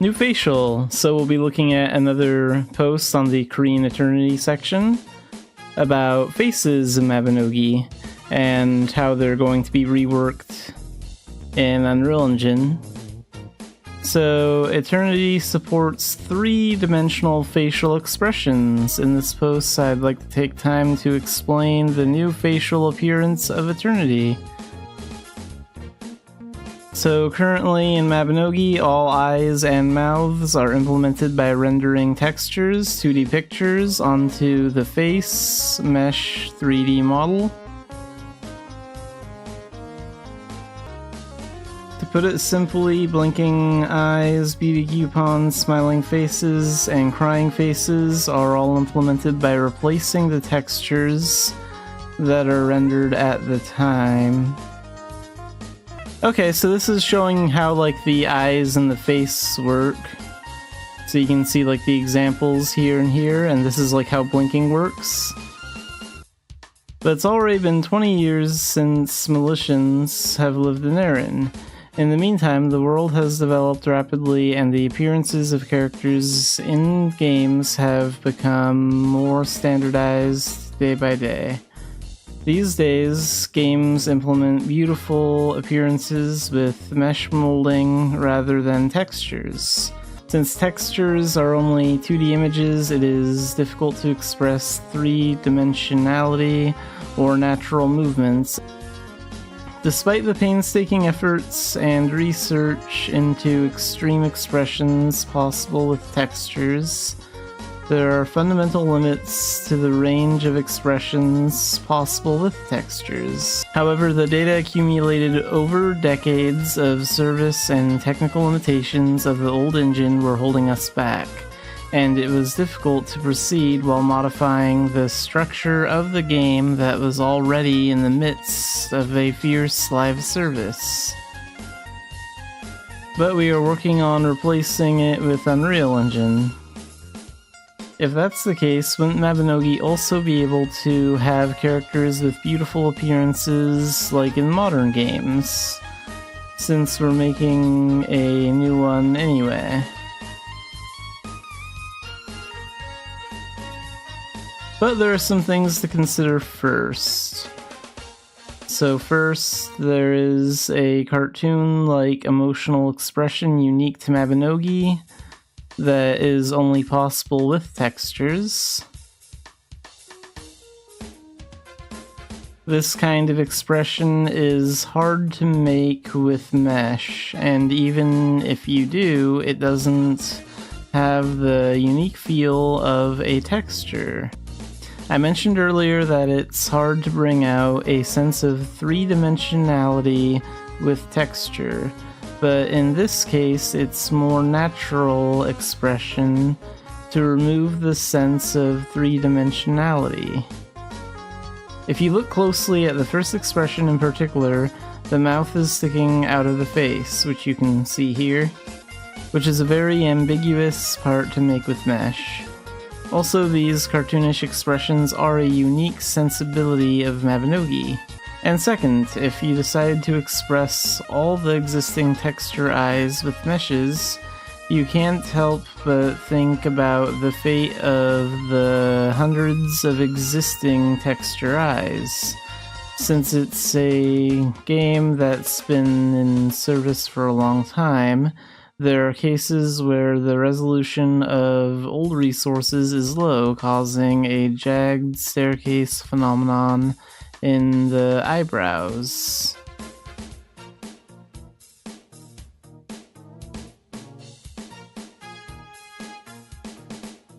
New facial. So we'll be looking at another post on the Korean Eternity section about faces in Mabinogi and how they're going to be reworked in Unreal Engine. So Eternity supports 3-dimensional facial expressions. In this post, I'd like to take time to explain the new facial appearance of Eternity. So currently in Mabinogi, all eyes and mouths are implemented by rendering textures, 2D pictures, onto the face mesh 3D model. To put it simply, blinking eyes, beauty coupons, smiling faces, and crying faces are all implemented by replacing the textures that are rendered at the time. Okay, so this is showing how like the eyes and the face work. So you can see like the examples here and here, and this is like how blinking works. But it's already been 20 years since Militians have lived in Erin. In the meantime, the world has developed rapidly and the appearances of characters in games have become more standardized day by day. These days, games implement beautiful appearances with mesh molding rather than textures. Since textures are only 2D images, it is difficult to express 3-dimensionality or natural movements. Despite the painstaking efforts and research into extreme expressions possible with textures, there are fundamental limits to the range of expressions possible with textures. However, the data accumulated over decades of service and technical limitations of the old engine were holding us back, and it was difficult to proceed while modifying the structure of the game that was already in the midst of a fierce live service. But we are working on replacing it with Unreal Engine. If that's the case, wouldn't Mabinogi also be able to have characters with beautiful appearances like in modern games? Since we're making a new one anyway. But there are some things to consider first. So first, there is a cartoon-like emotional expression unique to Mabinogi that is only possible with textures. This kind of expression is hard to make with mesh, and even if you do, it doesn't have the unique feel of a texture. I mentioned earlier that it's hard to bring out a sense of 3-dimensionality with texture, but in this case it's more natural expression to remove the sense of 3-dimensionality. If you look closely at the first expression in particular, the mouth is sticking out of the face, which you can see here, which is a very ambiguous part to make with mesh. Also, these cartoonish expressions are a unique sensibility of Mabinogi. And second, if you decide to express all the existing texture eyes with meshes, you can't help but think about the fate of the hundreds of existing texture eyes. Since it's a game that's been in service for a long time, there are cases where the resolution of old resources is low, causing a jagged staircase phenomenon in the eyebrows.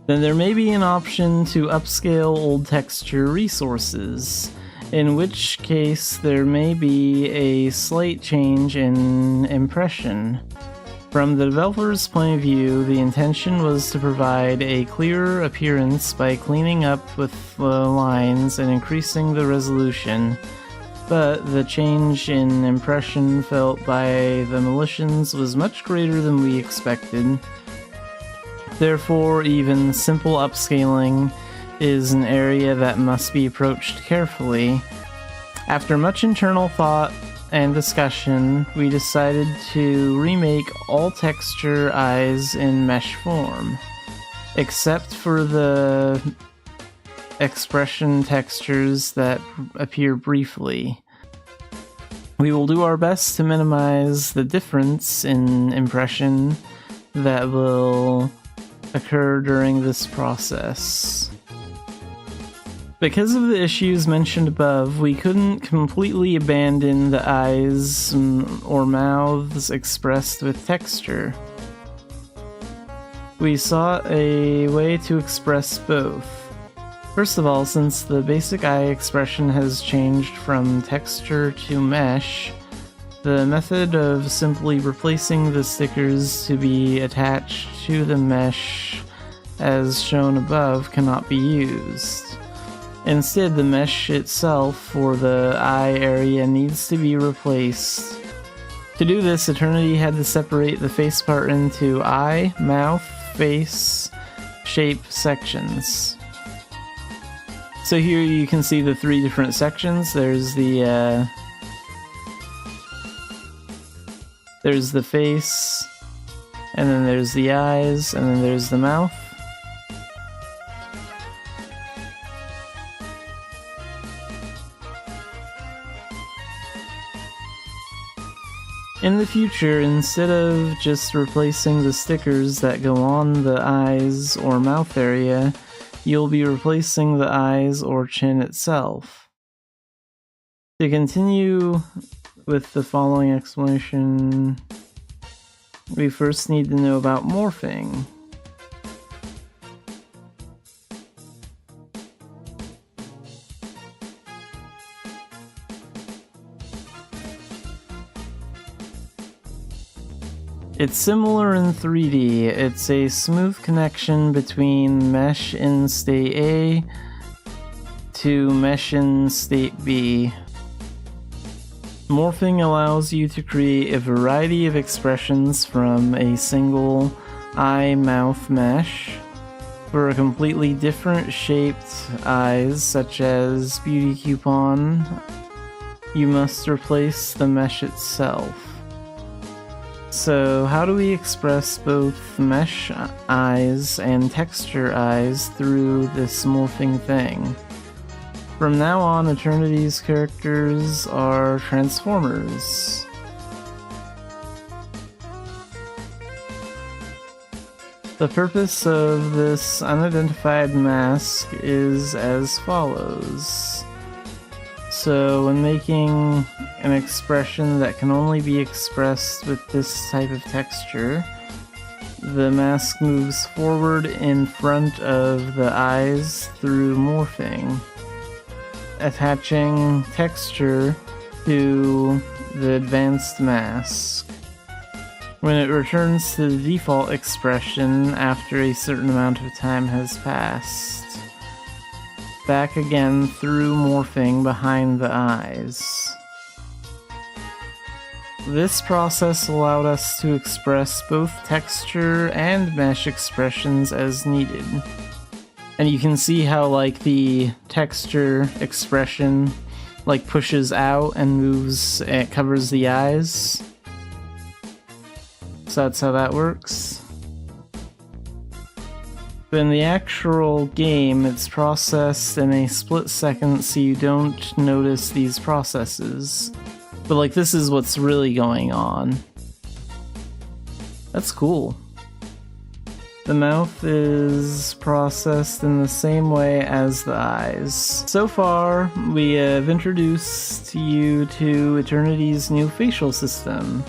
Then there may be an option to upscale old texture resources, in which case there may be a slight change in impression. From the developer's point of view, the intention was to provide a clearer appearance by cleaning up with the lines and increasing the resolution, but the change in impression felt by the Militians was much greater than we expected. Therefore, even simple upscaling is an area that must be approached carefully. After much internal thought, and discussion, we decided to remake all texture eyes in mesh form, except for the expression textures that appear briefly. We will do our best to minimize the difference in impression that will occur during this process. Because of the issues mentioned above, we couldn't completely abandon the eyes or mouths expressed with texture. We sought a way to express both. First of all, since the basic eye expression has changed from texture to mesh, the method of simply replacing the stickers to be attached to the mesh as shown above cannot be used. Instead, the mesh itself for the eye area needs to be replaced. To do this, Eternity had to separate the face part into eye, mouth, face, shape sections. So here you can see the three different sections. There's the face, and then there's the eyes, and then there's the mouth. In the future, instead of just replacing the stickers that go on the eyes or mouth area, you'll be replacing the eyes or chin itself. To continue with the following explanation, we first need to know about morphing. It's similar in 3D. It's a smooth connection between mesh in state A to mesh in state B. Morphing allows you to create a variety of expressions from a single eye-mouth mesh. For a completely different shaped eyes, such as Beauty Coupon, you must replace the mesh itself. So how do we express both mesh eyes and texture eyes through this morphing thing? From now on, Eternity's characters are Transformers. The purpose of this unidentified mask is as follows. So when making an expression that can only be expressed with this type of texture, the mask moves forward in front of the eyes through morphing, attaching texture to the advanced mask. When it returns to the default expression after a certain amount of time has passed, back again through morphing behind the eyes. This process allowed us to express both texture and mesh expressions as needed. And you can see how like the texture expression like pushes out and moves, it covers the eyes. So that's how that works. But in the actual game, it's processed in a split second, so you don't notice these processes. But like, this is what's really going on. That's cool. The mouth is processed in the same way as the eyes. So far, we have introduced you to Eternity's new facial system.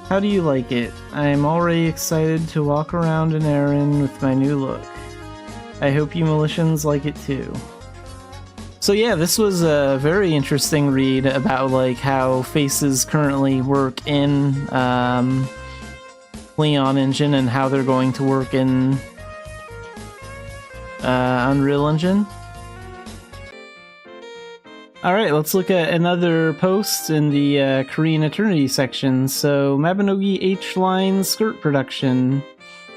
How do you like it? I'm already excited to walk around in Erin with my new look. I hope you Militians like it too. So yeah, this was a very interesting read about like how faces currently work in Leon Engine and how they're going to work in Unreal Engine. Alright, let's look at another post in the Korean Eternity section. So, Mabinogi H-line skirt production.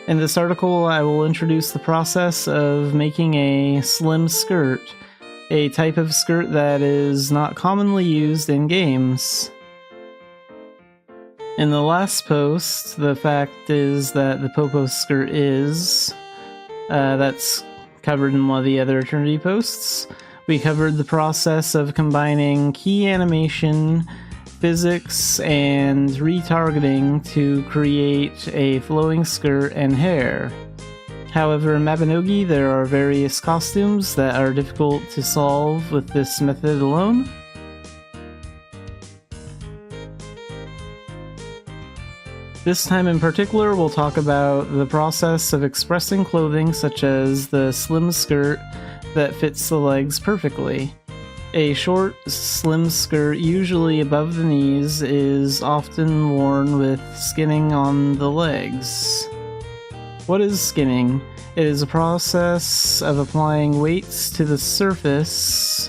In this article, I will introduce the process of making a slim skirt, a type of skirt that is not commonly used in games. In the last post, the fact is that the Popo skirt is, that's covered in one of the other Eternity posts. We covered the process of combining key animation, physics, and retargeting to create a flowing skirt and hair. However, in Mabinogi, there are various costumes that are difficult to solve with this method alone. This time in particular, we'll talk about the process of expressing clothing such as the slim skirt that fits the legs perfectly. A short, slim skirt, usually above the knees, is often worn with skinning on the legs. What is skinning? It is a process of applying weights to the surface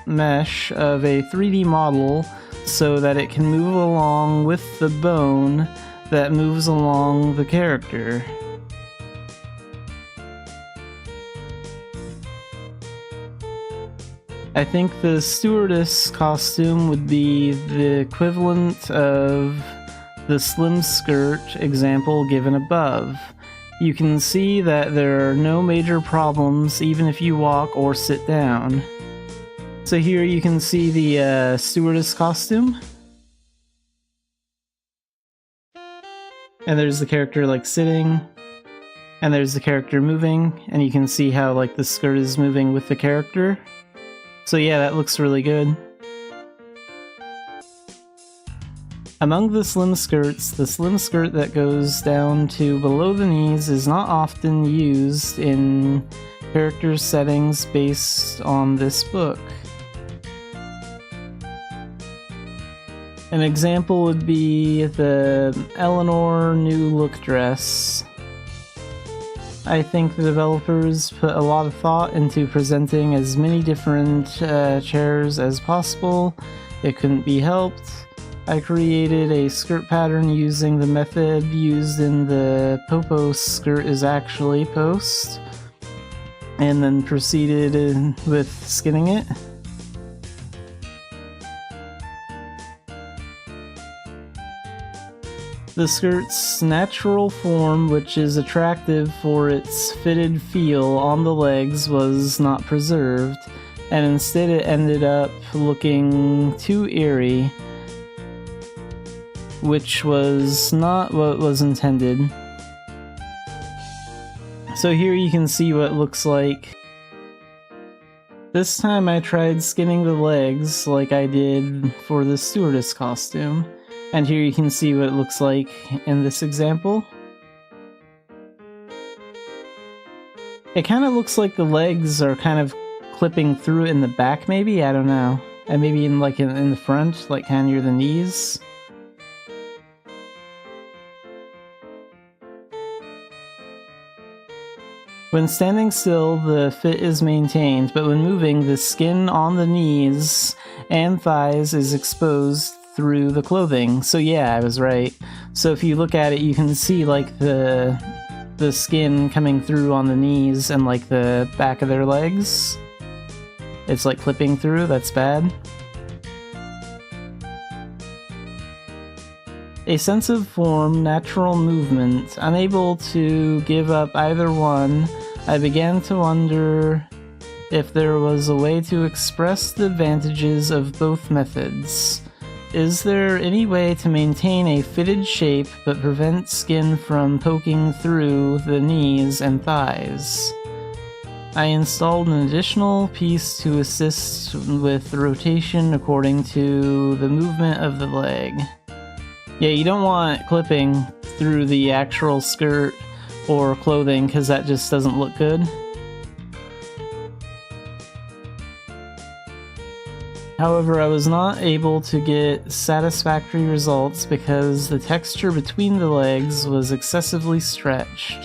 mesh of a 3D model so that it can move along with the bone that moves along the character. I think the stewardess costume would be the equivalent of the slim skirt example given above. You can see that there are no major problems even if you walk or sit down. So here you can see the stewardess costume. And there's the character like sitting. And there's the character moving. And you can see how like the skirt is moving with the character. So yeah, that looks really good. Among the slim skirts, the slim skirt that goes down to below the knees is not often used in character settings based on this book. An example would be the Eleanor New Look dress. I think the developers put a lot of thought into presenting as many different chairs as possible. It couldn't be helped. I created a skirt pattern using the method used in the Popo skirt is actually post, and then proceeded with skinning it. The skirt's natural form, which is attractive for its fitted feel on the legs, was not preserved, and instead it ended up looking too eerie, which was not what was intended. So here you can see what it looks like. This time I tried skinning the legs like I did for the stewardess costume. And here you can see what it looks like in this example. It kind of looks like the legs are kind of clipping through in the back maybe, I don't know. And maybe in like in the front, like kind of near the knees. When standing still, the fit is maintained, but when moving, the skin on the knees and thighs is exposed through the clothing. So yeah, I was right. So if you look at it, you can see like the skin coming through on the knees and like the back of their legs. It's like clipping through, that's bad. A sense of form, natural movement, unable to give up either one, I began to wonder if there was a way to express the advantages of both methods. Is there any way to maintain a fitted shape but prevent skin from poking through the knees and thighs? I installed an additional piece to assist with rotation according to the movement of the leg. Yeah, you don't want clipping through the actual skirt or clothing because that just doesn't look good. However, I was not able to get satisfactory results because the texture between the legs was excessively stretched.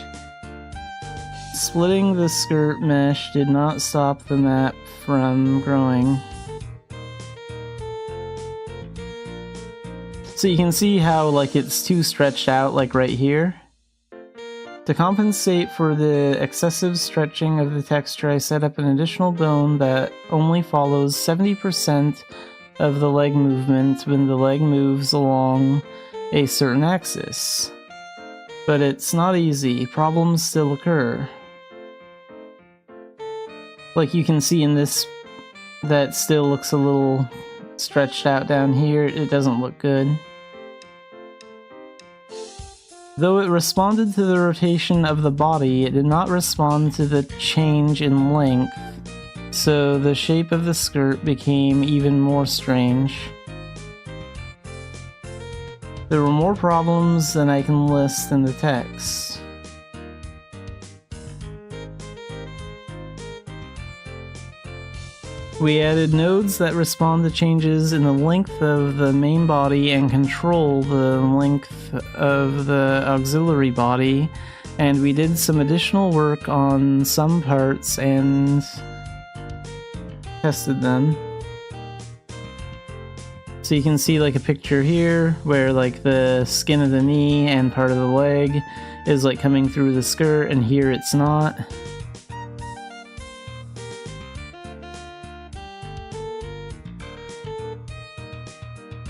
Splitting the skirt mesh did not stop the map from growing. So you can see how like it's too stretched out, like right here. To compensate for the excessive stretching of the texture, I set up an additional bone that only follows 70% of the leg movement when the leg moves along a certain axis. But it's not easy. Problems still occur. Like you can see in this, that still looks a little stretched out down here. It doesn't look good. Though it responded to the rotation of the body, it did not respond to the change in length, so the shape of the skirt became even more strange. There were more problems than I can list in the text. We added nodes that respond to changes in the length of the main body and control the length of the auxiliary body, and we did some additional work on some parts and tested them. So you can see like a picture here where like the skin of the knee and part of the leg is like coming through the skirt, and here it's not.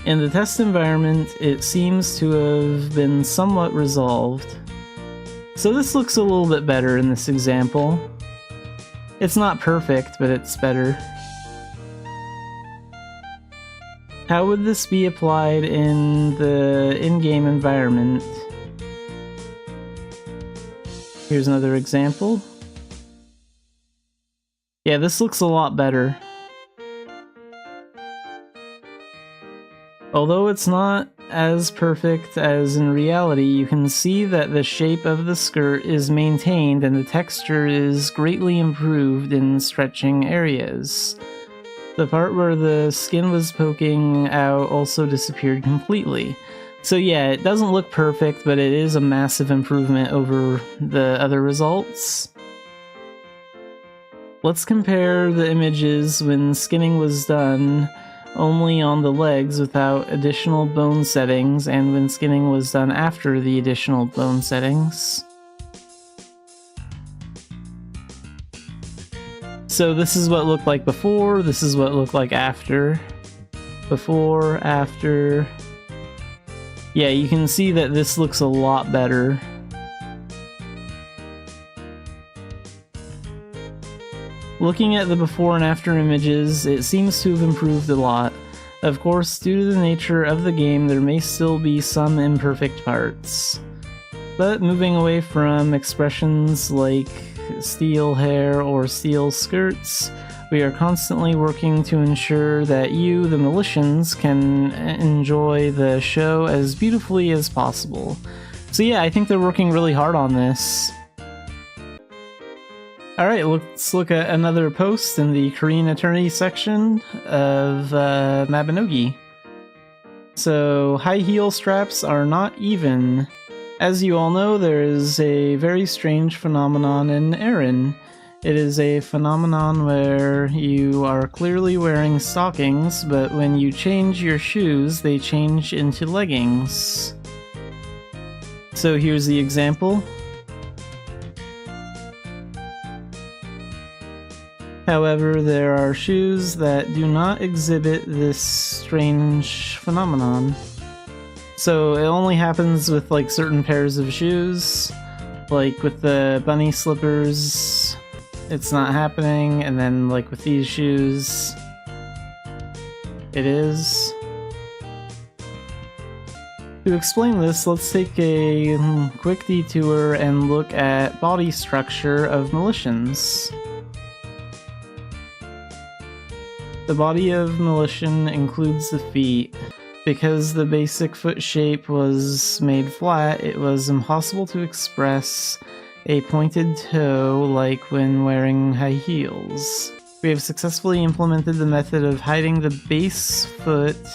In the test environment, it seems to have been somewhat resolved. So this looks a little bit better in this example. It's not perfect, but it's better. How would this be applied in the in-game environment? Here's another example. Yeah, this looks a lot better. Although it's not as perfect as in reality, you can see that the shape of the skirt is maintained and the texture is greatly improved in stretching areas. The part where the skin was poking out also disappeared completely. So yeah, it doesn't look perfect, but it is a massive improvement over the other results. Let's compare the images when skinning was done only on the legs without additional bone settings, and when skinning was done after the additional bone settings. So this is what it looked like before, this is what it looked like after. Before, after. Yeah, you can see that this looks a lot better. Looking at the before and after images, it seems to have improved a lot. Of course, due to the nature of the game, there may still be some imperfect parts. But moving away from expressions like steel hair or steel skirts, we are constantly working to ensure that you, the Militians, can enjoy the show as beautifully as possible. So yeah, I think they're working really hard on this. Alright, let's look at another post in the Korean Attorney section of Mabinogi. So, high heel straps are not even. As you all know, there is a very strange phenomenon in Aaron. It is a phenomenon where you are clearly wearing stockings, but when you change your shoes, they change into leggings. So here's the example. However, there are shoes that do not exhibit this strange phenomenon. So it only happens with like certain pairs of shoes, like with the bunny slippers, it's not happening, and then like with these shoes, it is. To explain this, let's take a quick detour and look at body structure of Militians. The body of Militian includes the feet. Because the basic foot shape was made flat, it was impossible to express a pointed toe like when wearing high heels. We have successfully implemented the method of hiding the base foot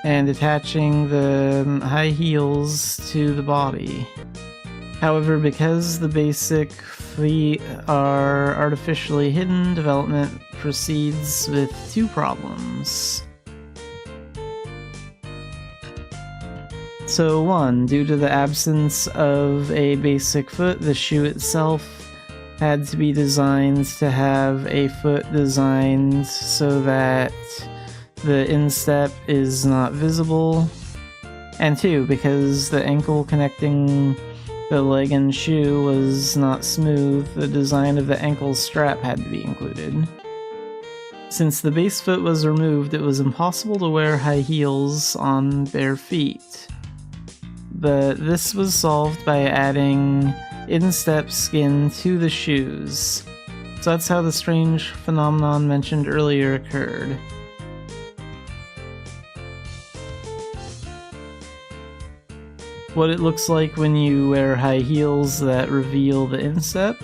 and attaching the high heels to the body. However, because the basic feet are artificially hidden, development proceeds with two problems. So 1, due to the absence of a basic foot, the shoe itself had to be designed to have a foot designed so that the instep is not visible, and 2, because the ankle connecting the leg and shoe was not smooth, the design of the ankle strap had to be included. Since the base foot was removed, it was impossible to wear high heels on bare feet. But this was solved by adding instep skin to the shoes. So that's how the strange phenomenon mentioned earlier occurred. What it looks like when you wear high heels that reveal the instep.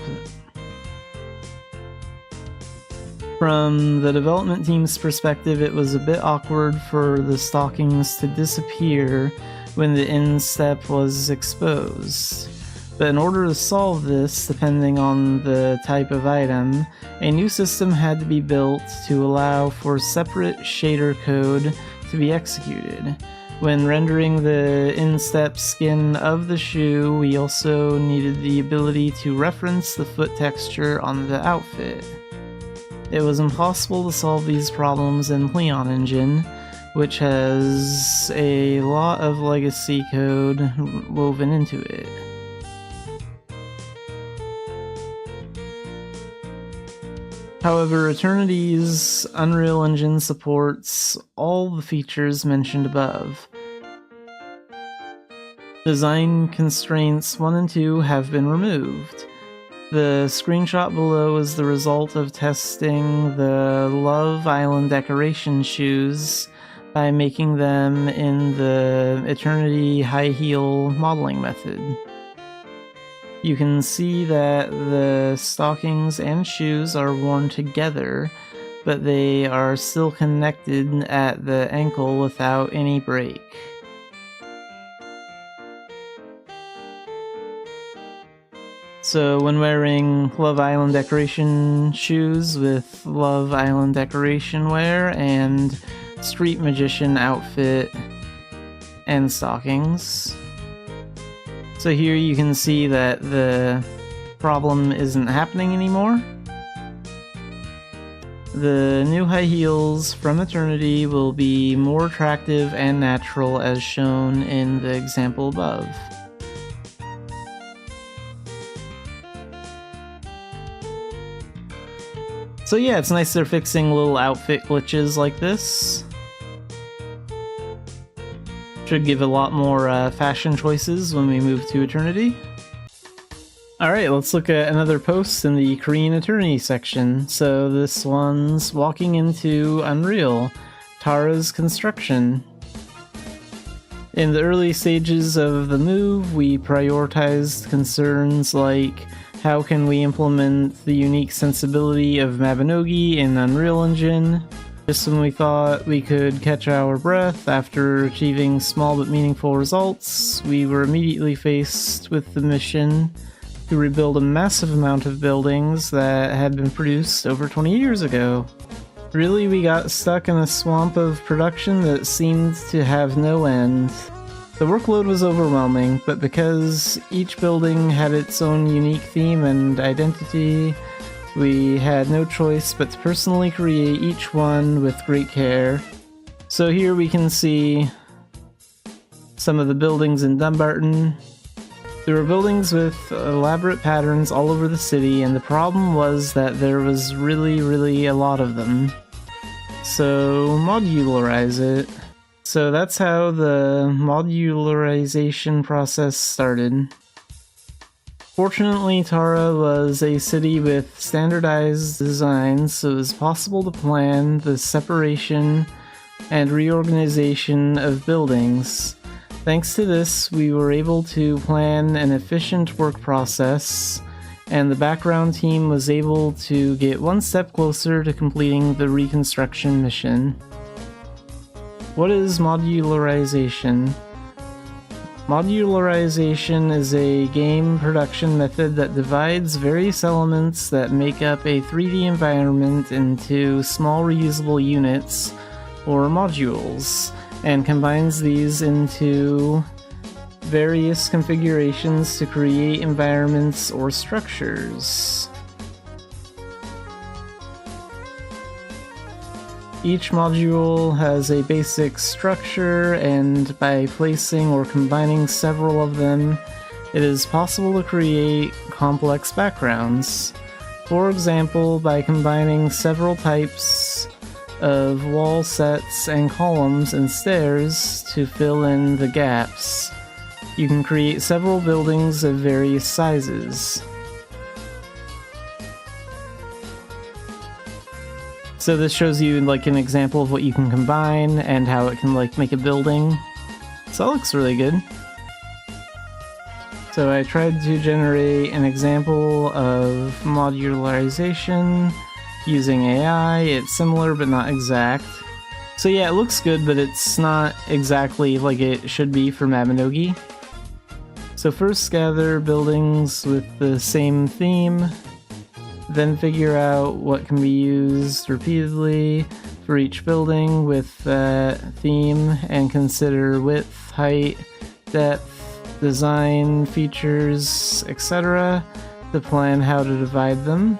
From the development team's perspective, it was a bit awkward for the stockings to disappear when the instep was exposed. But in order to solve this, depending on the type of item, a new system had to be built to allow for separate shader code to be executed. When rendering the instep skin of the shoe, we also needed the ability to reference the foot texture on the outfit. It was impossible to solve these problems in Pleon Engine, which has a lot of legacy code woven into it. However, Eternity's Unreal Engine supports all the features mentioned above. Design constraints 1 and 2 have been removed. The screenshot below is the result of testing the Love Island decoration shoes by making them in the Eternity high heel modeling method. You can see that the stockings and shoes are worn together, but they are still connected at the ankle without any break. So when wearing Love Island decoration shoes with Love Island decoration wear and Street Magician outfit and stockings. So here you can see that the problem isn't happening anymore. The new high heels from Eternity will be more attractive and natural as shown in the example above. So yeah, it's nice they're fixing little outfit glitches like this. Should give a lot more fashion choices when we move to Eternity. Alright, let's look at another post in the Korean Eternity section. So this one's walking into Unreal, Tara's construction. In the early stages of the move, we prioritized concerns like how can we implement the unique sensibility of Mabinogi in Unreal Engine. Just when we thought we could catch our breath after achieving small but meaningful results, we were immediately faced with the mission to rebuild a massive amount of buildings that had been produced over 20 years ago. Really, we got stuck in a swamp of production that seemed to have no end. The workload was overwhelming, but because each building had its own unique theme and identity, we had no choice but to personally create each one with great care. So here we can see some of the buildings in Dumbarton. There were buildings with elaborate patterns all over the city, and the problem was that there was really a lot of them. So modularize it. So that's how the modularization process started. Fortunately, Tara was a city with standardized designs, so it was possible to plan the separation and reorganization of buildings. Thanks to this, we were able to plan an efficient work process, and the background team was able to get one step closer to completing the reconstruction mission. What is modularization? Modularization is a game production method that divides various elements that make up a 3D environment into small reusable units, or modules, and combines these into various configurations to create environments or structures. Each module has a basic structure, and by placing or combining several of them, it is possible to create complex backgrounds. For example, by combining several types of wall sets and columns and stairs to fill in the gaps, you can create several buildings of various sizes. So this shows you like an example of what you can combine and how it can like make a building. So that looks really good. So I tried to generate an example of modularization using AI. It's similar but not exact. So yeah, it looks good, but it's not exactly like it should be for Mabinogi. So first gather buildings with the same theme, then figure out what can be used repeatedly for each building with that theme, and consider width, height, depth, design, features, etc. to plan how to divide them.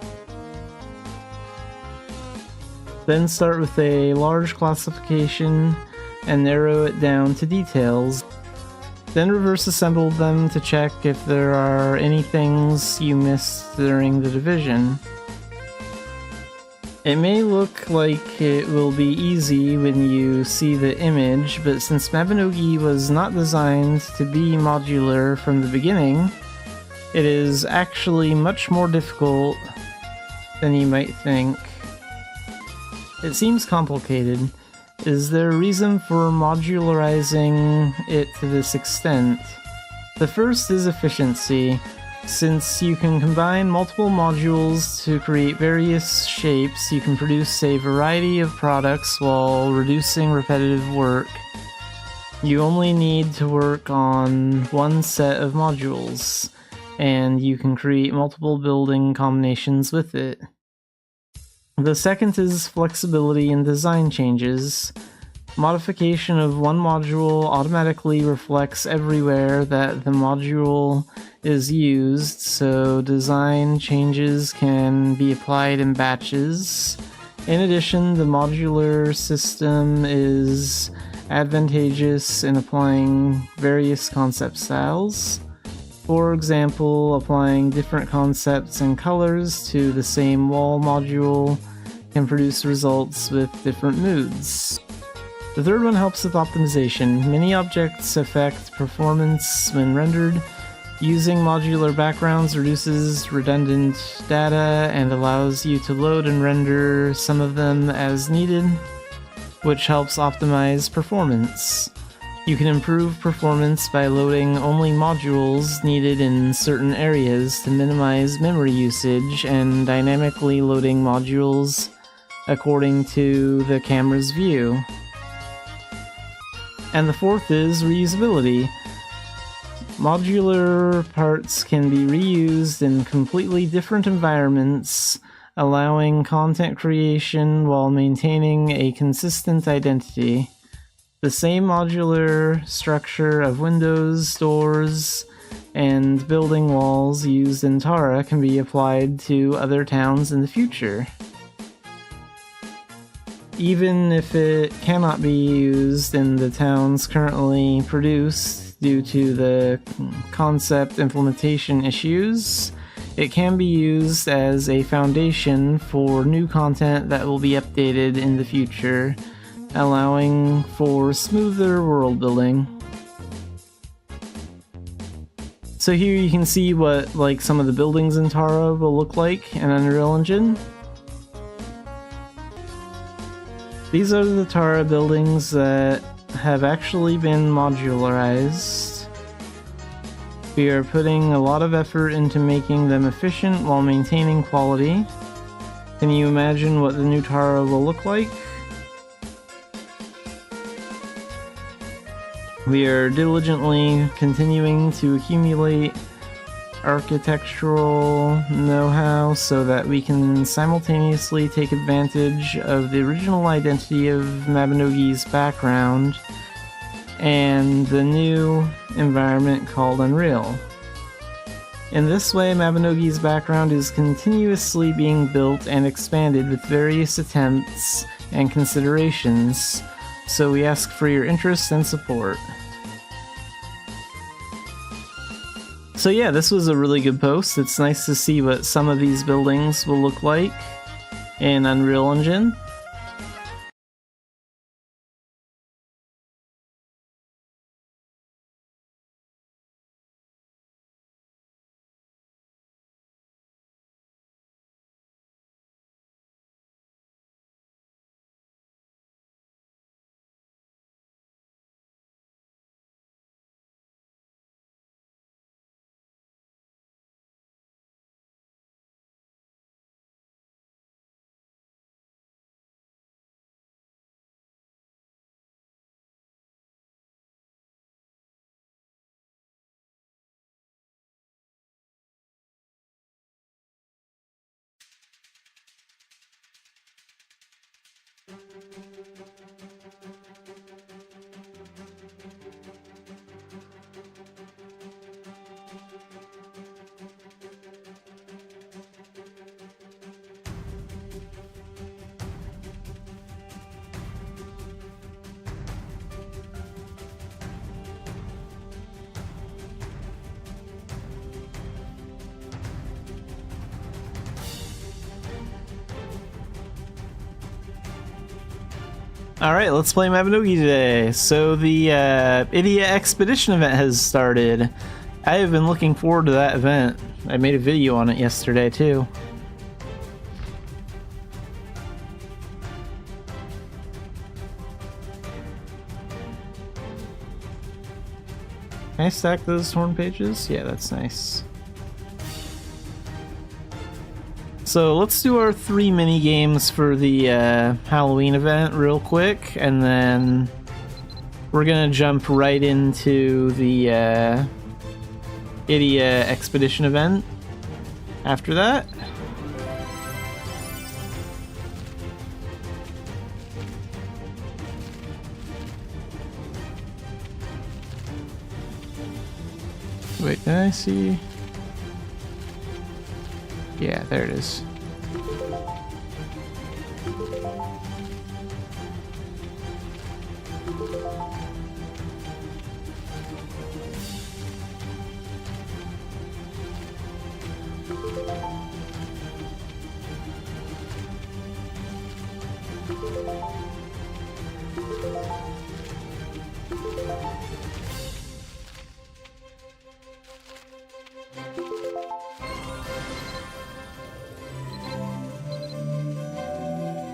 Then start with a large classification and narrow it down to details. Then reverse assemble them to check if there are any things you missed during the division. It may look like it will be easy when you see the image, but since Mabinogi was not designed to be modular from the beginning, it is actually much more difficult than you might think. It seems complicated. Is there a reason for modularizing it to this extent? The first is efficiency. Since you can combine multiple modules to create various shapes, you can produce a variety of products while reducing repetitive work. You only need to work on one set of modules, and you can create multiple building combinations with it. The second is flexibility in design changes. Modification of one module automatically reflects everywhere that the module is used, so design changes can be applied in batches. In addition, the modular system is advantageous in applying various concept styles. For example, applying different concepts and colors to the same wall module can produce results with different moods. The third one helps with optimization. Many objects affect performance when rendered. Using modular backgrounds reduces redundant data and allows you to load and render some of them as needed, which helps optimize performance. You can improve performance by loading only modules needed in certain areas to minimize memory usage, and dynamically loading modules according to the camera's view. And the fourth is reusability. Modular parts can be reused in completely different environments, allowing content creation while maintaining a consistent identity. The same modular structure of windows, doors, and building walls used in Tara can be applied to other towns in the future. Even if it cannot be used in the towns currently produced due to the concept implementation issues, it can be used as a foundation for new content that will be updated in the future, allowing for smoother world building. So here you can see what like some of the buildings in Tara will look like in Unreal Engine. These are the Tara buildings that have actually been modularized. We are putting a lot of effort into making them efficient while maintaining quality. Can you imagine what the new Tara will look like? We are diligently continuing to accumulate architectural know-how so that we can simultaneously take advantage of the original identity of Mabinogi's background and the new environment called Unreal. In this way, Mabinogi's background is continuously being built and expanded with various attempts and considerations, so we ask for your interest and support. So yeah, this was a really good post. It's nice to see what some of these buildings will look like in Unreal Engine. Alright, let's play Mabinogi today. So the Idia Expedition event has started. I have been looking forward to that event. I made a video on it yesterday too. Can I stack those horn pages? Yeah, that's nice. So let's do our 3 mini games for the Halloween event real quick, and then we're gonna jump right into the Idia Expedition event after that. Wait, did I see? Yeah, there it is.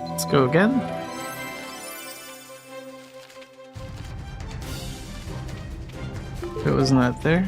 Let's go again. It was not there.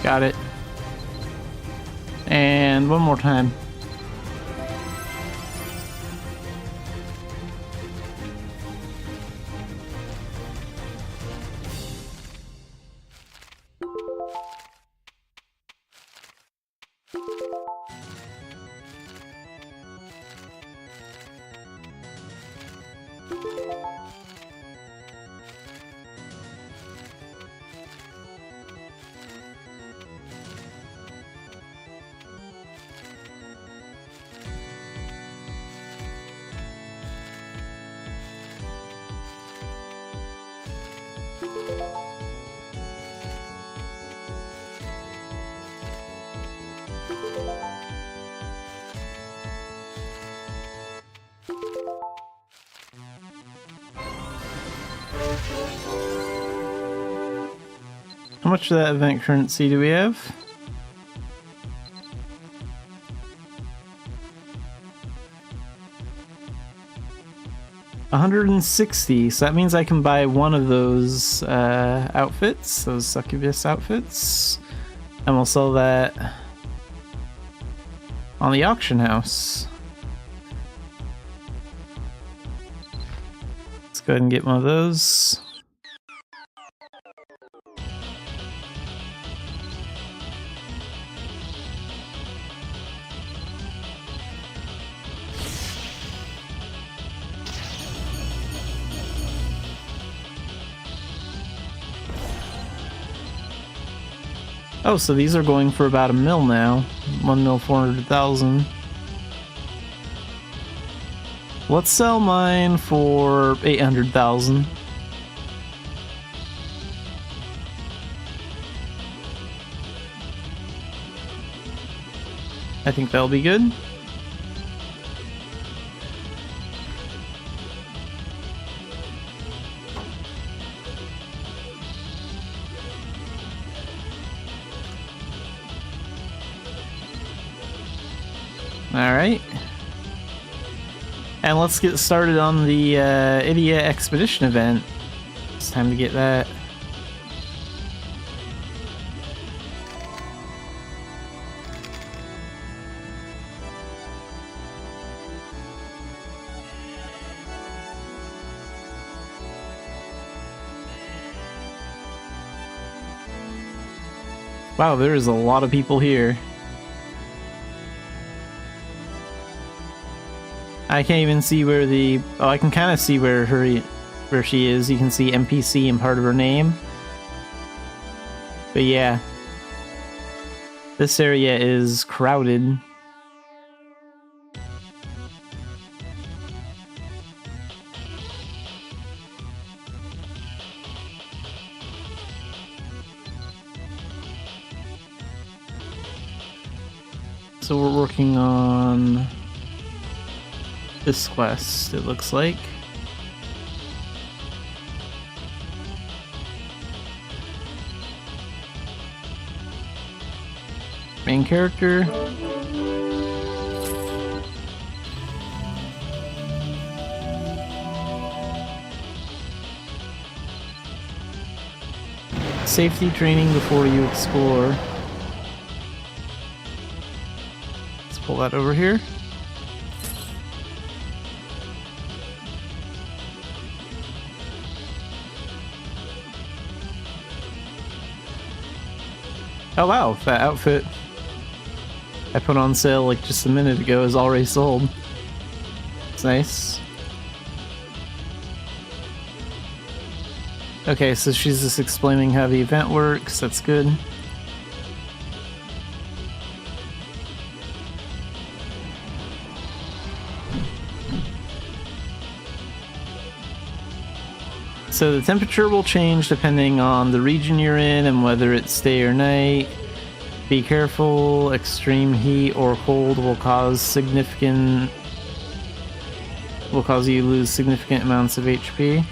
Got it. And one more time. How much of that event currency do we have? 160, so that means I can buy one of those outfits, those succubus outfits, and we'll sell that on the auction house. Let's go ahead and get one of those. Oh, so these are going for about $1 mil now. 1 mil 400,000. Let's sell mine for 800,000. I think that'll be good. Alright. And let's get started on the Idiot Expedition event. It's time to get that. Wow, there's a lot of people here. I can't even see where the... Oh, I can kind of see where she is. You can see NPC and part of her name. But yeah. This area is crowded. So we're working on this quest, it looks like. Main character. Safety training before you explore. Let's pull that over here. Oh wow, that outfit I put on sale like just a minute ago is already sold. It's nice. Okay, so she's just explaining how the event works, that's good. So the temperature will change depending on the region you're in and whether it's day or night. Be careful, extreme heat or cold will cause you to lose significant amounts of HP.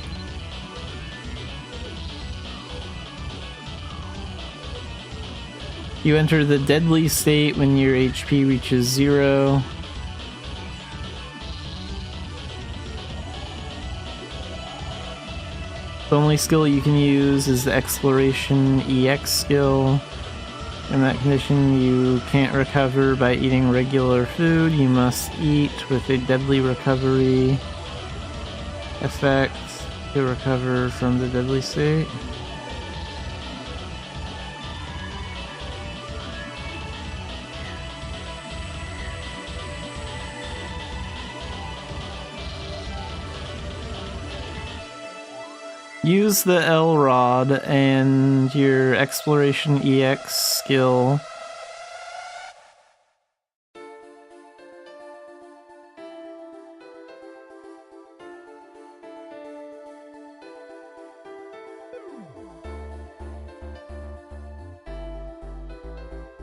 You enter the deadly state when your HP reaches 0. The only skill you can use is the Exploration EX skill. In that condition, you can't recover by eating regular food. You must eat with a deadly recovery effect to recover from the deadly state. Use the L rod and your Exploration EX skill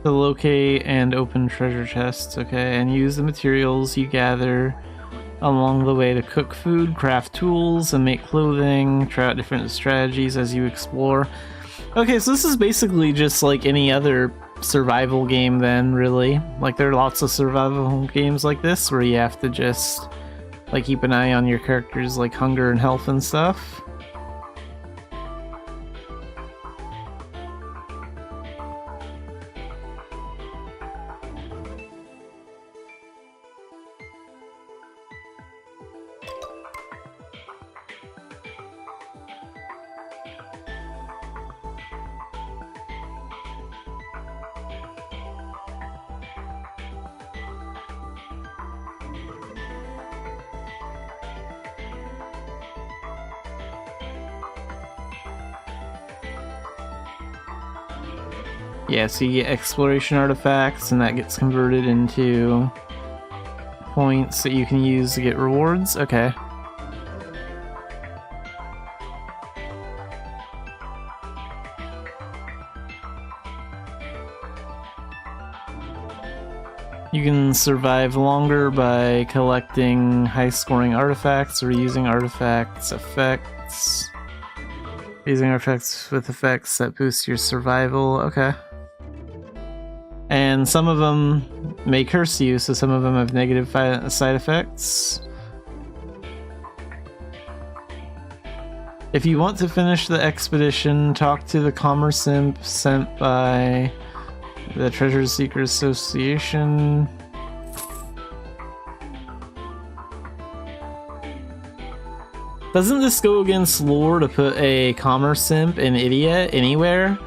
to locate and open treasure chests, okay, and use the materials you gather along the way to cook food, craft tools, and make clothing. Try out different strategies as you explore. Okay, so this is basically just like any other survival game then, really. Like, there are lots of survival games like this where you have to just Like, keep an eye on your character's, like, hunger and health and stuff. Yeah, so you get exploration artifacts, and that gets converted into points that you can use to get rewards. Okay. You can survive longer by collecting high-scoring artifacts or using artifacts effects. Using artifacts with effects that boost your survival. Okay. And some of them may curse you, so some of them have negative side effects. If you want to finish the expedition, talk to the Commerce Imp sent by the Treasure Seeker Association. Doesn't this go against lore to put a Commerce Imp in Idia anywhere?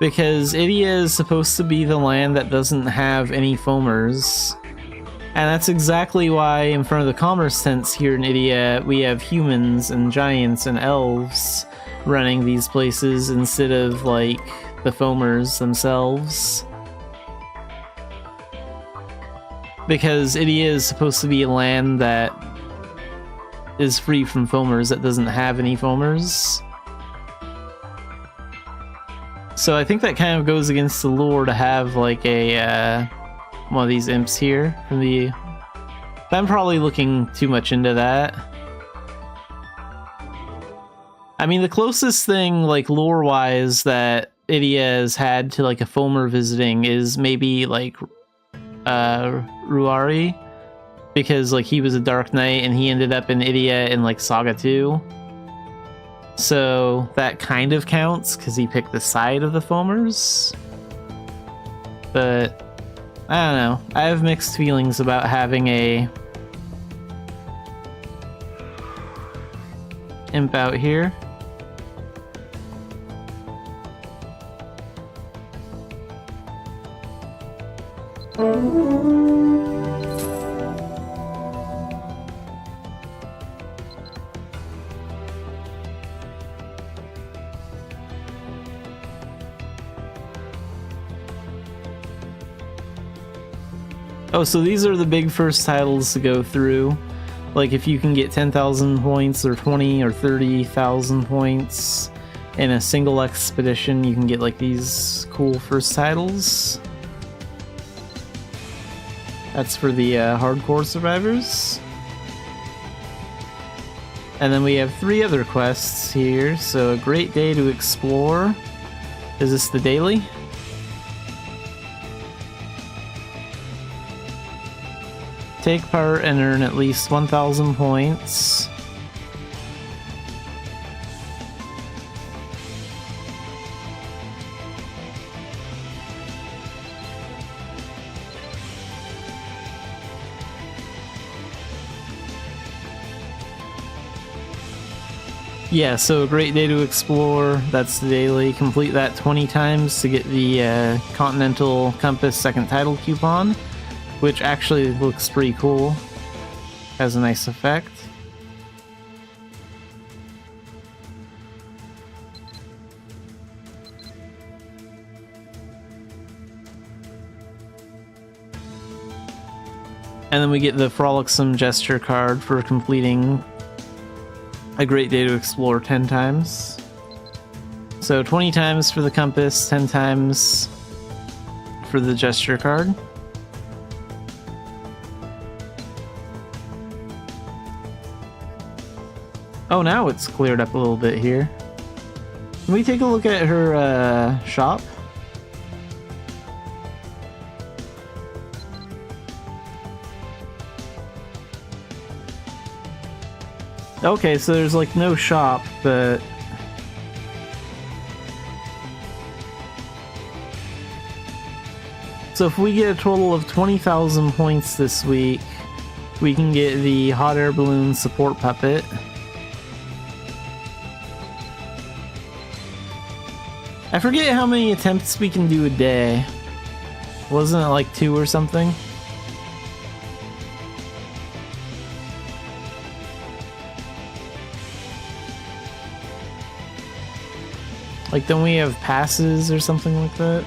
Because Idia is supposed to be the land that doesn't have any foamers. And that's exactly why in front of the commerce tents here in Idia, we have humans and giants and elves running these places instead of, like, the foamers themselves. Because Idia is supposed to be a land that is free from foamers, that doesn't have any foamers. So I think that kind of goes against the lore to have, like, a one of these imps here from the... I'm probably looking too much into that. I mean, the closest thing, like, lore-wise that Idia has had to, like, a foamer visiting is maybe, like, Ruari, because, like, he was a Dark Knight and he ended up in Idia in, like, Saga 2. So that kind of counts, because he picked the side of the foamers. But, I don't know. I have mixed feelings about having a imp out here. Oh, so these are the big first titles to go through. Like, if you can get 10,000 points or 20 or 30,000 points in a single expedition, you can get, like, these cool first titles. That's for the hardcore survivors. And then we have 3 other quests here. So, a great day to explore. Is this the daily? Take part and earn at least 1,000 points. Yeah, so a great day to explore. That's the daily. Complete that 20 times to get the Continental Compass second title coupon, which actually looks pretty cool. Has a nice effect. And then we get the Frolicsome Gesture card for completing a great day to explore 10 times. So 20 times for the compass, 10 times for the gesture card. Oh, now it's cleared up a little bit here. Can we take a look at her shop? Okay, so there's like no shop, but... So if we get a total of 20,000 points this week, we can get the hot air balloon support puppet. I forget how many attempts we can do a day. Wasn't it like 2 or something? Like, don't we have passes or something like that?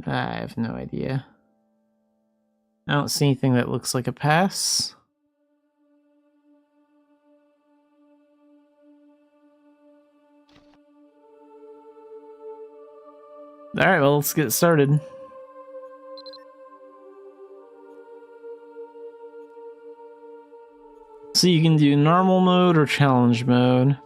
I have no idea. I don't see anything that looks like a pass. Alright, well, let's get started. So you can do normal mode or challenge mode.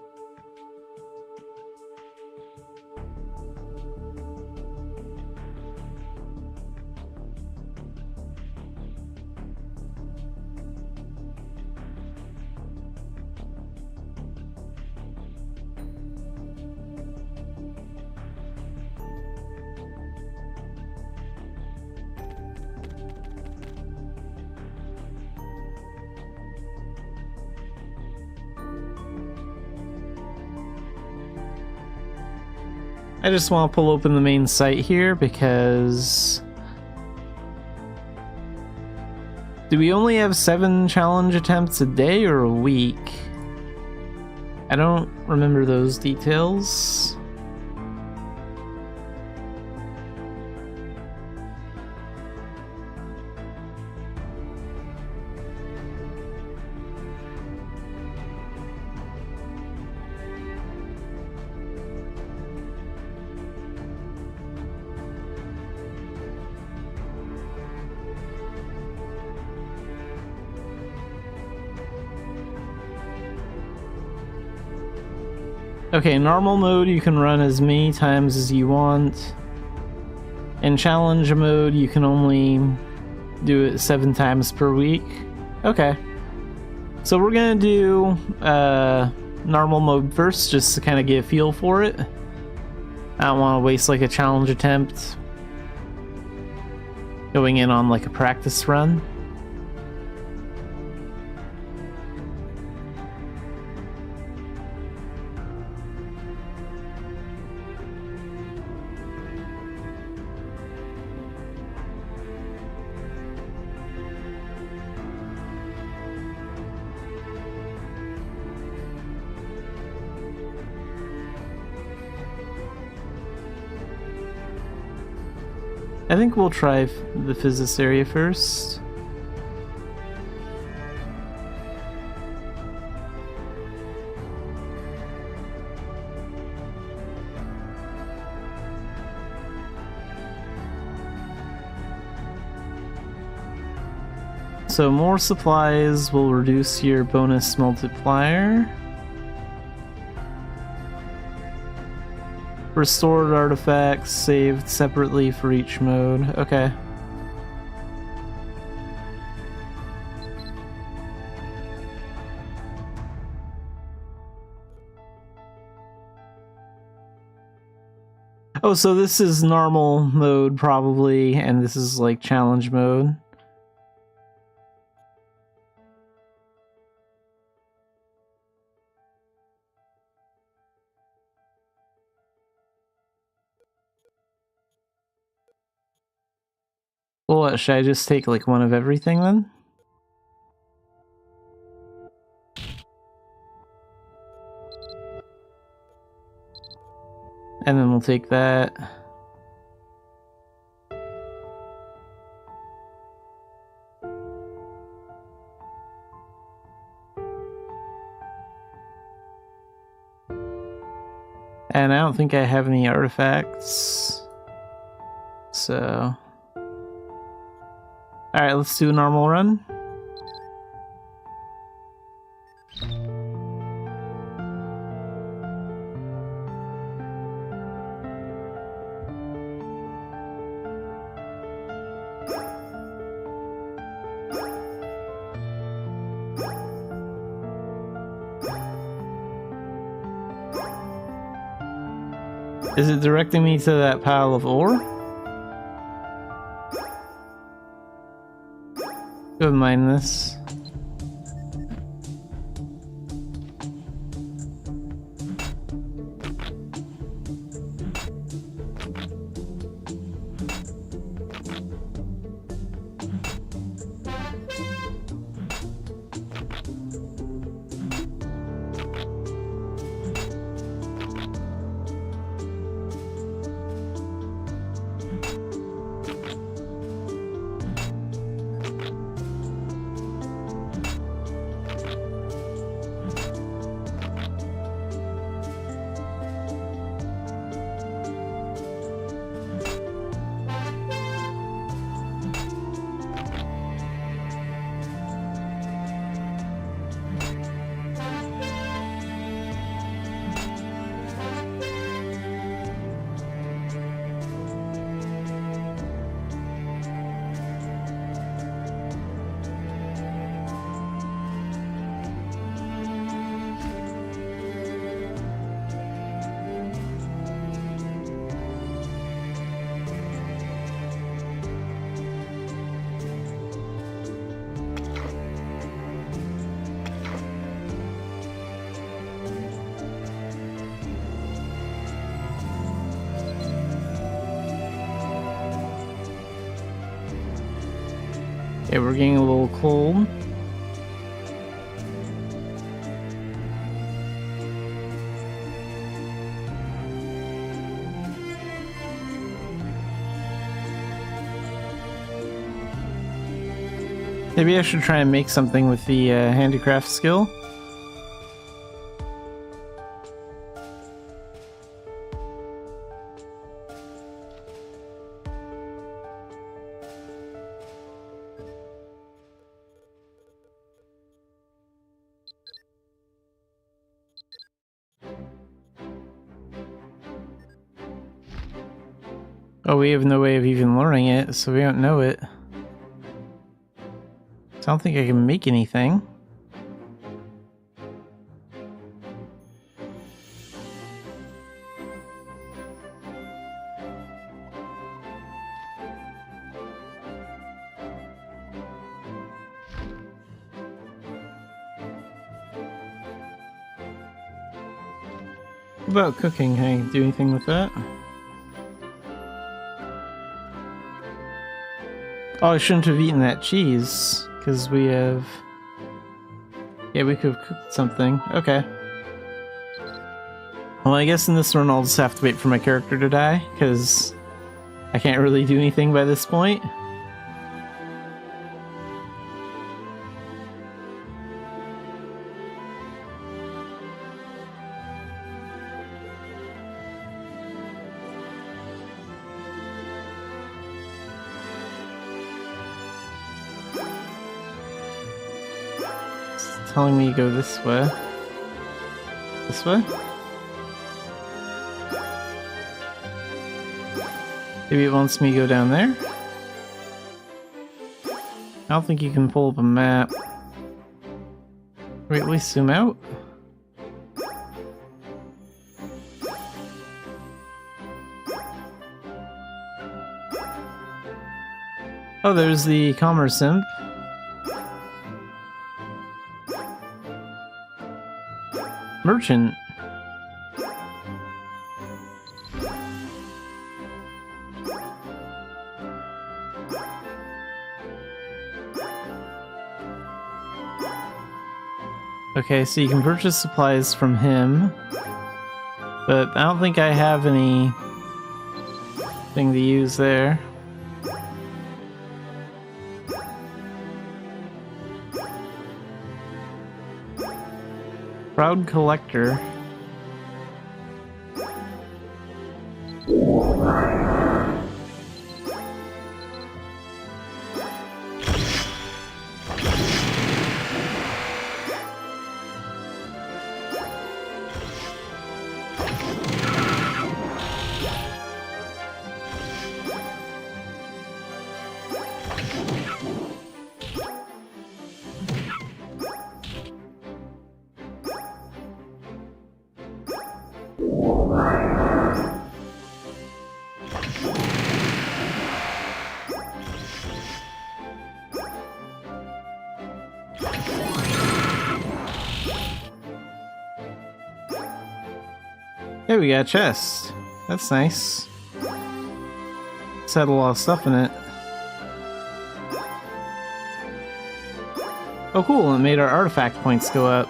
I just want to pull open the main site here because... Do we only have 7 challenge attempts a day or a week? I don't remember those details. Okay, normal mode you can run as many times as you want. In challenge mode you can only do it 7 times per week. Okay. So we're gonna do normal mode first, just to kind of get a feel for it. I don't want to waste like a challenge attempt going in on like a practice run. I think we'll try the physics area first. So more supplies will reduce your bonus multiplier. Restored artifacts saved separately for each mode. Okay. Oh, so this is normal mode probably, and this is like challenge mode. Well, what, should I just take like one of everything then? And then we'll take that. And I don't think I have any artifacts. So... Alright, let's do a normal run. Is it directing me to that pile of ore? Go mine this. Okay, we're getting a little cold. Maybe I should try and make something with the handicraft skill. Oh, we have no way of even learning it, so we don't know it. So I don't think I can make anything. What about cooking? Can I do anything with that? Oh, I shouldn't have eaten that cheese, because we have... Yeah, we could have cooked something. Okay. Well, I guess in this run I'll just have to wait for my character to die, because I can't really do anything by this point. Telling me to go this way. This way? Maybe it wants me to go down there? I don't think you can pull up a map. Wait, at least zoom out? Oh, there's the commerce imp. Merchant. Okay, so you can purchase supplies from him, but I don't think I have any thing to use there. Proud collector. Hey, we got a chest. That's nice. It's had a lot of stuff in it. Oh cool, it made our artifact points go up.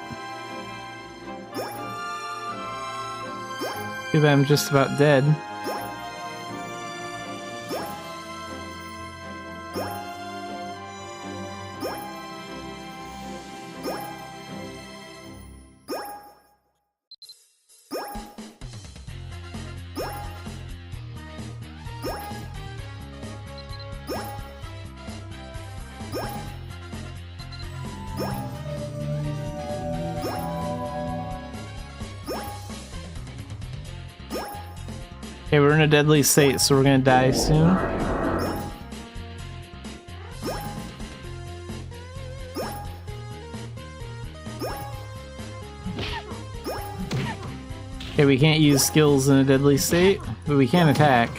Too bad I'm just about dead. Okay, we're in a deadly state, so we're gonna die soon. Okay, we can't use skills in a deadly state, but we can attack.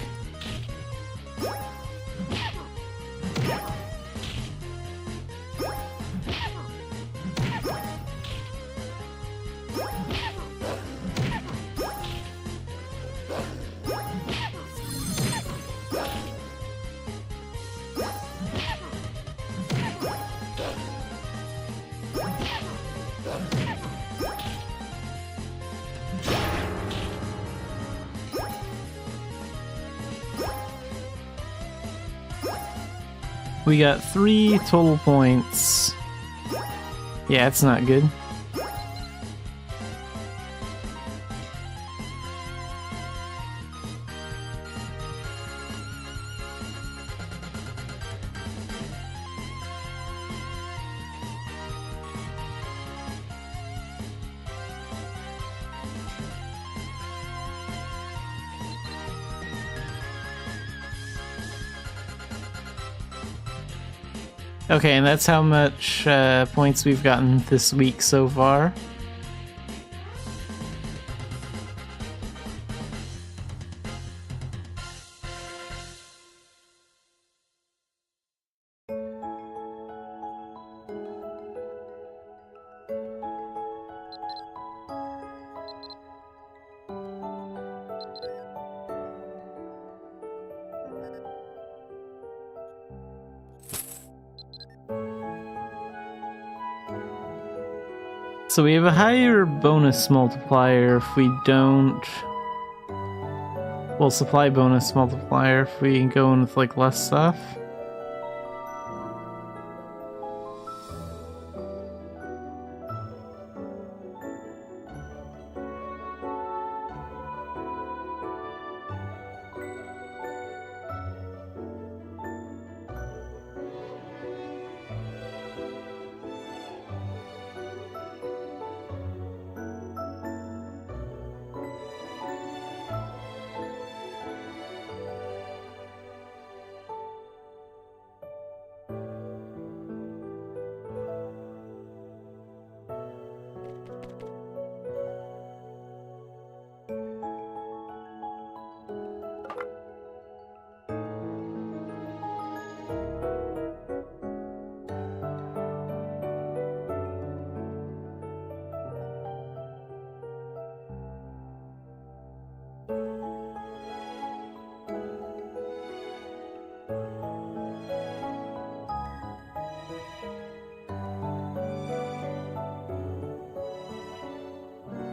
We got 3 total points. Yeah, it's not good. Okay, and that's how much points we've gotten this week so far. So we have a higher bonus multiplier if we don't... Well, supply bonus multiplier if we go in with, like, less stuff.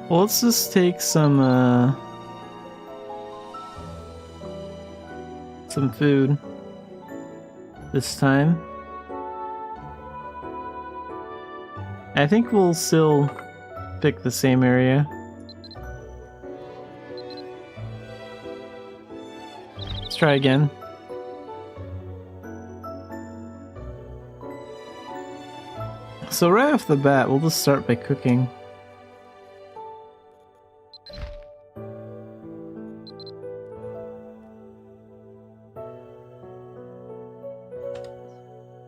Well, let's just take some food this time. I think we'll still pick the same area. Let's try again. So right off the bat, we'll just start by cooking.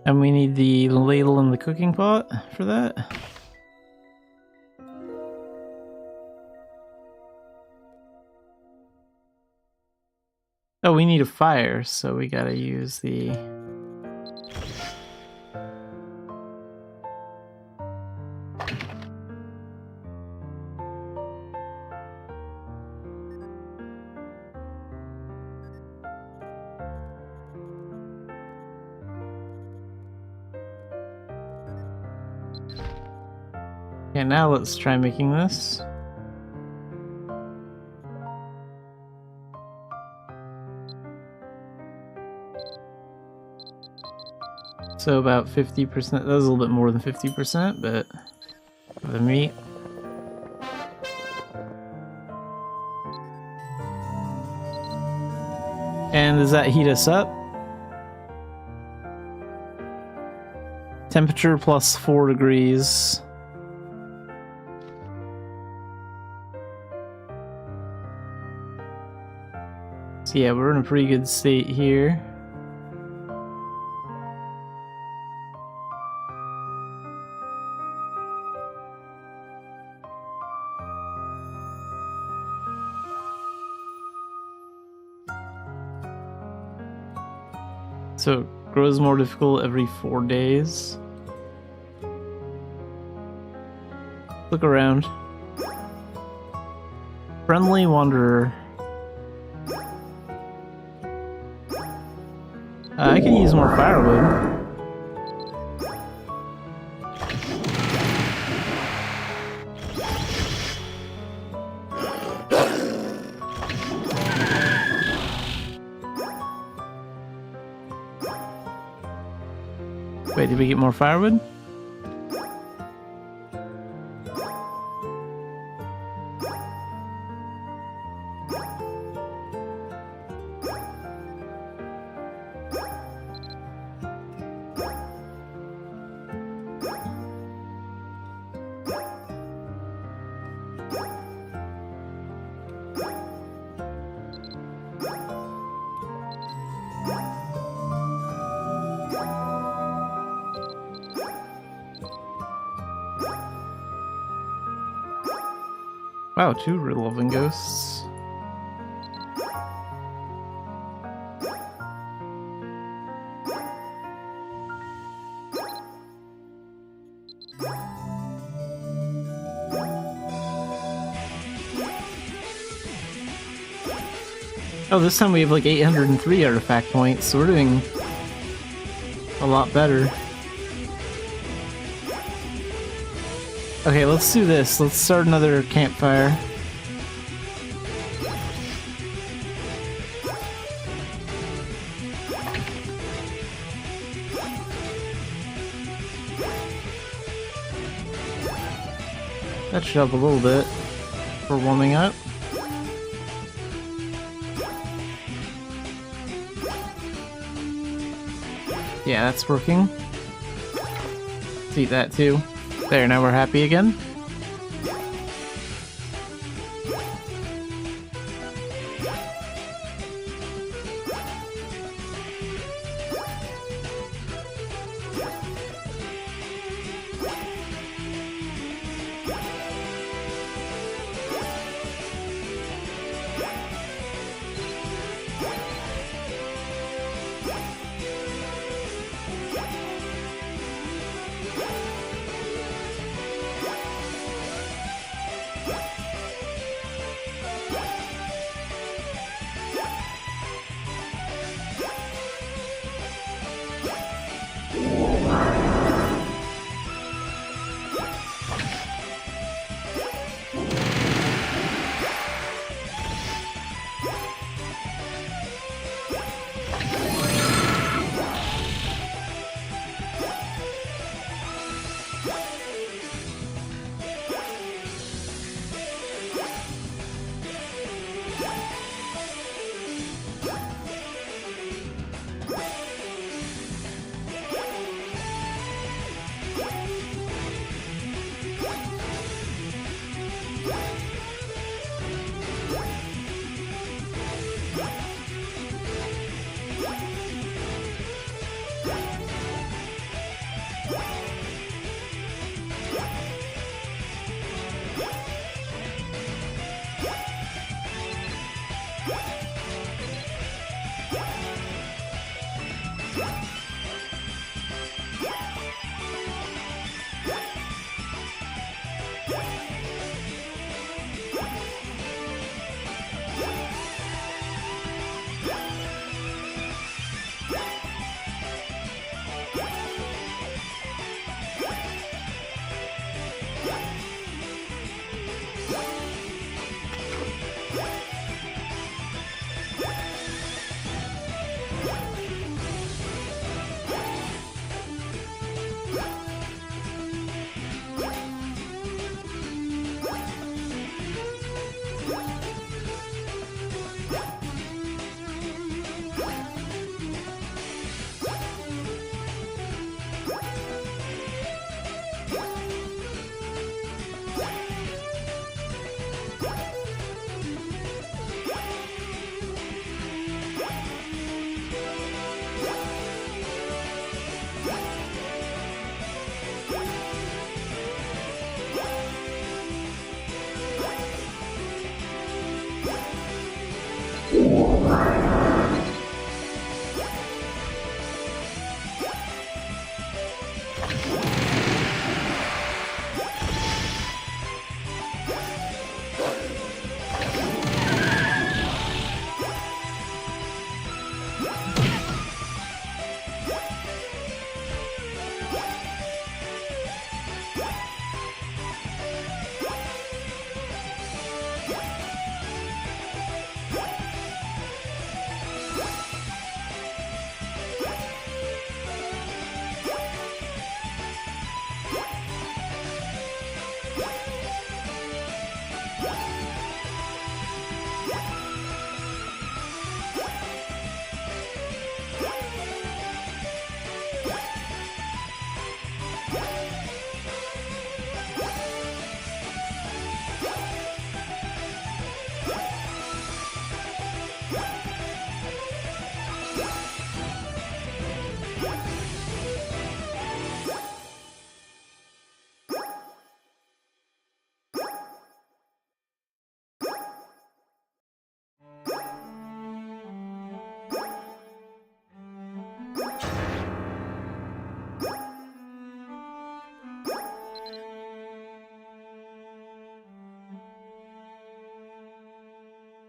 And we need the ladle and the cooking pot for that. Oh, we need a fire, so we gotta use the... Okay, now let's try making this. So about 50%, that was a little bit more than 50%, but for the meat. And does that heat us up? Temperature plus 4 degrees. So yeah, we're in a pretty good state here. So it grows more difficult every 4 days. Look around. Friendly wanderer. I could use more firewood. Wait, did we get more firewood? Wow, 2 revolving ghosts. Oh, this time we have like 803 artifact points, so we're doing a lot better. Okay, let's do this. Let's start another campfire. That should help a little bit for warming up. Yeah, that's working. Let's eat that too. There, now we're happy again.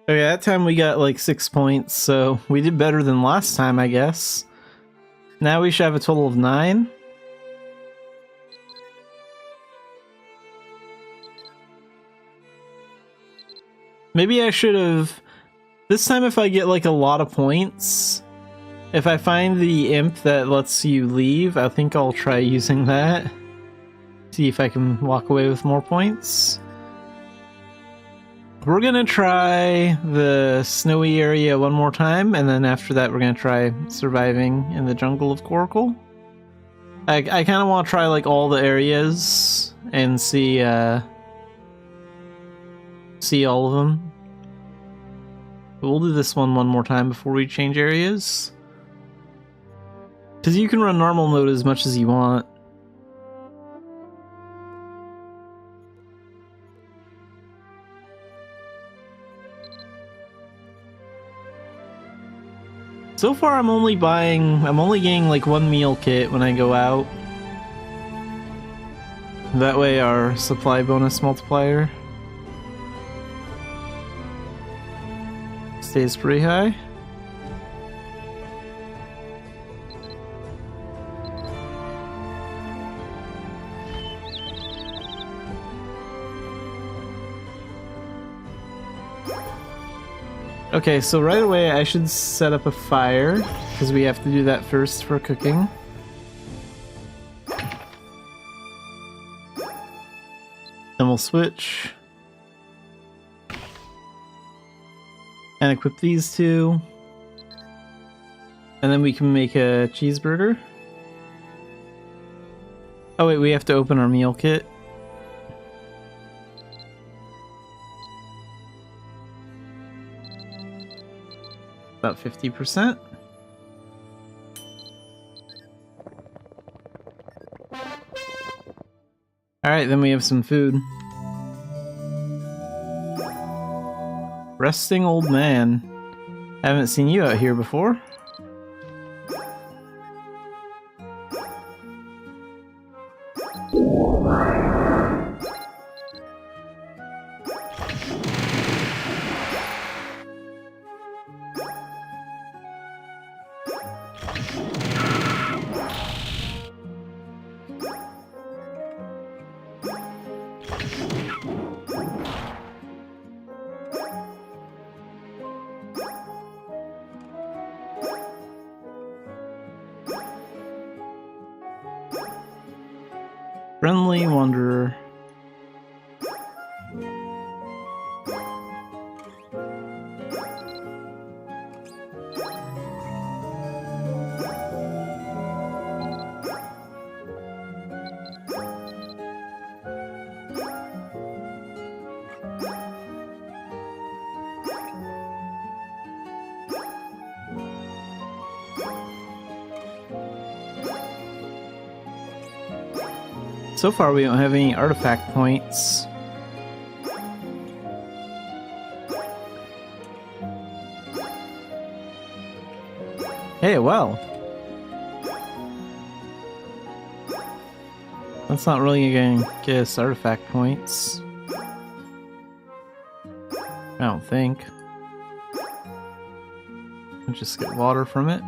Okay, that time we got like 6 points, so we did better than last time, I guess. Now we should have a total of 9. Maybe I should have... This time if I get like a lot of points, if I find the imp that lets you leave, I think I'll try using that. See if I can walk away with more points. We're gonna try the snowy area one more time, and then after that we're gonna try surviving in the jungle of Coracle. I kind of want to try like all the areas and see all of them. But we'll do this one more time before we change areas. Because you can run normal mode as much as you want. So far I'm only getting like 1 meal kit when I go out. That way our supply bonus multiplier stays pretty high. Okay, so right away I should set up a fire, because we have to do that first for cooking. Then we'll switch. And equip these two. And then we can make a cheeseburger. Oh wait, we have to open our meal kit. About 50%. Alright, then we have some food. Resting old man. I haven't seen you out here before. Friendly wanderer. So far we don't have any artifact points. Hey, well. That's not really gonna get us artifact points. I don't think. I'll just get water from it.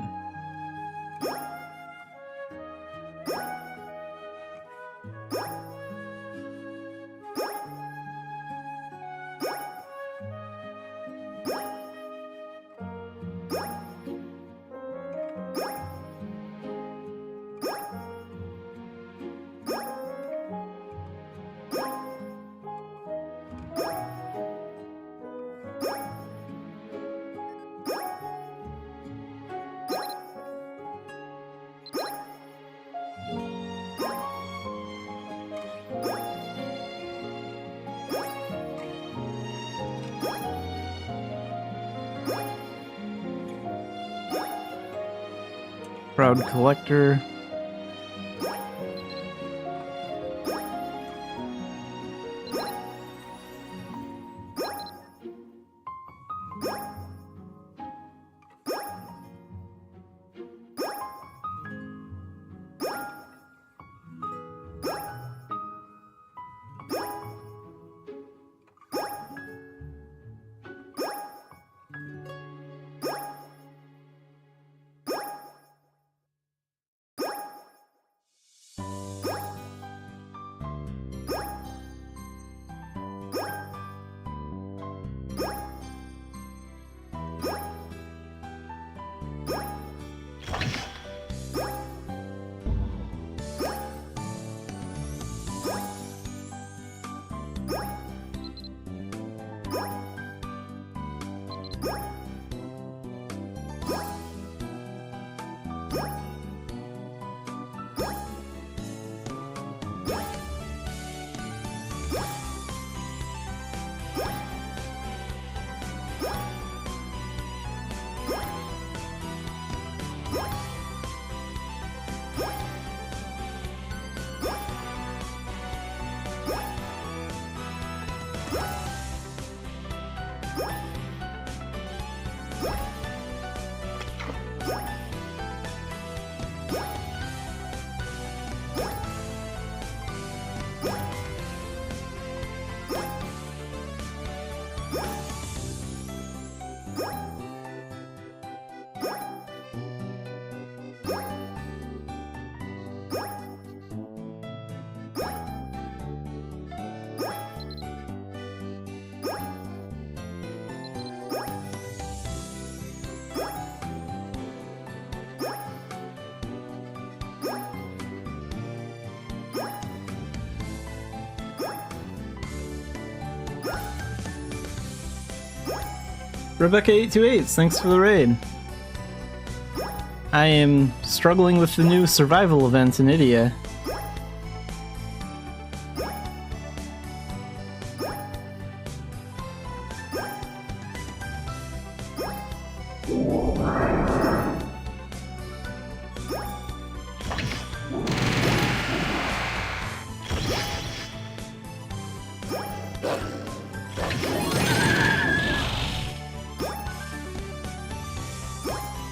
Proud collector. Rebecca828, thanks for the raid. I am struggling with the new survival event in Idia.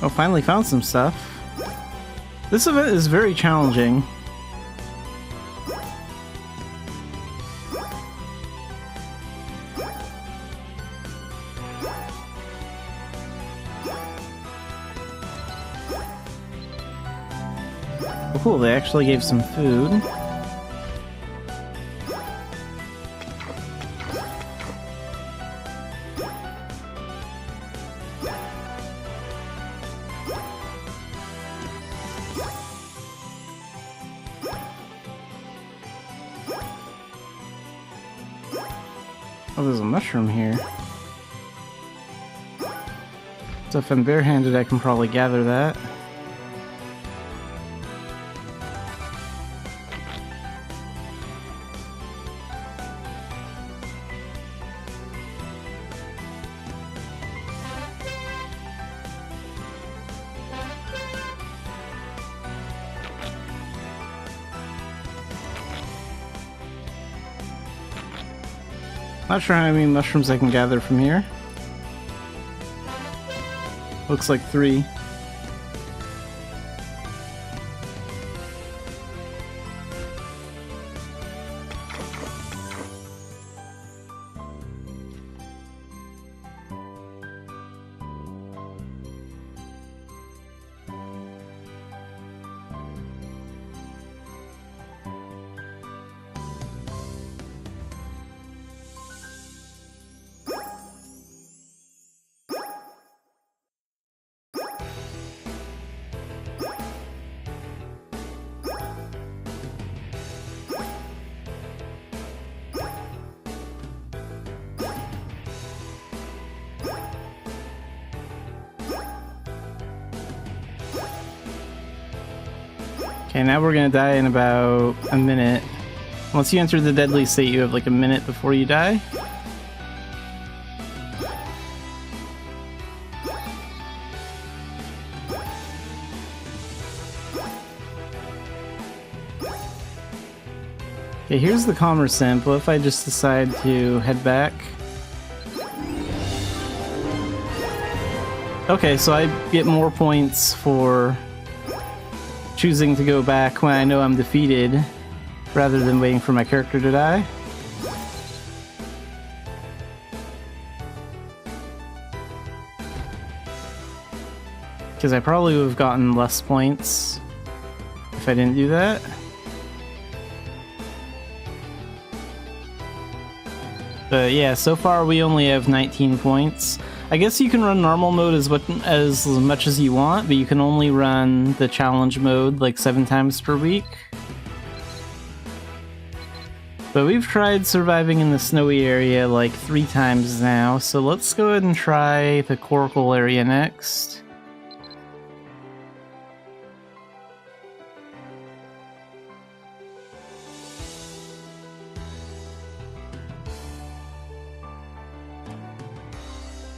Oh, finally found some stuff. This event is very challenging. Oh, cool, they actually gave some food. Oh, there's a mushroom here. So if I'm barehanded, I can probably gather that. Not sure how many mushrooms I can gather from here. Looks like 3. Okay, now we're gonna die in about a minute. Once you enter the deadly state, you have like a minute before you die. Okay, here's the commerce imp. What if I just decide to head back? Okay, so I get more points for choosing to go back when I know I'm defeated, rather than waiting for my character to die. Because I probably would have gotten less points if I didn't do that. But yeah, so far we only have 19 points. I guess you can run normal mode as much as you want, but you can only run the challenge mode like 7 times per week. But we've tried surviving in the snowy area like 3 times now, so let's go ahead and try the coracle area next.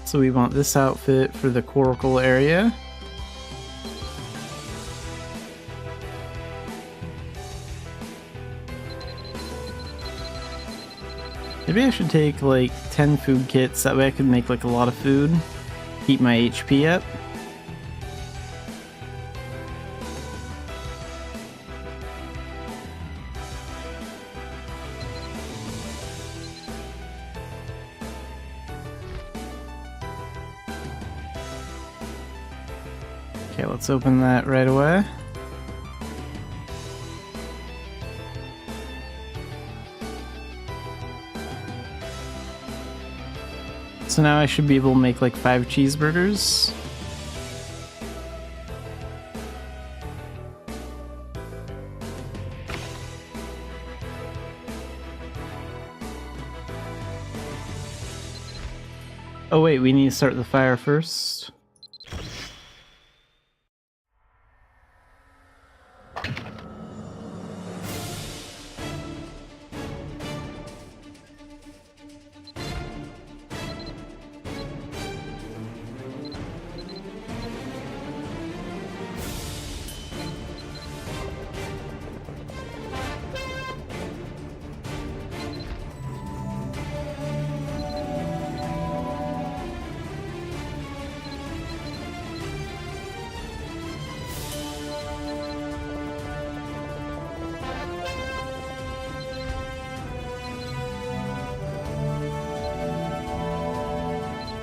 So we want this outfit for the coracle area. Maybe I should take like 10 food kits, that way I can make like a lot of food, keep my HP up. Okay, let's open that right away. So now I should be able to make like 5 cheeseburgers. Oh wait, we need to start the fire first.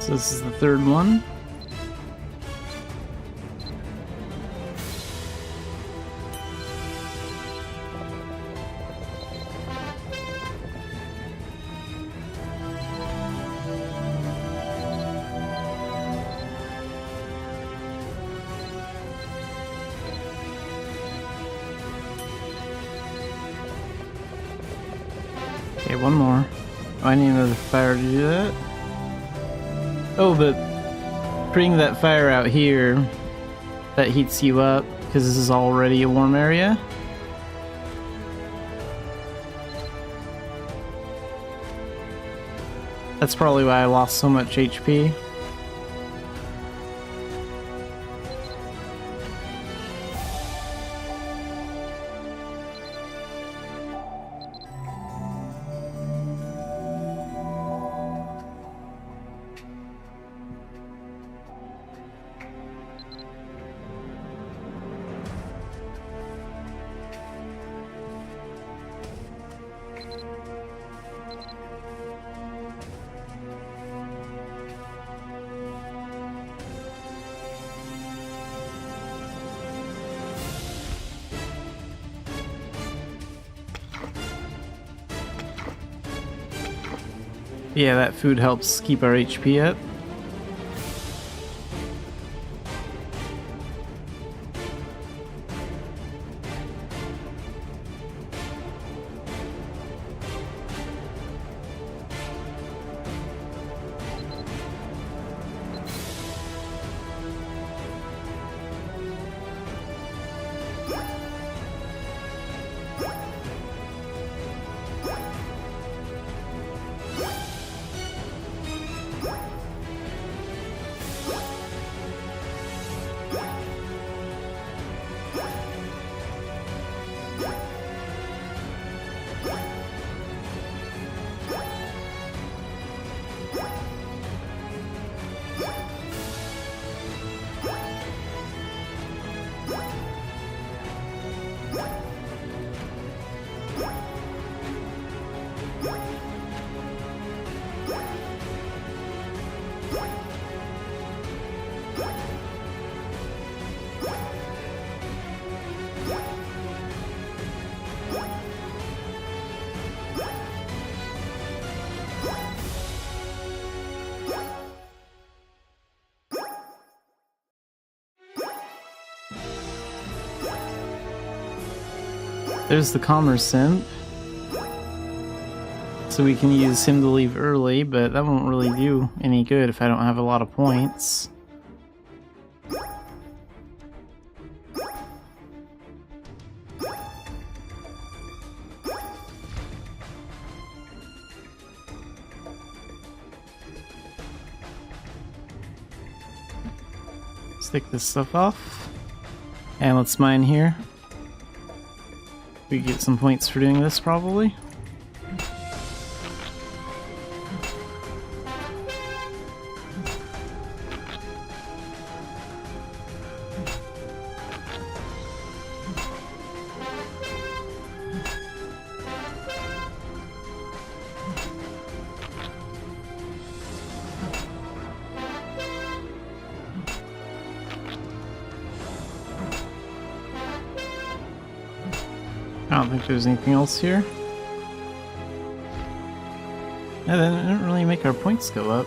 So this is the third one. Okay, one more. Oh, I need another fire to do that. Oh, but bring that fire out here, that heats you up, because this is already a warm area. That's probably why I lost so much HP. Yeah, that food helps keep our HP up. There's the Commerce Simp. So we can use him to leave early, but that won't really do any good if I don't have a lot of points. Stick this stuff off. And let's mine here. We get some points for doing this, probably. I don't think there's anything else here. Yeah, that didn't really make our points go up.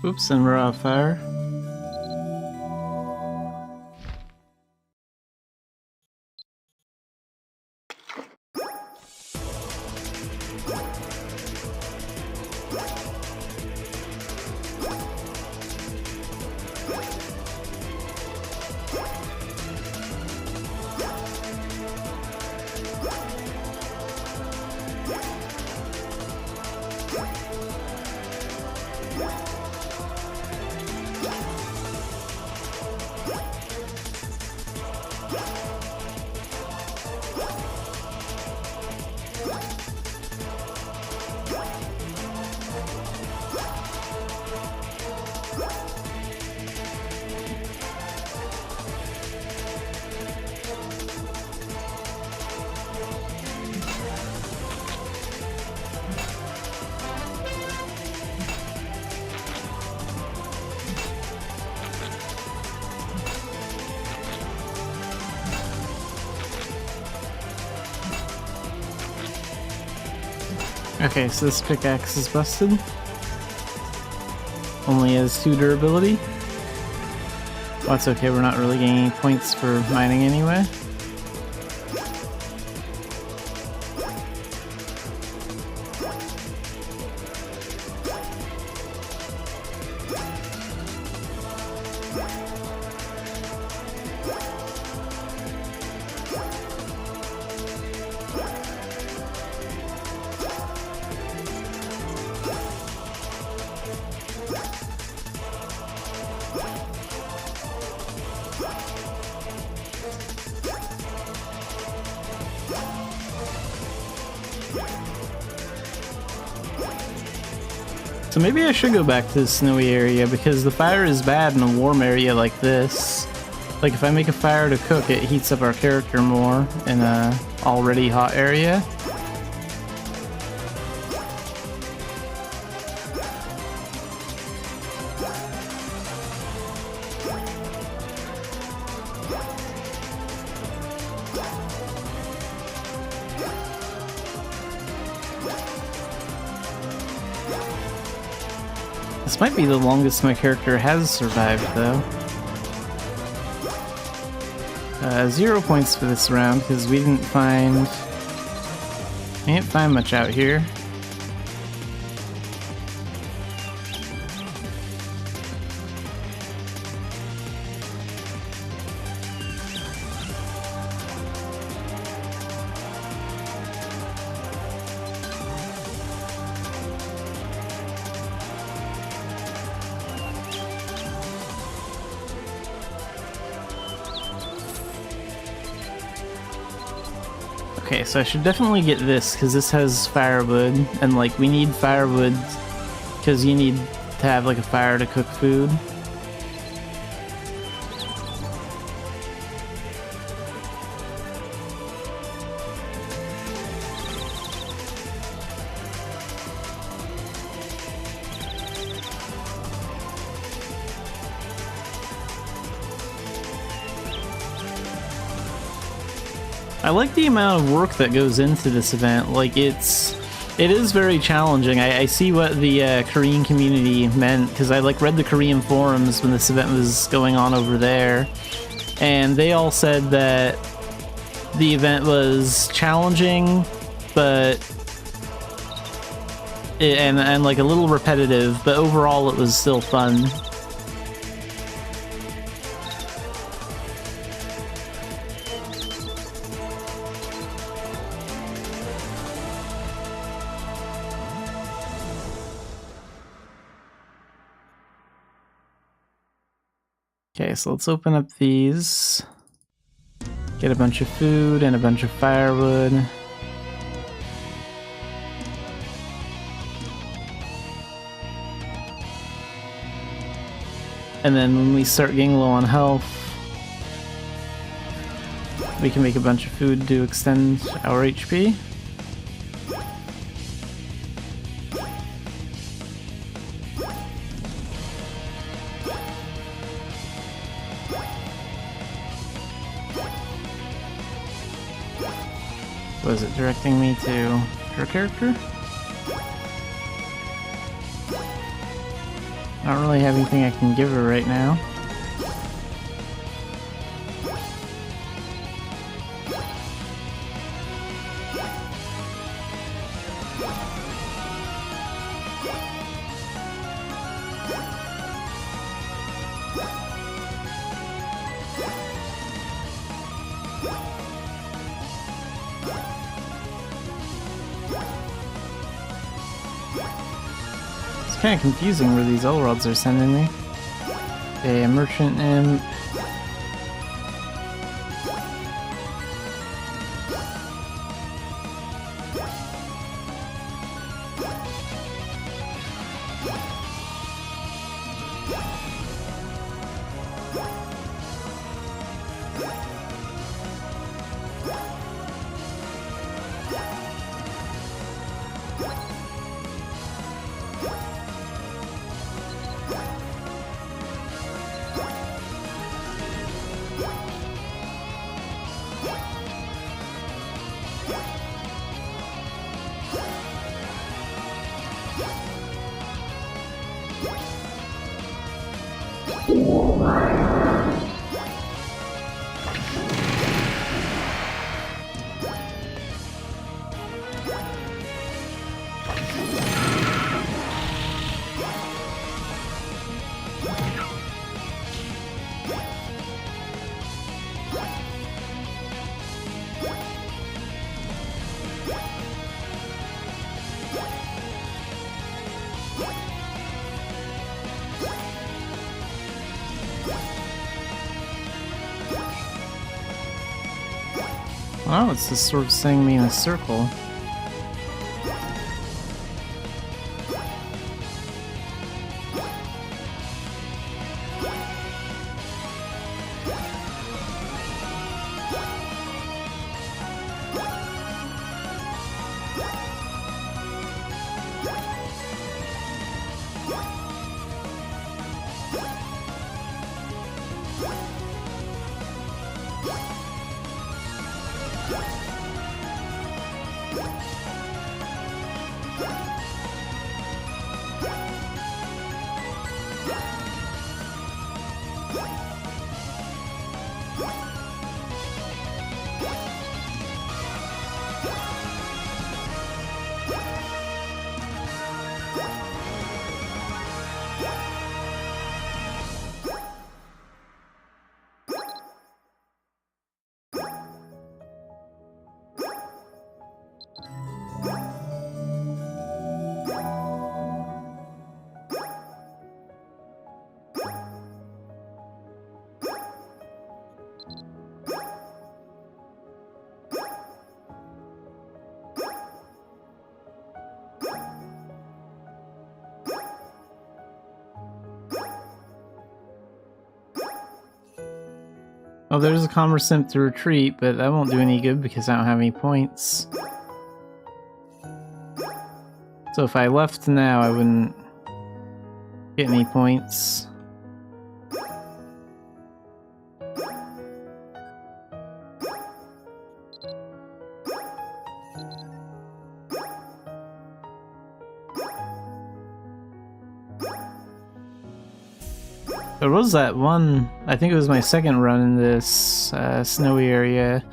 Oops, and we're off fire. Okay, so this pickaxe is busted. Only has 2 durability. Well, that's okay, we're not really getting any points for mining anyway. So maybe I should go back to the snowy area, because the fire is bad in a warm area like this. Like if I make a fire to cook, it heats up our character more in a already hot area. This might be the longest my character has survived, though. 0 points for this round, because we didn't find much out here. Okay, so I should definitely get this, because this has firewood, and like we need firewood because you need to have like a fire to cook food. I like the amount of work that goes into this event. Like it is very challenging. I see what the Korean community meant, because I like read the Korean forums when this event was going on over there, and they all said that the event was challenging, but and like a little repetitive, but overall it was still fun. Okay, so let's open up these. Get a bunch of food and a bunch of firewood. And then when we start getting low on health, we can make a bunch of food to extend our HP. Was it directing me to her character? I don't really have anything I can give her right now. Kind of confusing where these Elrods are sending me. Okay, a merchant imp. Oh, it's just sort of saying me in a circle. Oh, there's a commerce imp to retreat, but that won't do any good because I don't have any points. So if I left now, I wouldn't get any points. There was that one, I think it was my second run in this snowy area,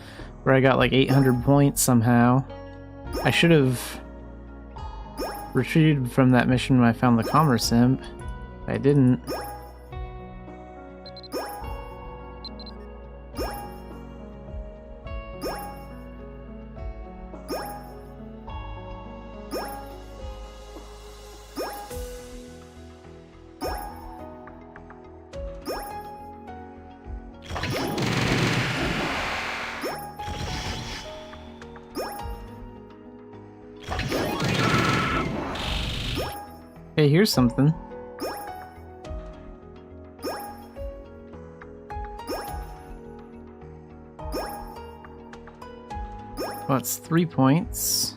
where I got like 800 points somehow. I should have retreated from that mission when I found the Commerce Imp. I didn't. Hey, here's something. Well, it's 3 points.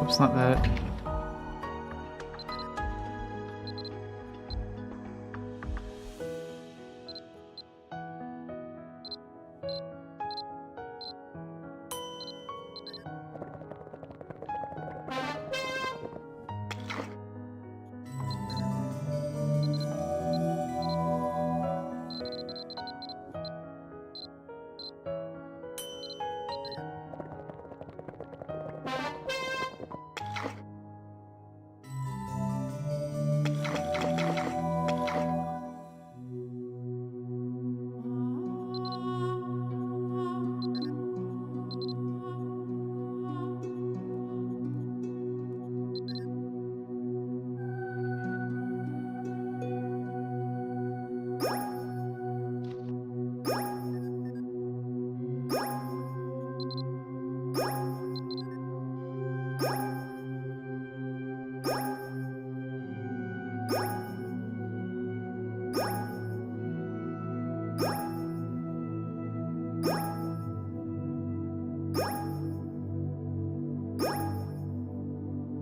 Oops, not that.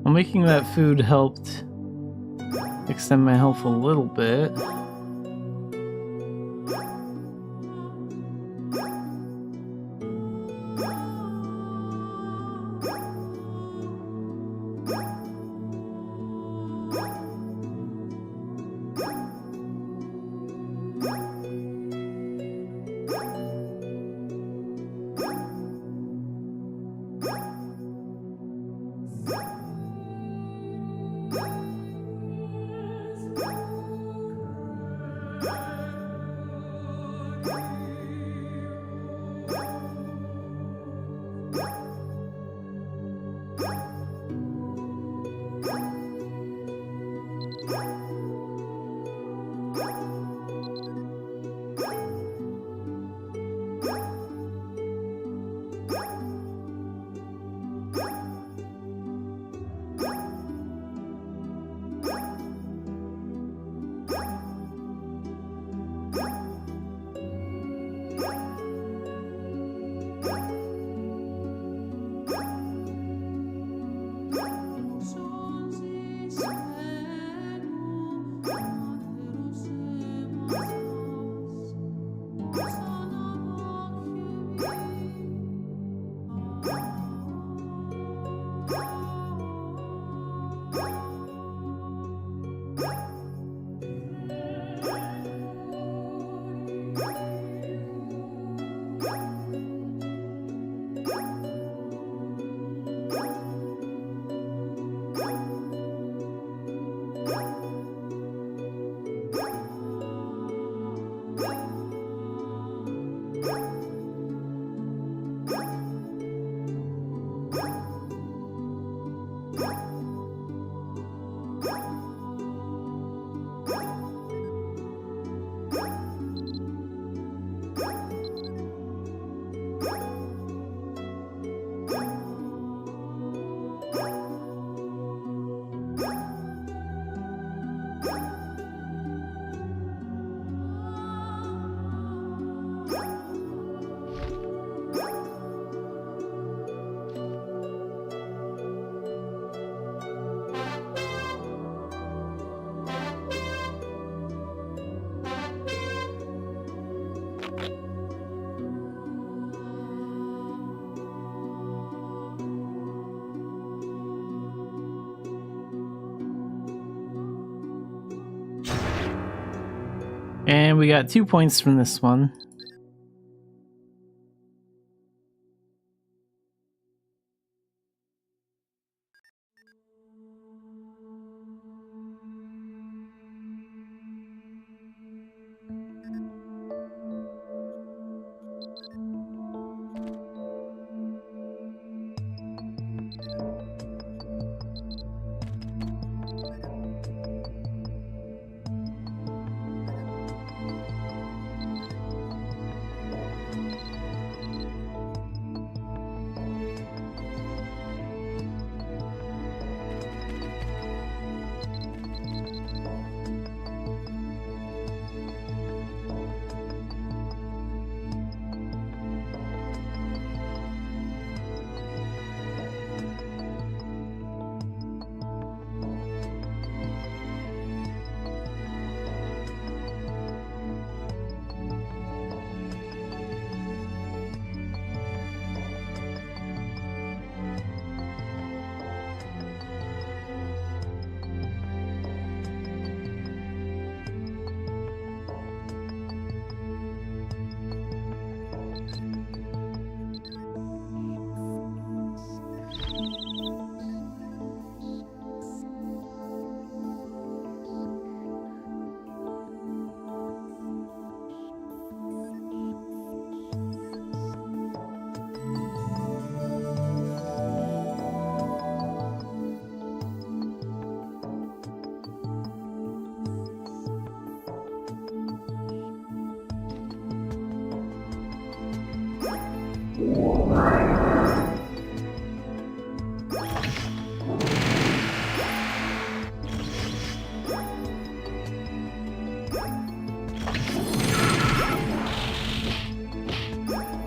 Well, making that food helped extend my health a little bit. And we got 2 points from this one.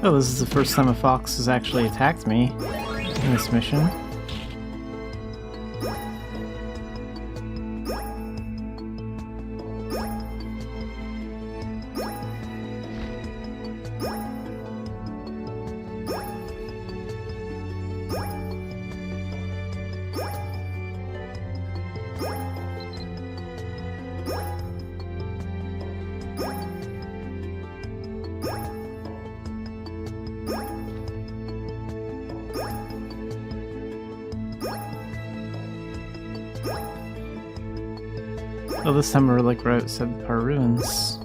Oh, this is the first time a fox has actually attacked me in this mission. Oh, this time a relic route said Par Ruins.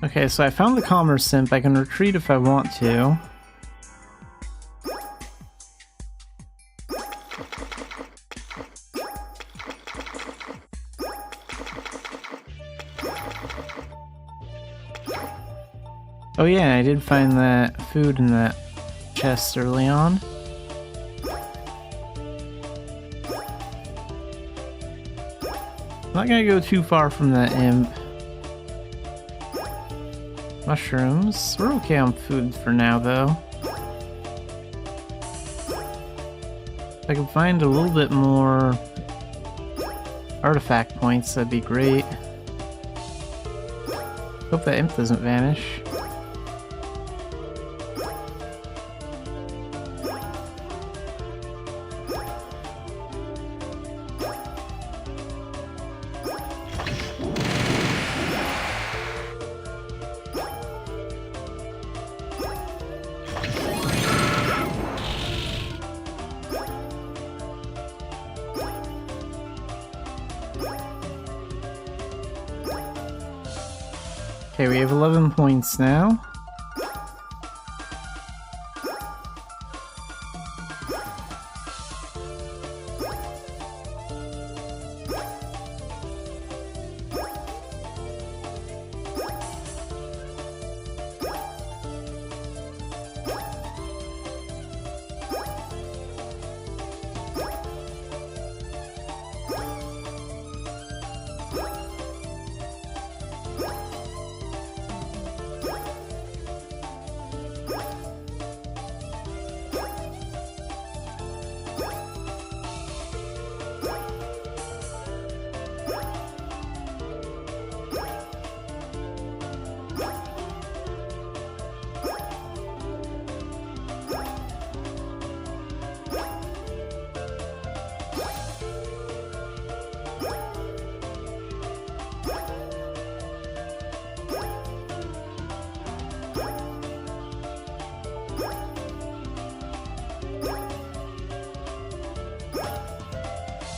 Okay, so I found the Commerce Imp. I can retreat if I want to. Oh yeah, I did find that food in that chest early on. I'm not gonna go too far from that imp. Mushrooms. We're okay on food for now, though. If I can find a little bit more artifact points, that'd be great. Hope that imp doesn't vanish. Okay, we have 11 points now.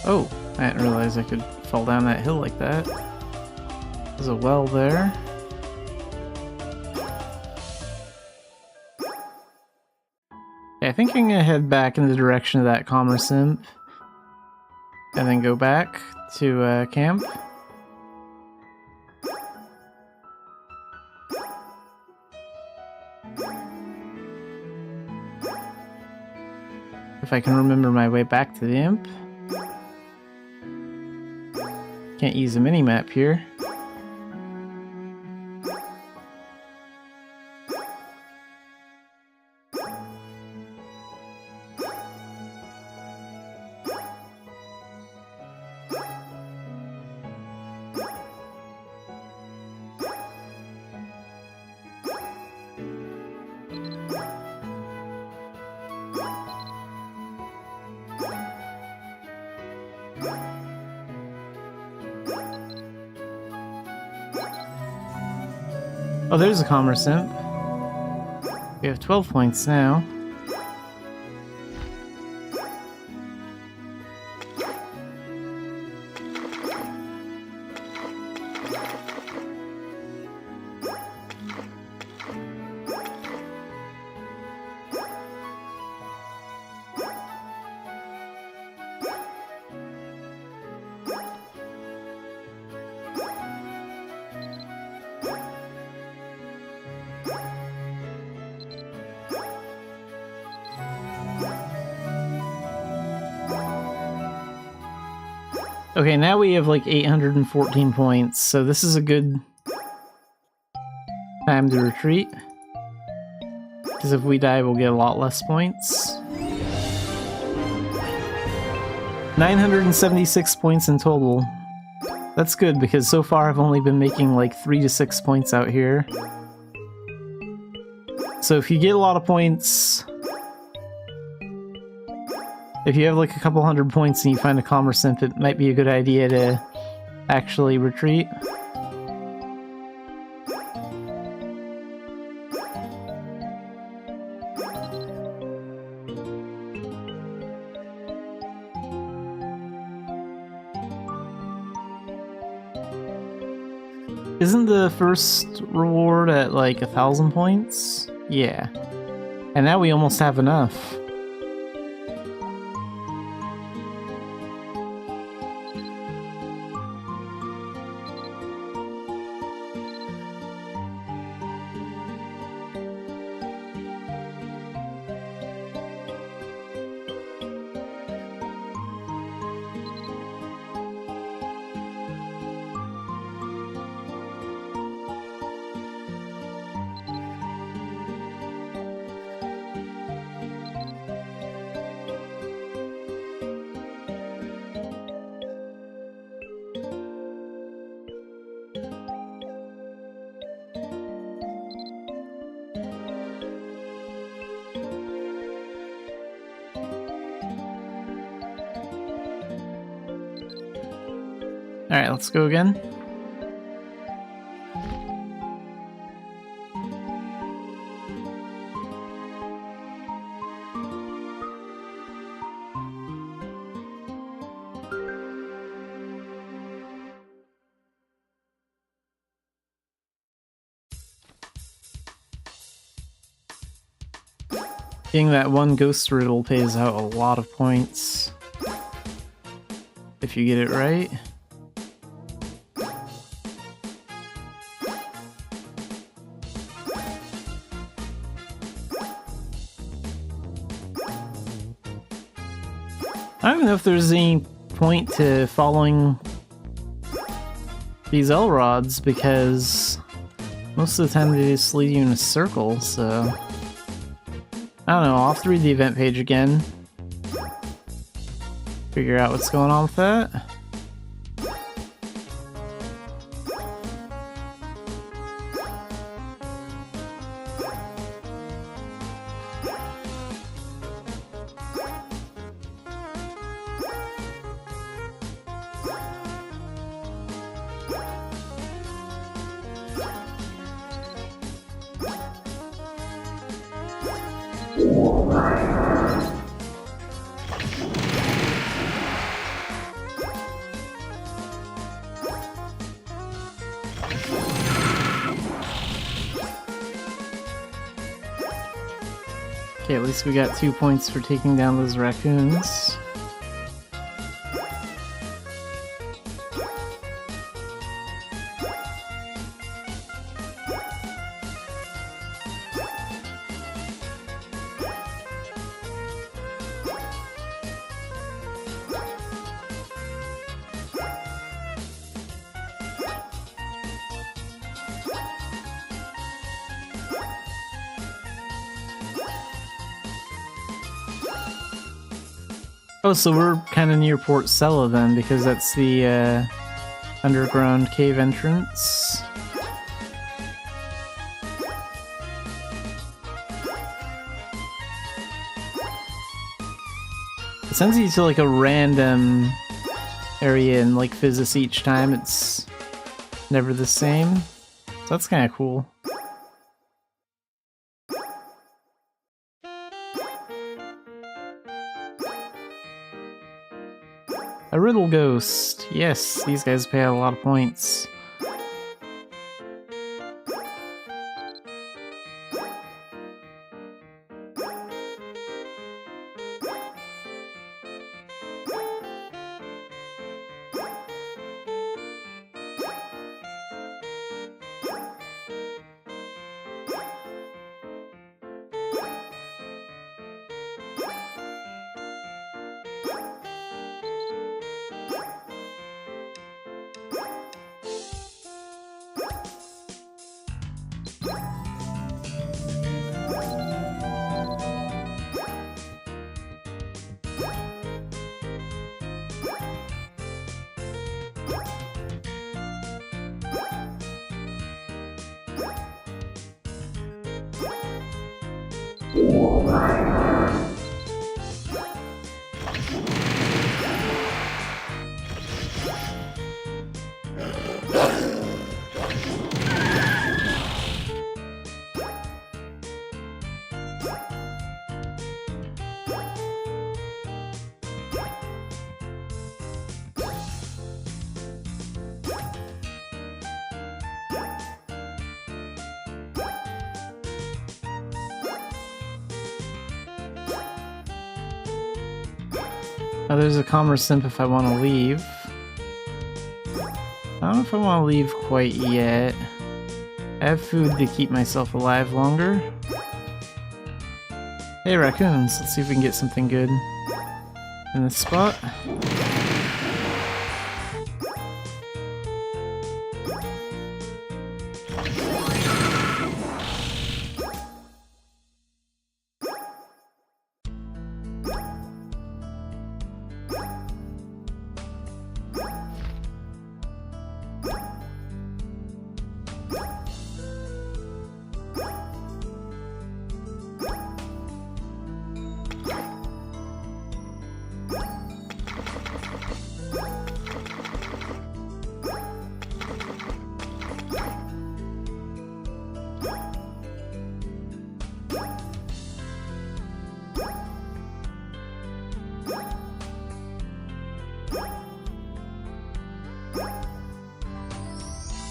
Oh, I didn't realize I could fall down that hill like that. There's a well there. Okay, I think I'm gonna head back in the direction of that Commerce Imp. And then go back to camp. If I can remember my way back to the imp. Can't use a mini-map here. Oh, there's a Commerce Imp. We have 12 points now. Okay, now we have like 814 points, so this is a good time to retreat. Because if we die, we'll get a lot less points. 976 points in total. That's good, because so far I've only been making like 3 to 6 points out here. So if you get a lot of points... If you have like a couple hundred points and you find a Commerce Imp, it might be a good idea to actually retreat. Isn't the first reward at like 1,000 points? Yeah. And now we almost have enough. Alright, let's go again. Getting that one ghost riddle pays out a lot of points. If you get it right. I don't know if there's any point to following these L-rods because most of the time they just lead you in a circle, so... I don't know, I'll have to read the event page again. Figure out what's going on with that. Okay, at least we got 2 points for taking down those raccoons. Oh, so we're kind of near Port Sella then, because that's the underground cave entrance. It sends you to like a random area in like Physis each time. It's never the same. So that's kind of cool. A riddle ghost. Yes, these guys pay out a lot of points. Oh, there's a commerce simp if I want to leave. I don't know if I want to leave quite yet. I have food to keep myself alive longer. Hey, raccoons. Let's see if we can get something good in this spot.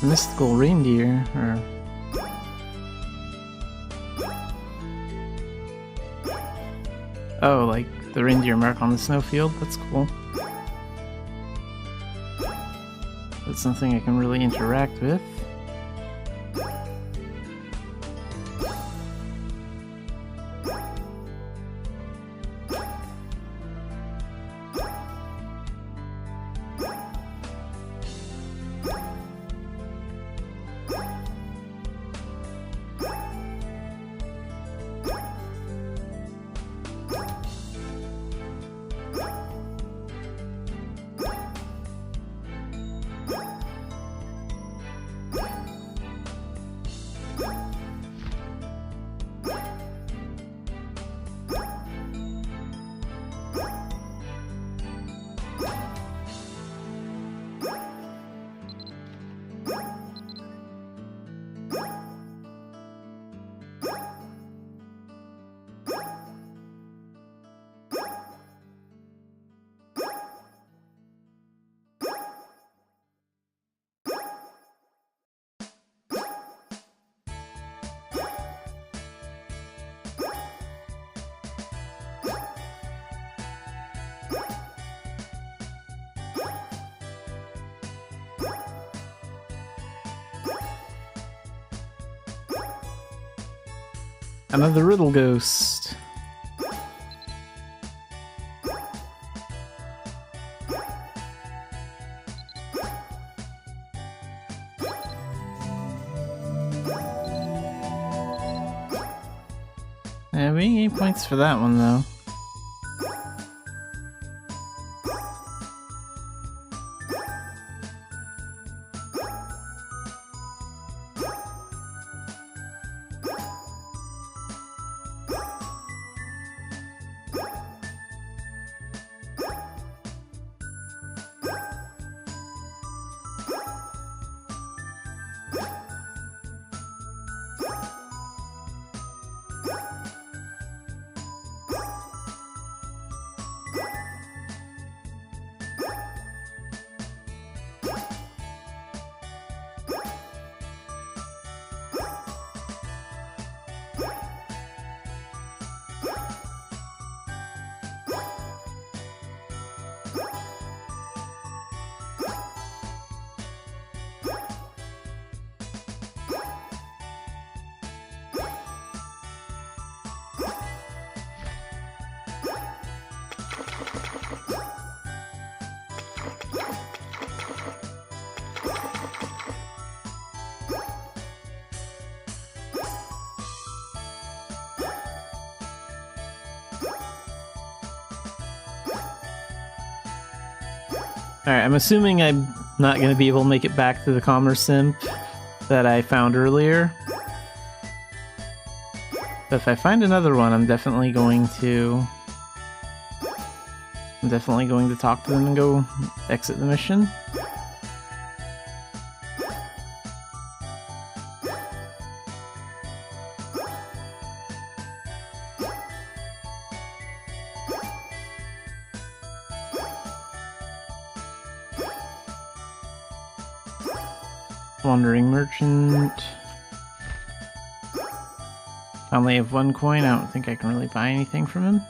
Mystical reindeer, or... Oh, like the reindeer mark on the snowfield? That's cool. That's something I can really interact with. Another riddle ghost. Yeah, we didn't get points for that one though. Alright, I'm assuming I'm not going to be able to make it back to the commerce simp that I found earlier. But if I find another one, I'm definitely going to talk to them and go exit the mission. Wandering merchant. I only have one coin. I don't think I can really buy anything from him.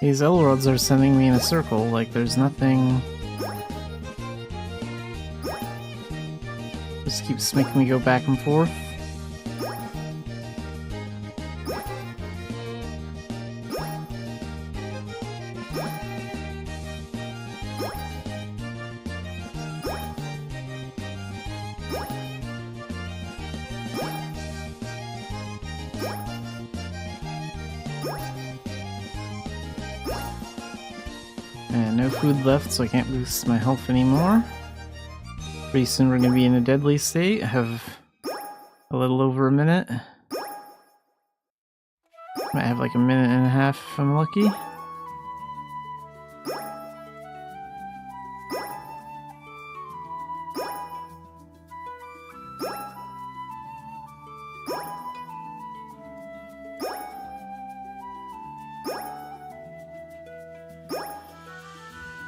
These L-rods are sending me in a circle, like there's nothing... Just keeps making me go back and forth. And no food left, so I can't boost my health anymore. Pretty soon we're going to be in a deadly state. I have a little over a minute. Might have like a minute and a half if I'm lucky.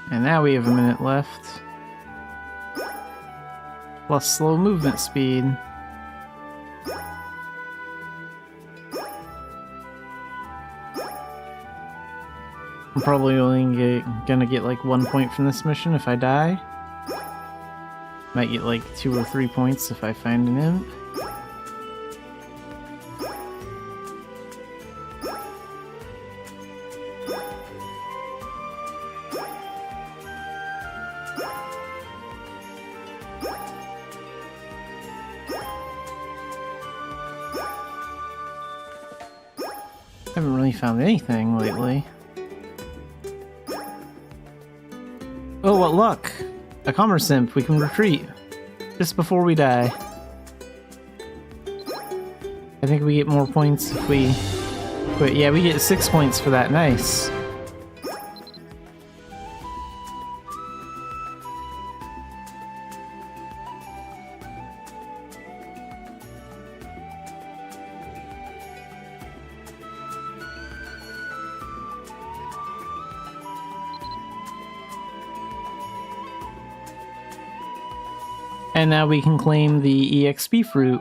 And now we have a minute left. Plus slow movement speed. I'm probably only gonna get like 1 point from this mission if I die. Might get like 2 or 3 points if I find an imp. Haven't really found anything lately. Oh, what luck! A commerce imp, we can retreat. Just before we die. I think we get more points if we quit. Yeah, we get 6 points for that, nice. And now we can claim the EXP fruit.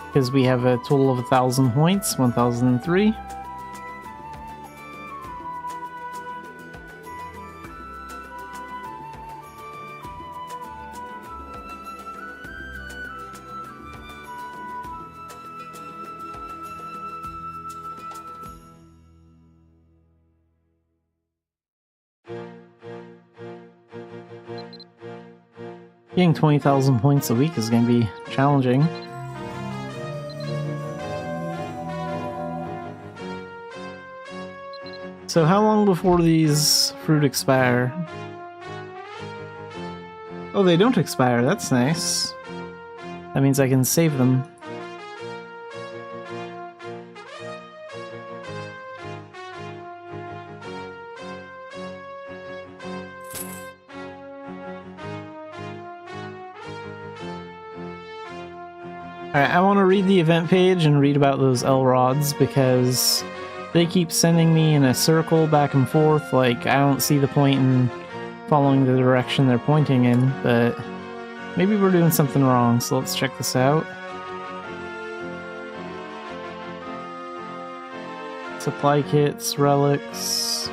Because we have a total of 1,000 points, 1,003. Getting 20,000 points a week is going to be challenging. So how long before these fruit expire? Oh, they don't expire, that's nice. That means I can save them. Alright, I want to read the event page and read about those L-rods because they keep sending me in a circle back and forth. Like, I don't see the point in following the direction they're pointing in, but maybe we're doing something wrong, so let's check this out. Supply kits, relics.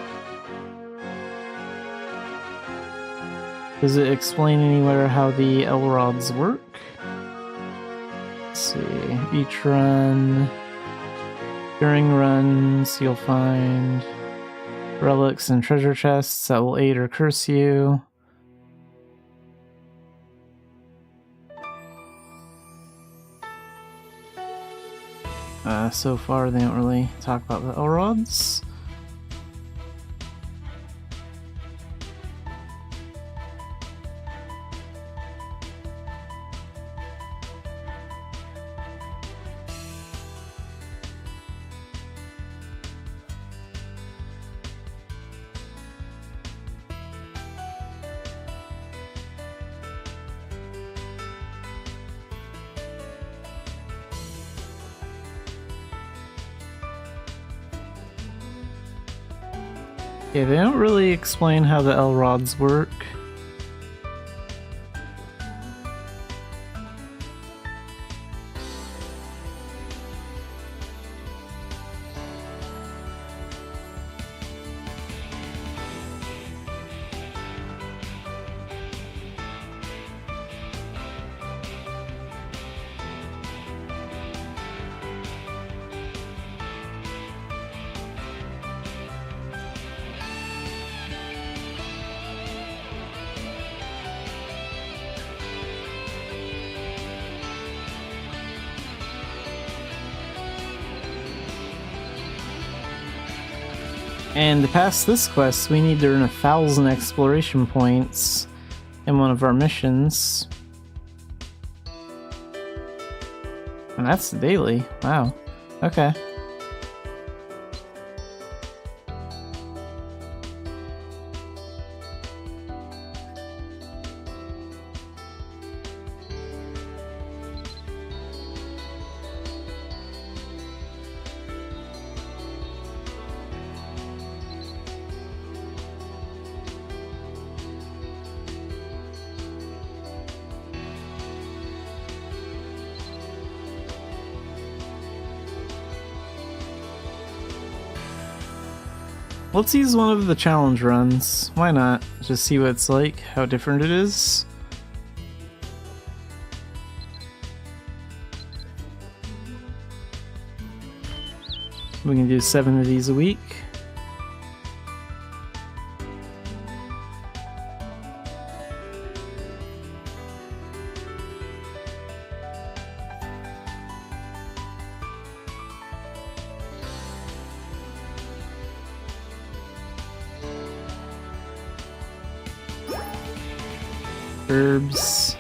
Does it explain anywhere how the L-rods work? Let's see, each run, during runs you'll find relics and treasure chests that will aid or curse you. So far they don't really talk about the L-rods. Yeah, they don't really explain how the L-rods work. And to pass this quest, we need to earn 1,000 exploration points in one of our missions. And that's the daily. Wow. Okay. Let's use one of the challenge runs. Why not? Just see what it's like, how different it is. We can do 7 of these a week. Herbs.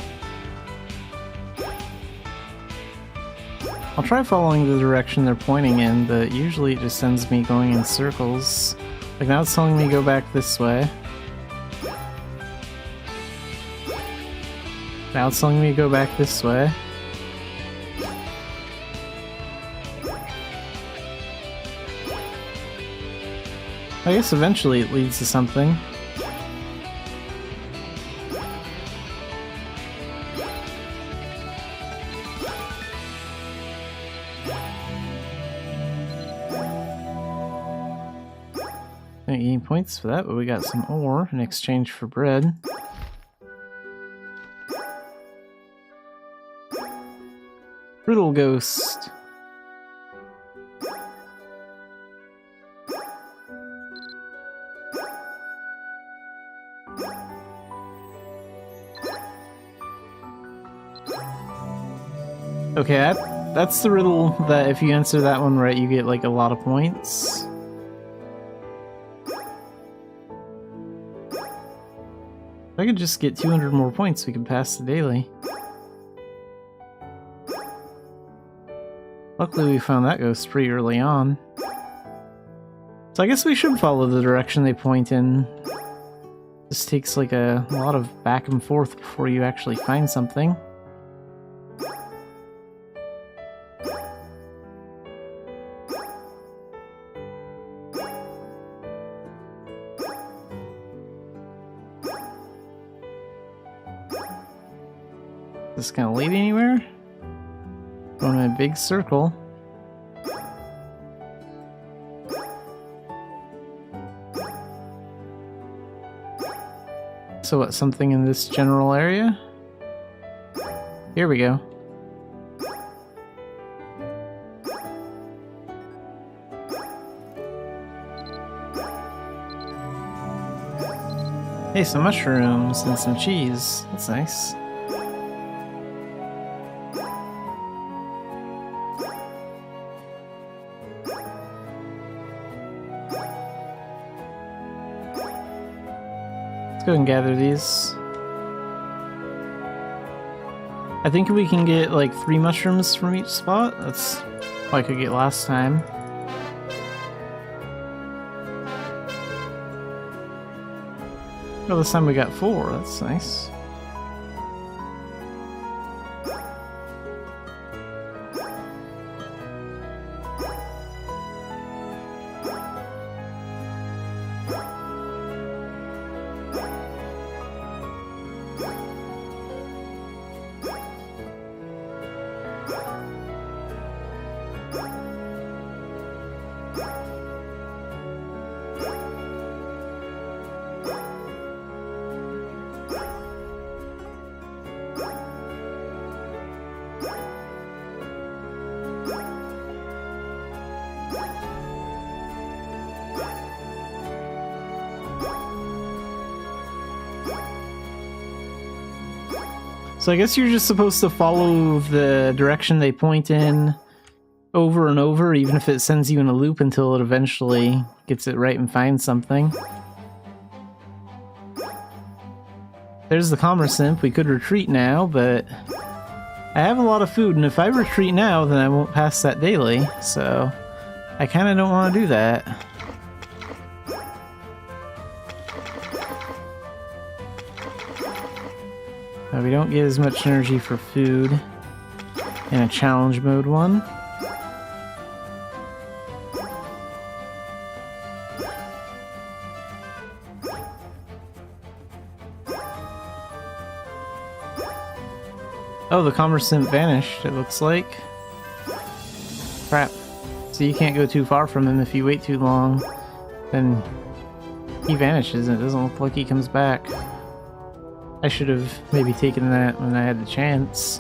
I'll try following the direction they're pointing in, but usually it just sends me going in circles. Like now it's telling me go back this way. Now it's telling me to go back this way. I guess eventually it leads to something. Don't gain points for that, but we got some ore in exchange for bread. Brutal Ghost. Okay, that's the riddle that if you answer that one right, you get like a lot of points. If I could just get 200 more points, we could pass the daily. Luckily we found that ghost pretty early on. So I guess we should follow the direction they point in. This takes like a lot of back and forth before you actually find something. Is this gonna lead anywhere? Going in a big circle. So what, something in this general area? Here we go. Hey, some mushrooms and some cheese. That's nice. Go and gather these. I think we can get like 3 mushrooms from each spot. That's what I could get last time. Well, this time we got 4. That's nice. So I guess you're just supposed to follow the direction they point in, over and over, even if it sends you in a loop until it eventually gets it right and finds something. There's the Commerce Imp. We could retreat now, but I have a lot of food, and if I retreat now, then I won't pass that daily, so I kind of don't want to do that. We don't get as much energy for food in a challenge mode one. Oh, the Commerce Imp vanished, it looks like. Crap. So you can't go too far from him if you wait too long. Then he vanishes and it doesn't look like he comes back. I should have maybe taken that when I had the chance.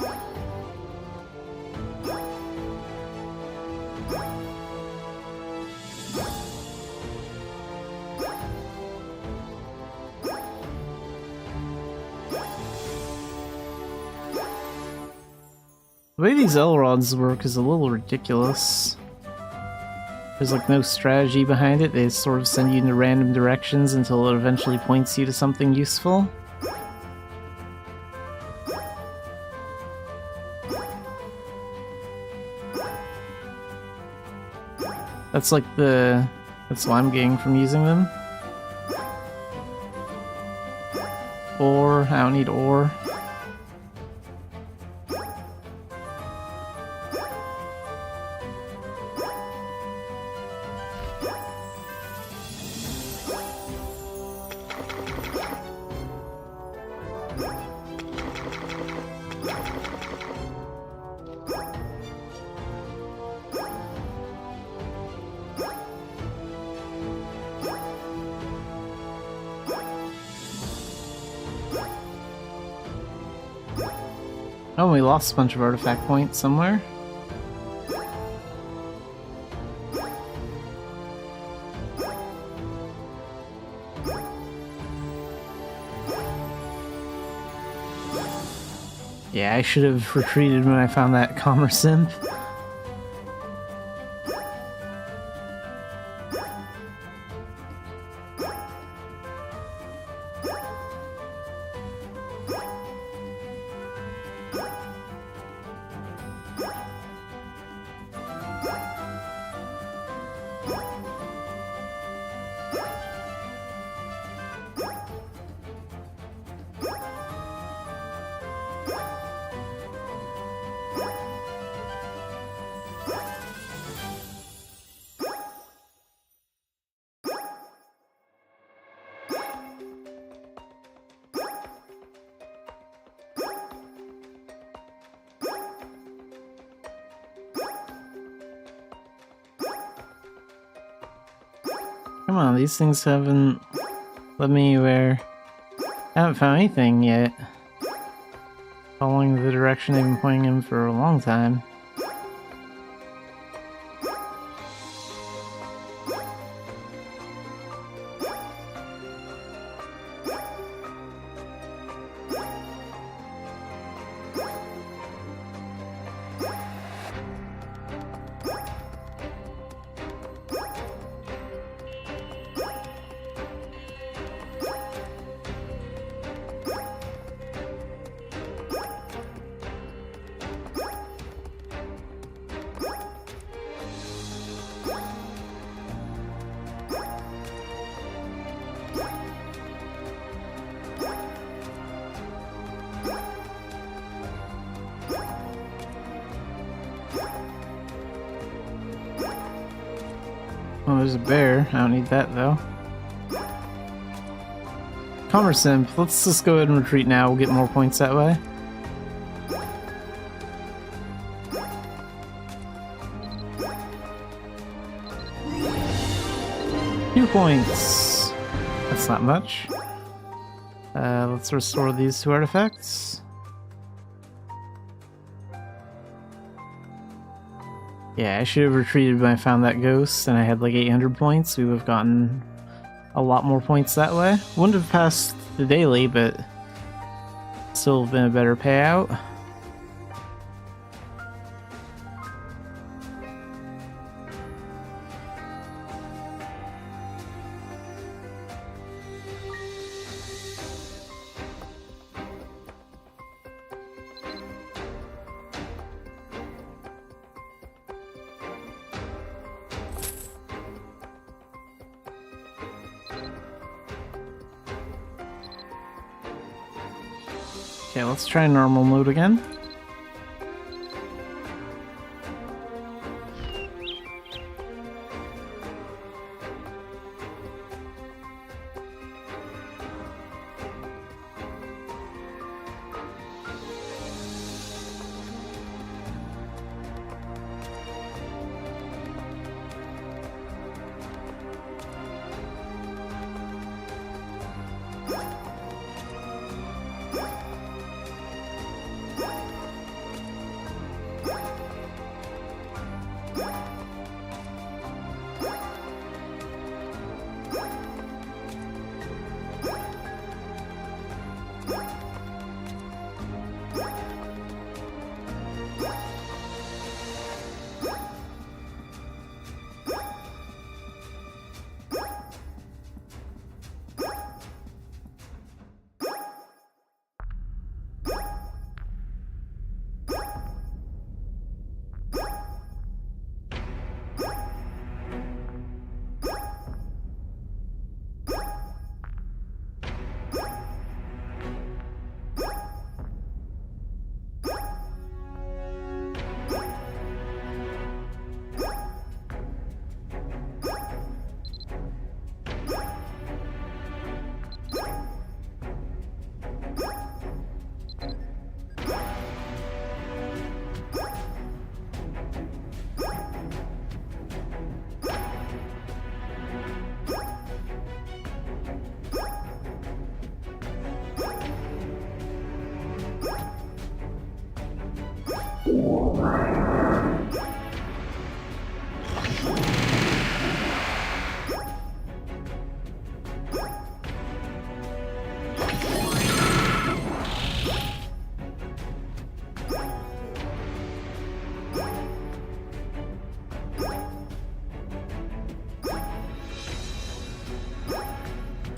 The way these L-rods work is a little ridiculous. There's like no strategy behind it, they sort of send you into random directions until it eventually points you to something useful. That's what I'm getting from using them. Ore, I don't need ore. Oh, we lost a bunch of artifact points somewhere. Yeah, I should have retreated when I found that Commerce Imp. Come on, these things haven't let me anywhere. I haven't found anything yet. Following the direction they've been pointing in for a long time. Oh, there's a bear. I don't need that, though. Commerce Imp. Let's just go ahead and retreat now. We'll get more points that way. Two points. That's not much. Let's restore these two artifacts. Yeah, I should have retreated when I found that ghost and I had like 800 points. We would have gotten a lot more points that way. Wouldn't have passed the daily, but still have been a better payout. Okay, let's try normal mode again.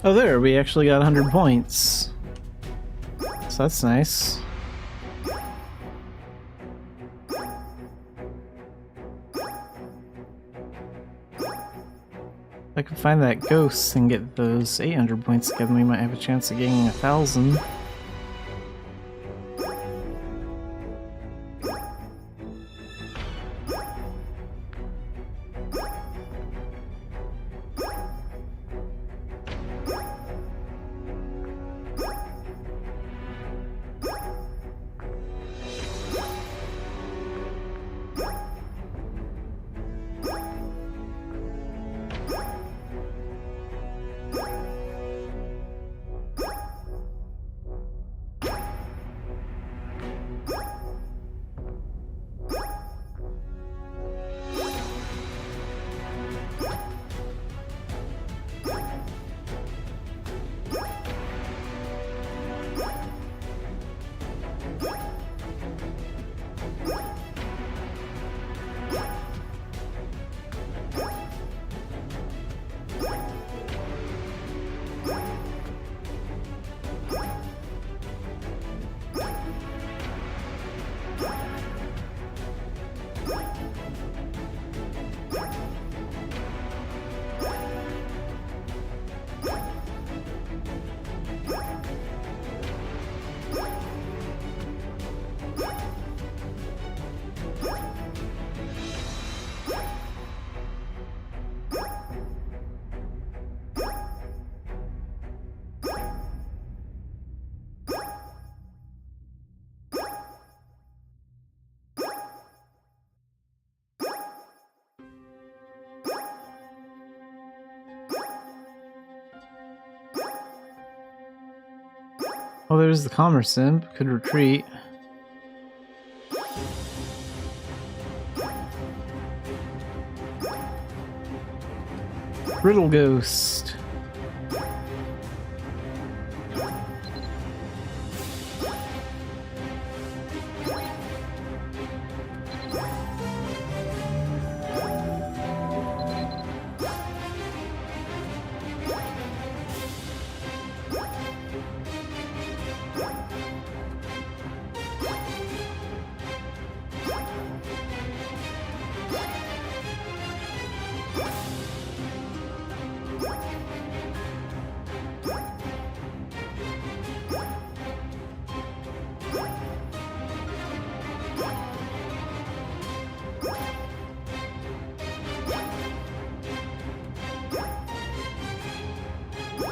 Oh, there, we actually got 100 points. So that's nice. If I can find that ghost and get those 800 points again, we might have a chance of getting 1,000. Oh, there's the Commerce Imp. Could retreat. Riddle Ghost.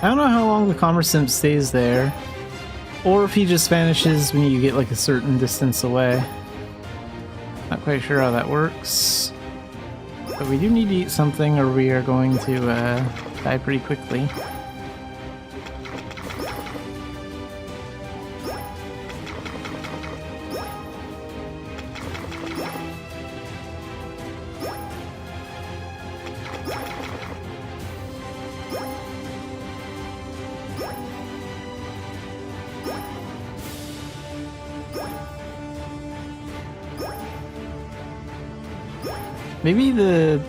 I don't know how long the commerce simp stays there, or if he just vanishes when you get like a certain distance away. Not quite sure how that works. But we do need to eat something or we are going to die pretty quickly. Maybe the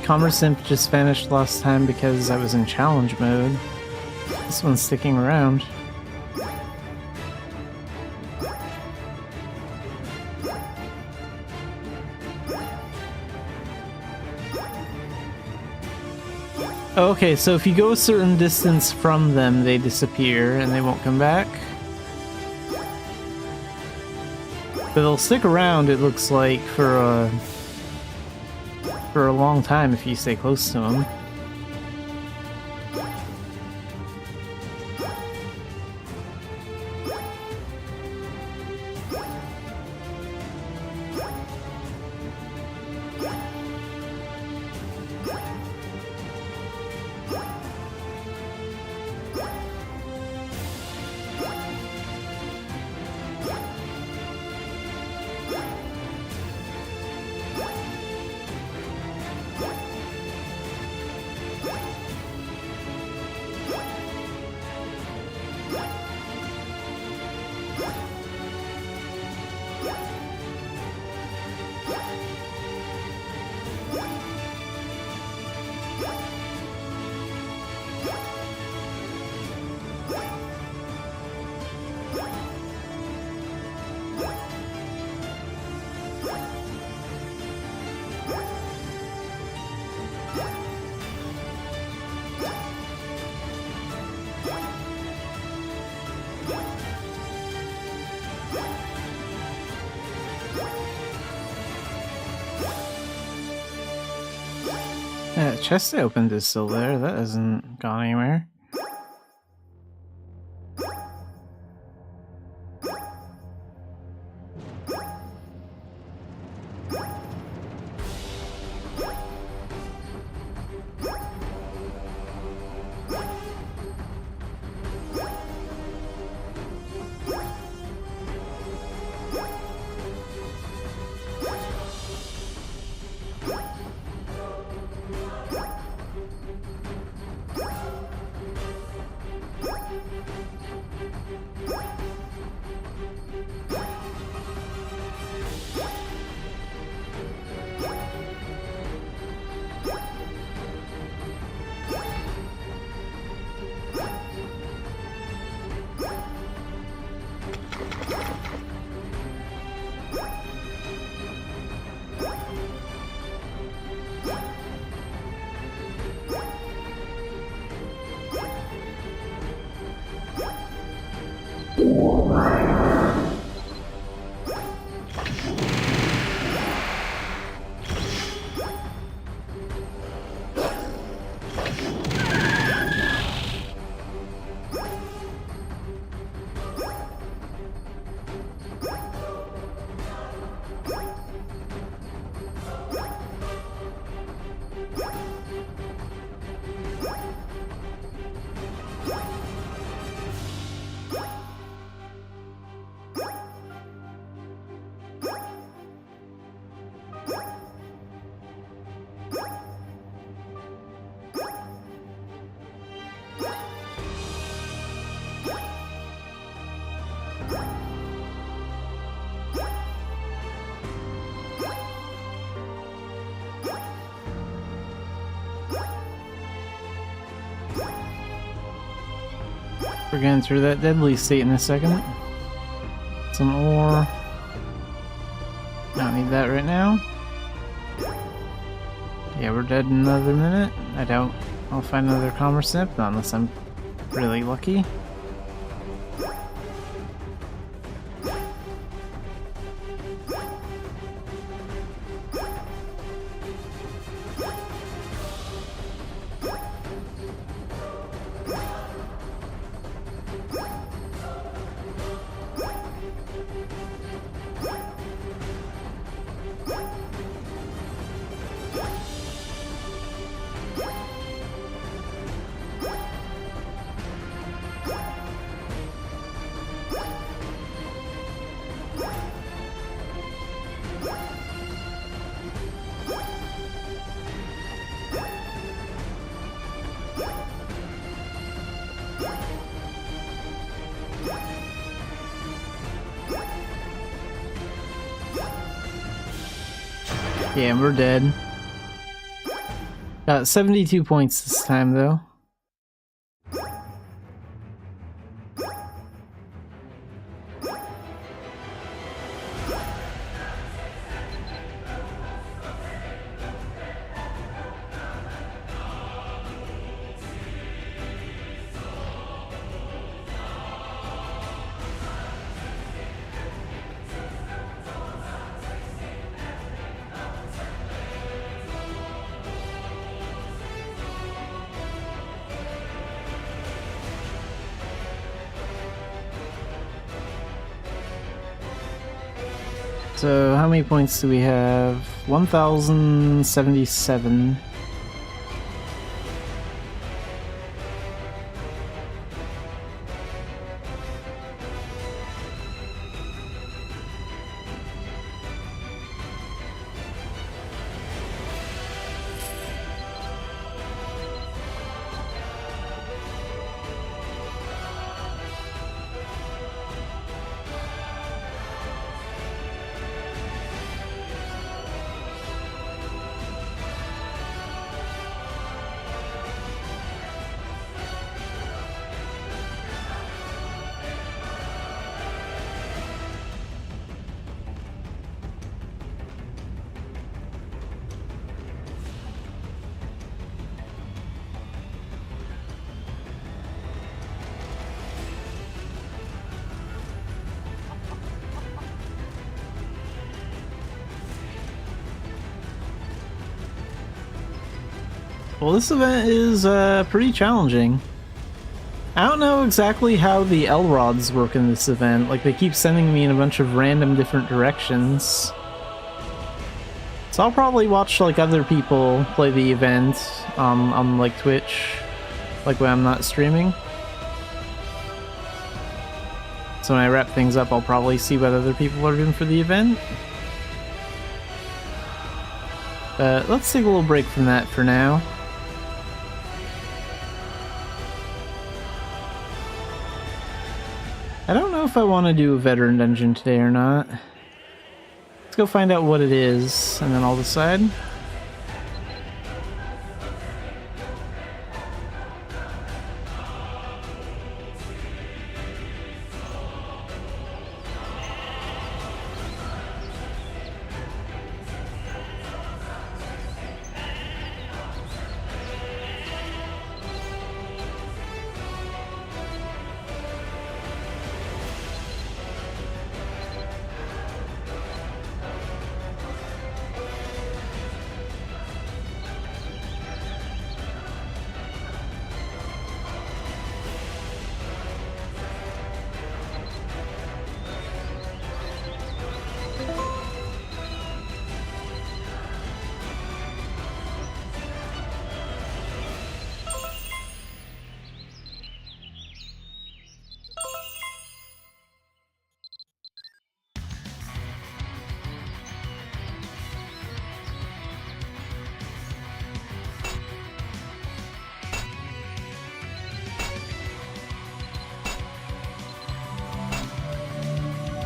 commerce simp just vanished last time because I was in challenge mode. This one's sticking around. Okay, so if you go a certain distance from them, they disappear and they won't come back. But they'll stick around, it looks like, for a long time if you stay close to them. Yeah, the chest I opened is still there. That hasn't gone anywhere. We're getting through that deadly state in a second. Some ore. Don't need that right now. Yeah, we're dead in another minute. I doubt I'll find another commerce simp, not unless I'm really lucky. Yeah, we're dead. Got 72 points this time, though. So, how many points do we have? 1,077. Well, this event is pretty challenging. I don't know exactly how the L-rods work in this event. Like, they keep sending me in a bunch of random different directions. So I'll probably watch, like, other people play the event on like, Twitch, like, when I'm not streaming. So when I wrap things up, I'll probably see what other people are doing for the event. But let's take a little break from that for now. I don't know if I want to do a veteran dungeon today or not. Let's go find out what it is, and then I'll decide.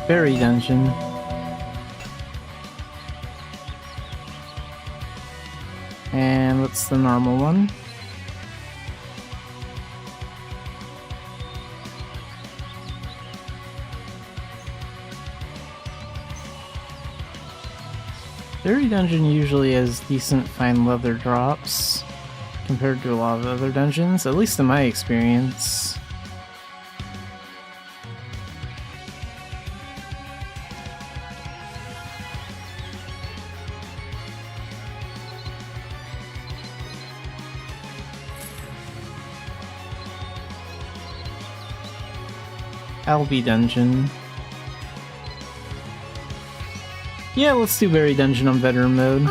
Berry dungeon. And what's the normal one? Berry dungeon usually has decent fine leather drops compared to a lot of other dungeons, at least in my experience. Albi dungeon. Yeah, let's do Berry dungeon on veteran mode.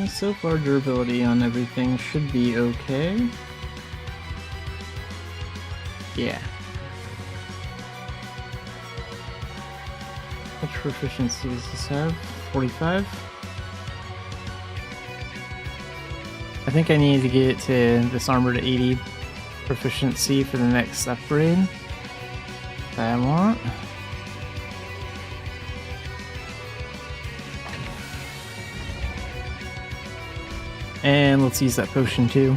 So far, durability on everything should be okay. Yeah. Which proficiency does this have? 45? I think I need to get to this armor to 80 proficiency for the next upgrade that I want. And let's use that potion too.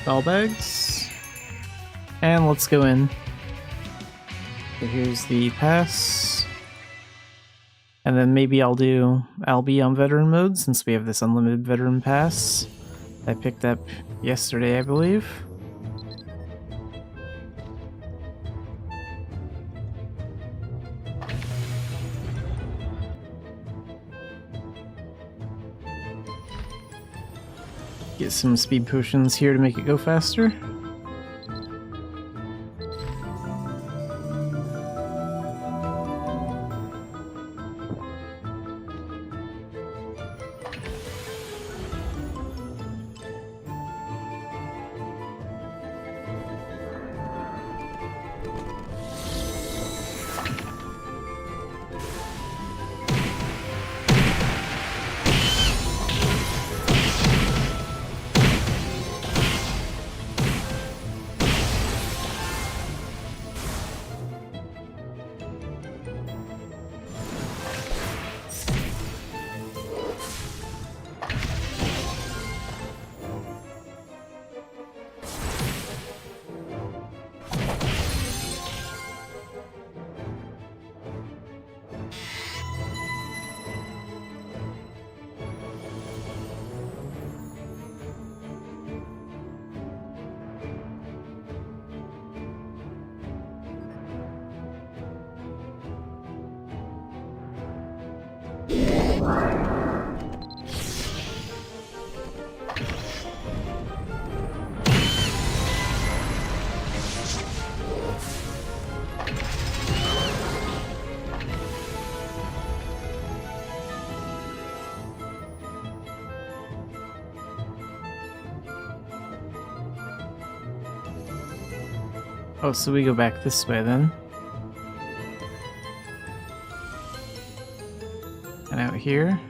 Ball bags. And let's go in. So here's the pass. And then maybe I'll be on veteran mode since we have this unlimited veteran pass I picked up yesterday, I believe. Get some speed potions here to make it go faster. Oh, so we go back this way then. And out here.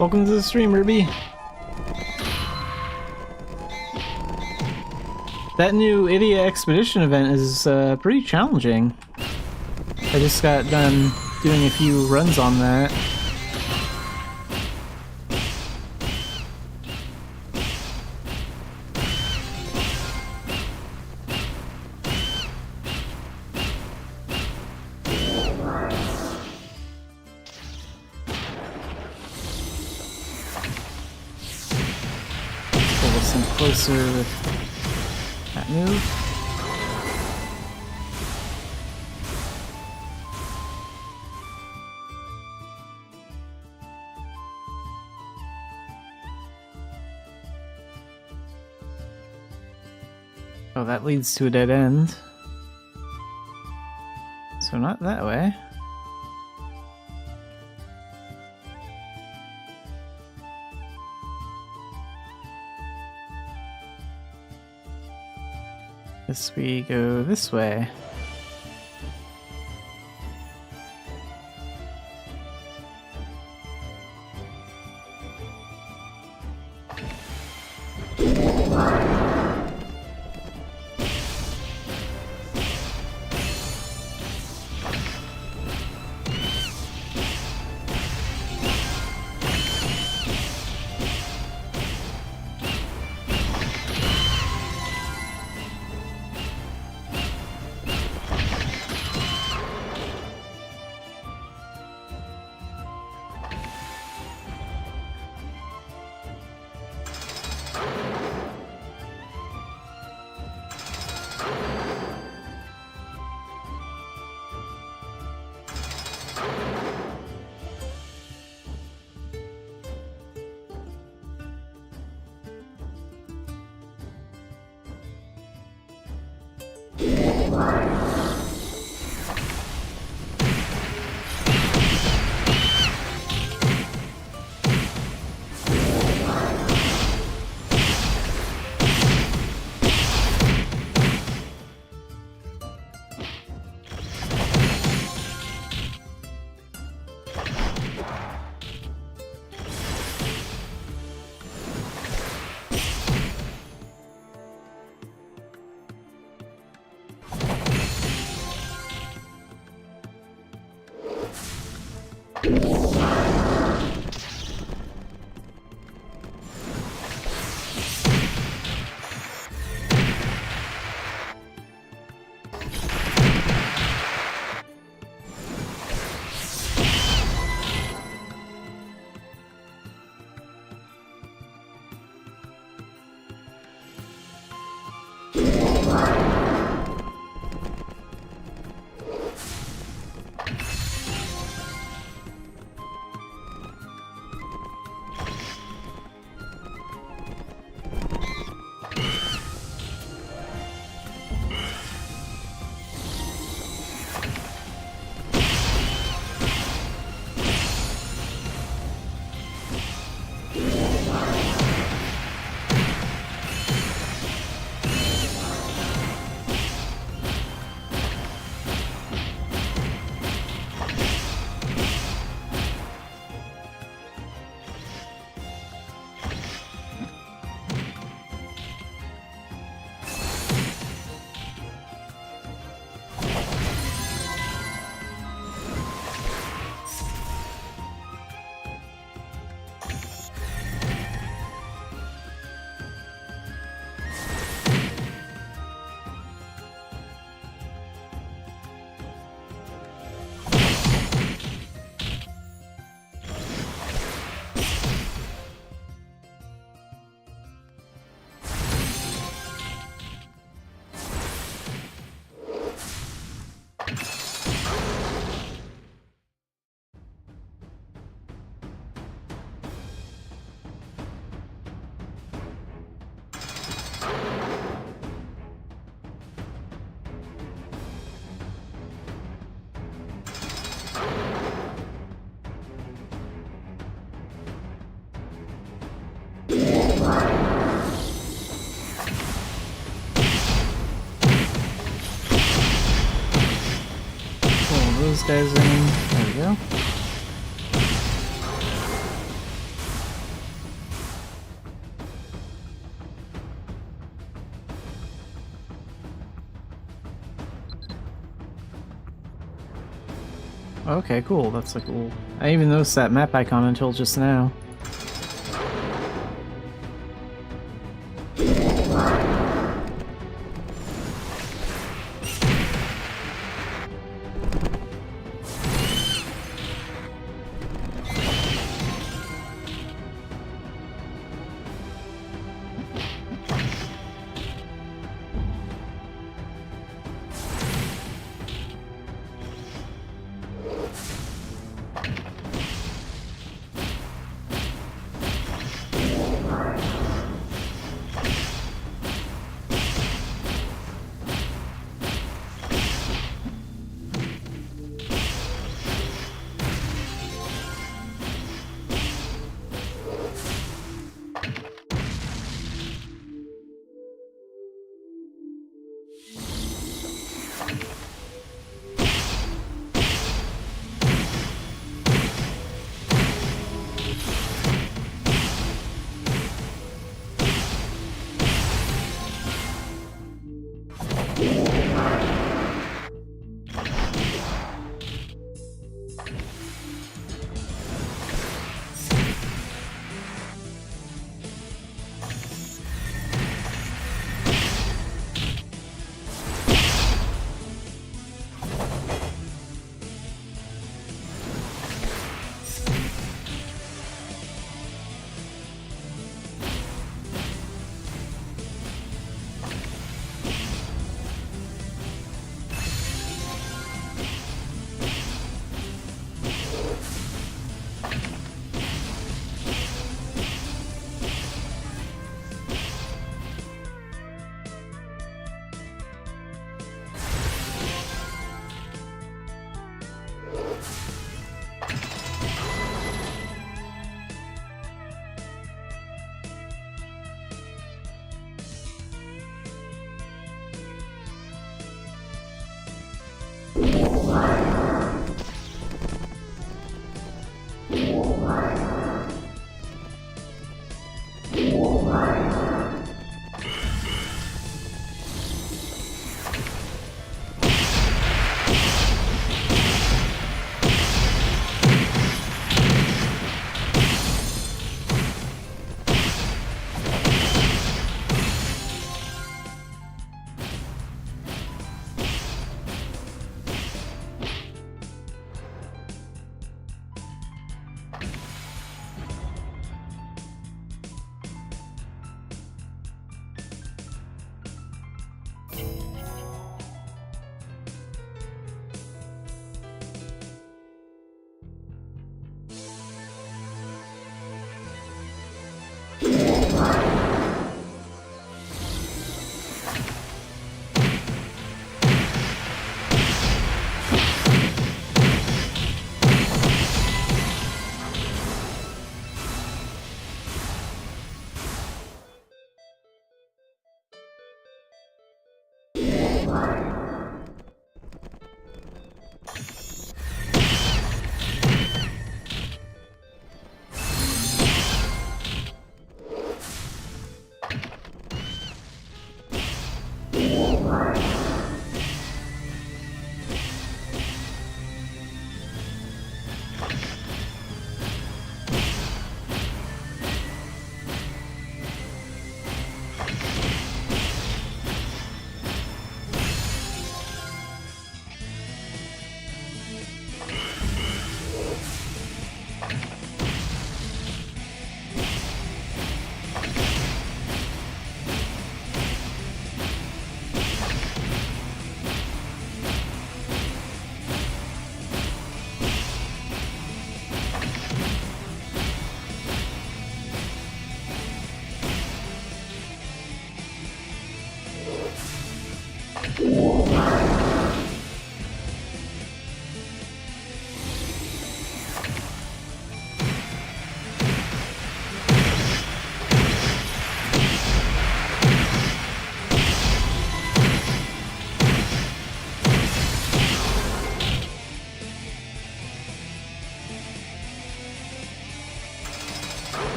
Welcome to the stream, Ruby. That new Idia Expedition event is pretty challenging. I just got done doing a few runs on that. Closer with that move. Oh, that leads to a dead end. So not that way. Guess we go this way. Those guys in. There we go. Okay, cool. That's like cool. I didn't even noticed that map icon until just now.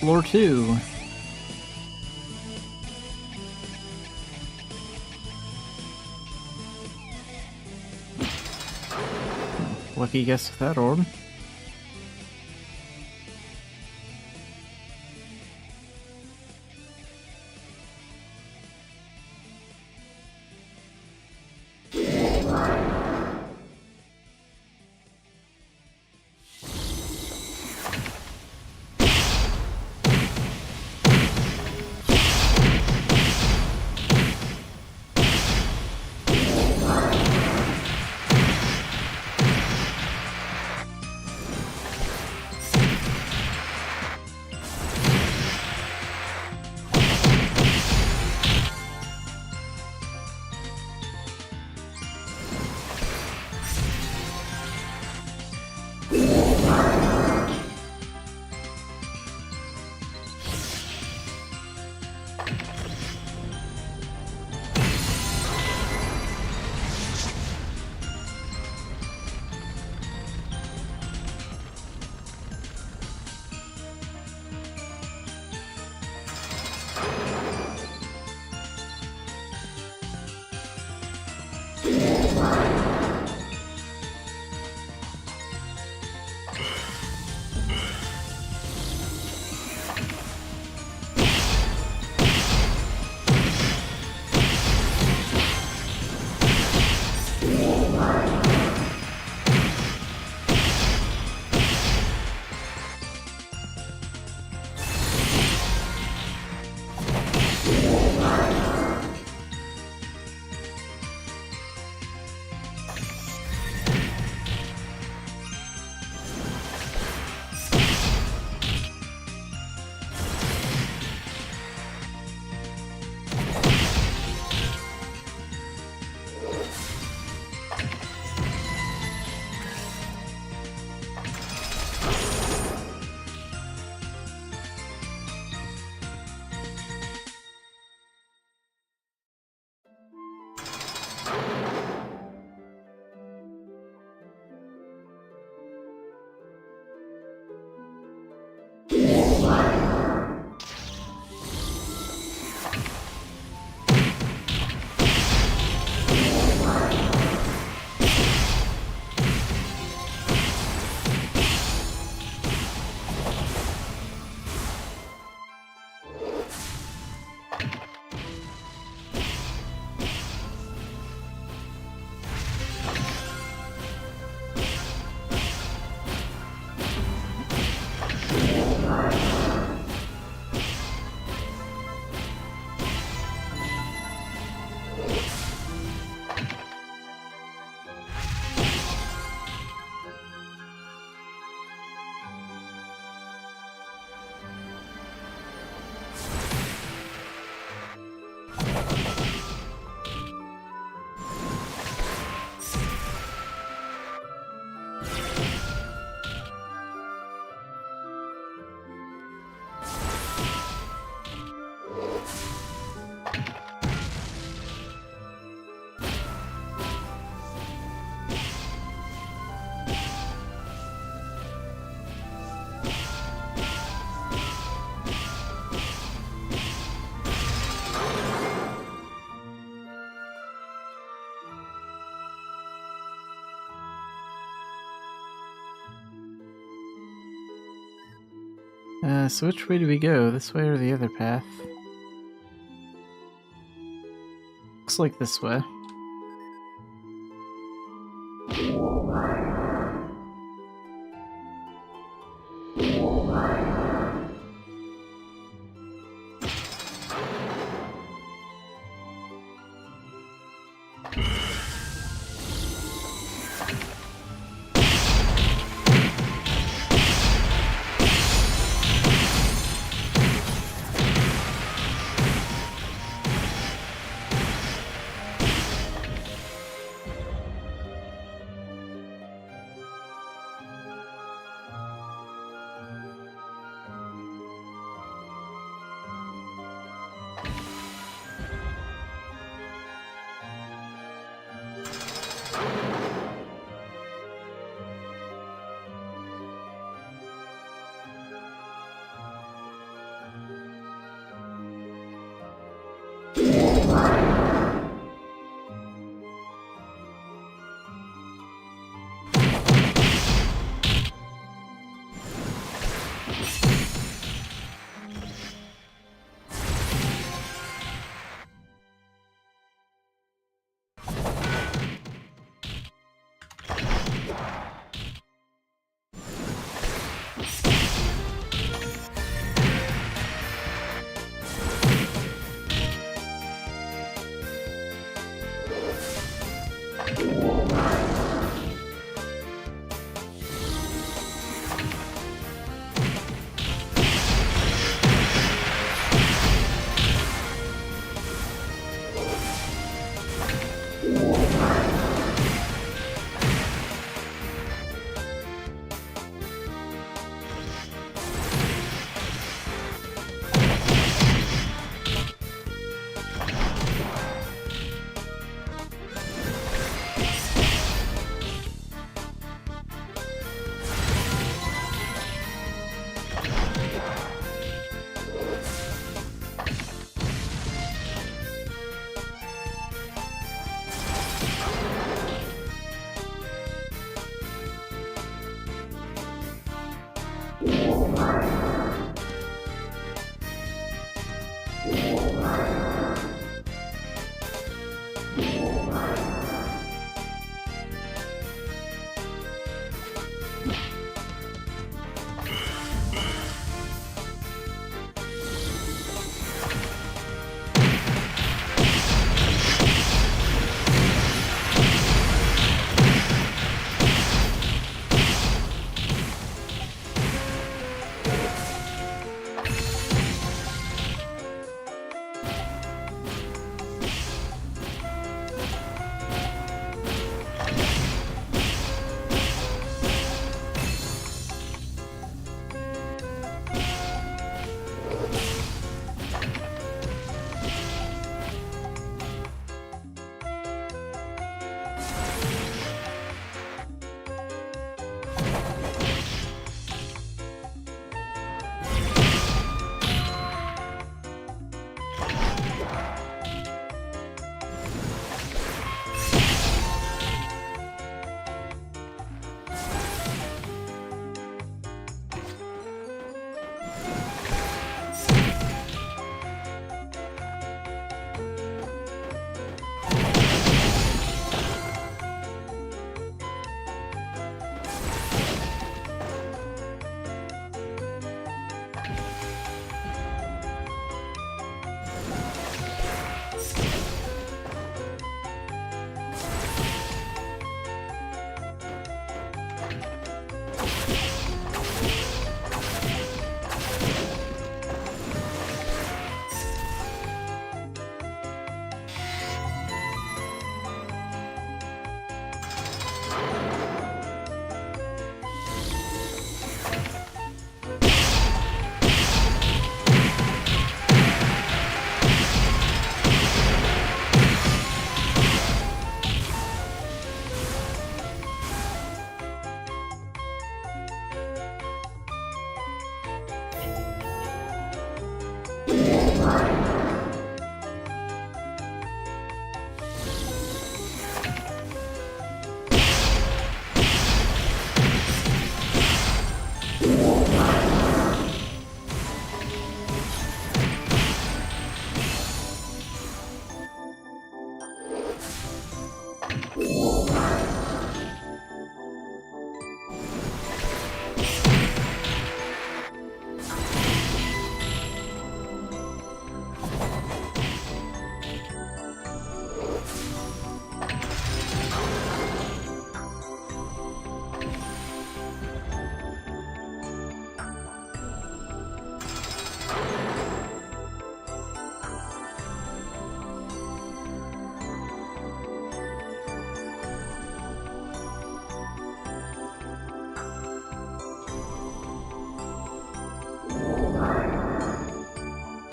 Floor 2. Lucky guess with that orb. So which way do we go? This way or the other path? Looks like this way.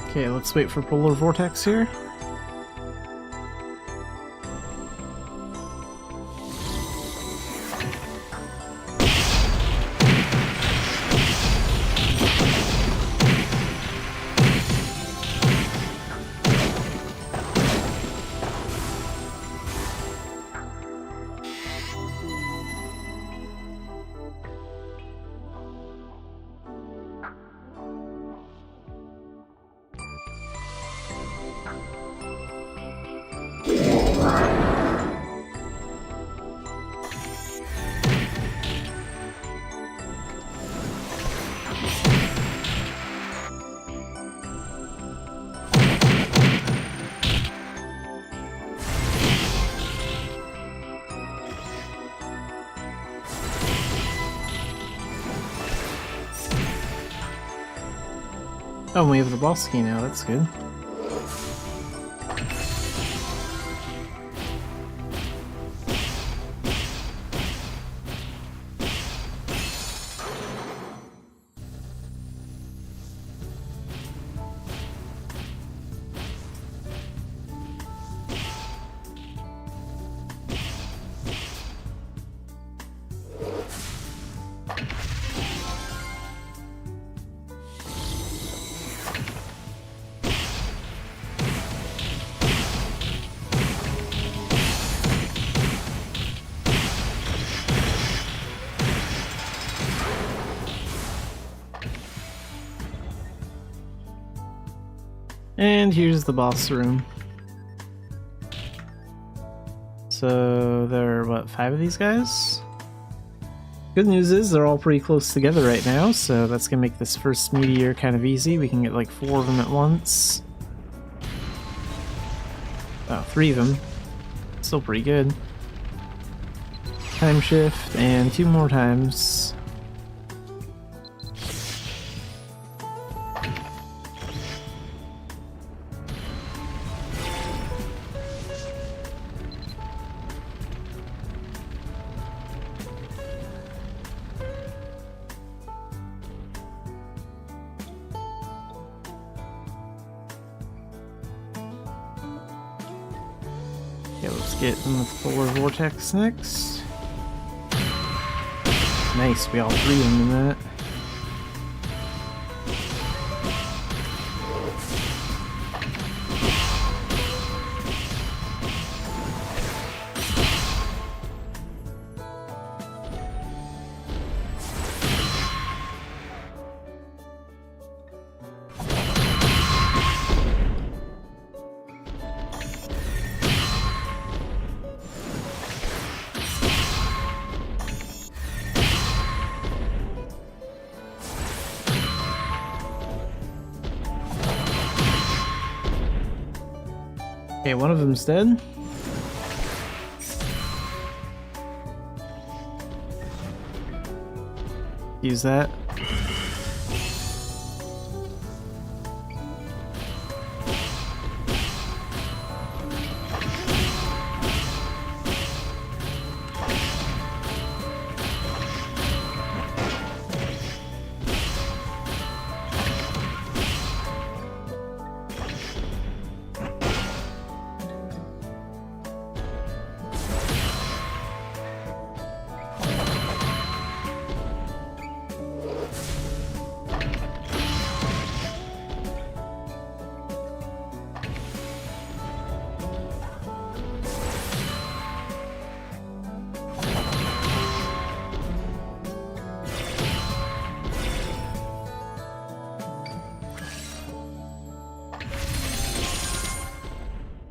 Okay, let's wait for Polar Vortex here. Oh, we have the boss key now, that's good. And here's the boss room. So there are, what, 5 of these guys? Good news is they're all pretty close together right now, so that's gonna make this first meteor kind of easy. We can get like 4 of them at once. Oh, 3 of them. Still pretty good. Time shift, and 2 more times. Okay, let's get in the polar vortex next. Nice, we all 3 of them in that. Okay, one of them's dead. Use that.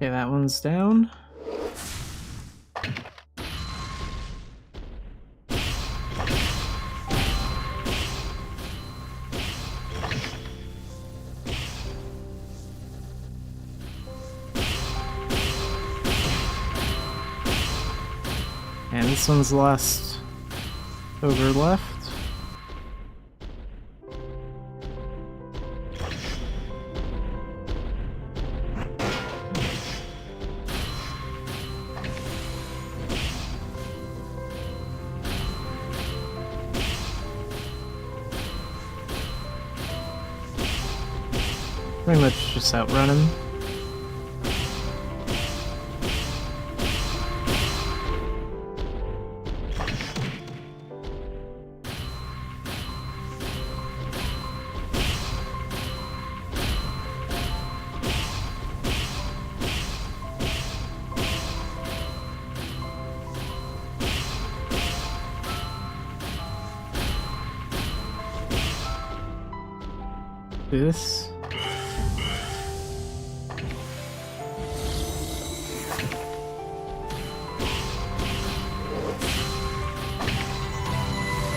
Okay, that one's down. And this one's the last ogre left. Pretty much just outrun him. Do this.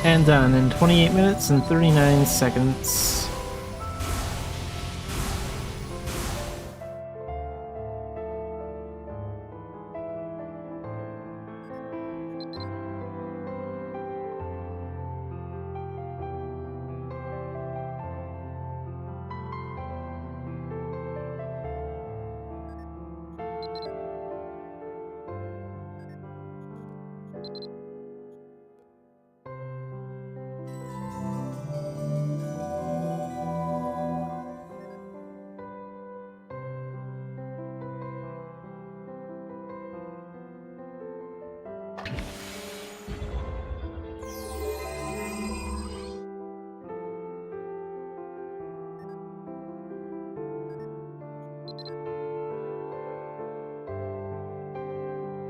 And done in 28 minutes and 39 seconds.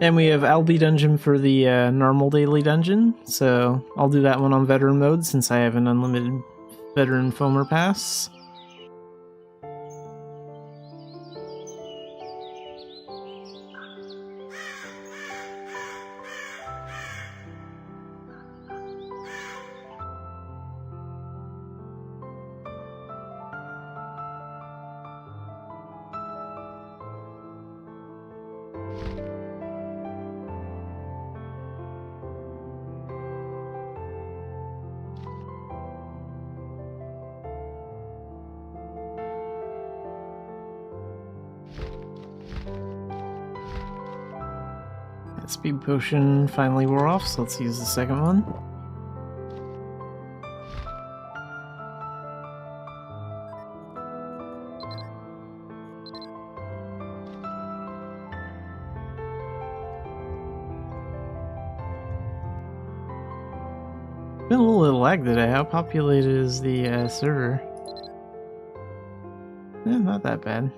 And we have Albi Dungeon for the normal daily dungeon, so I'll do that one on veteran mode since I have an unlimited veteran foamer pass. Speed potion finally wore off, so let's use the second one. Been a little bit of lag today. How populated is the server? Not that bad.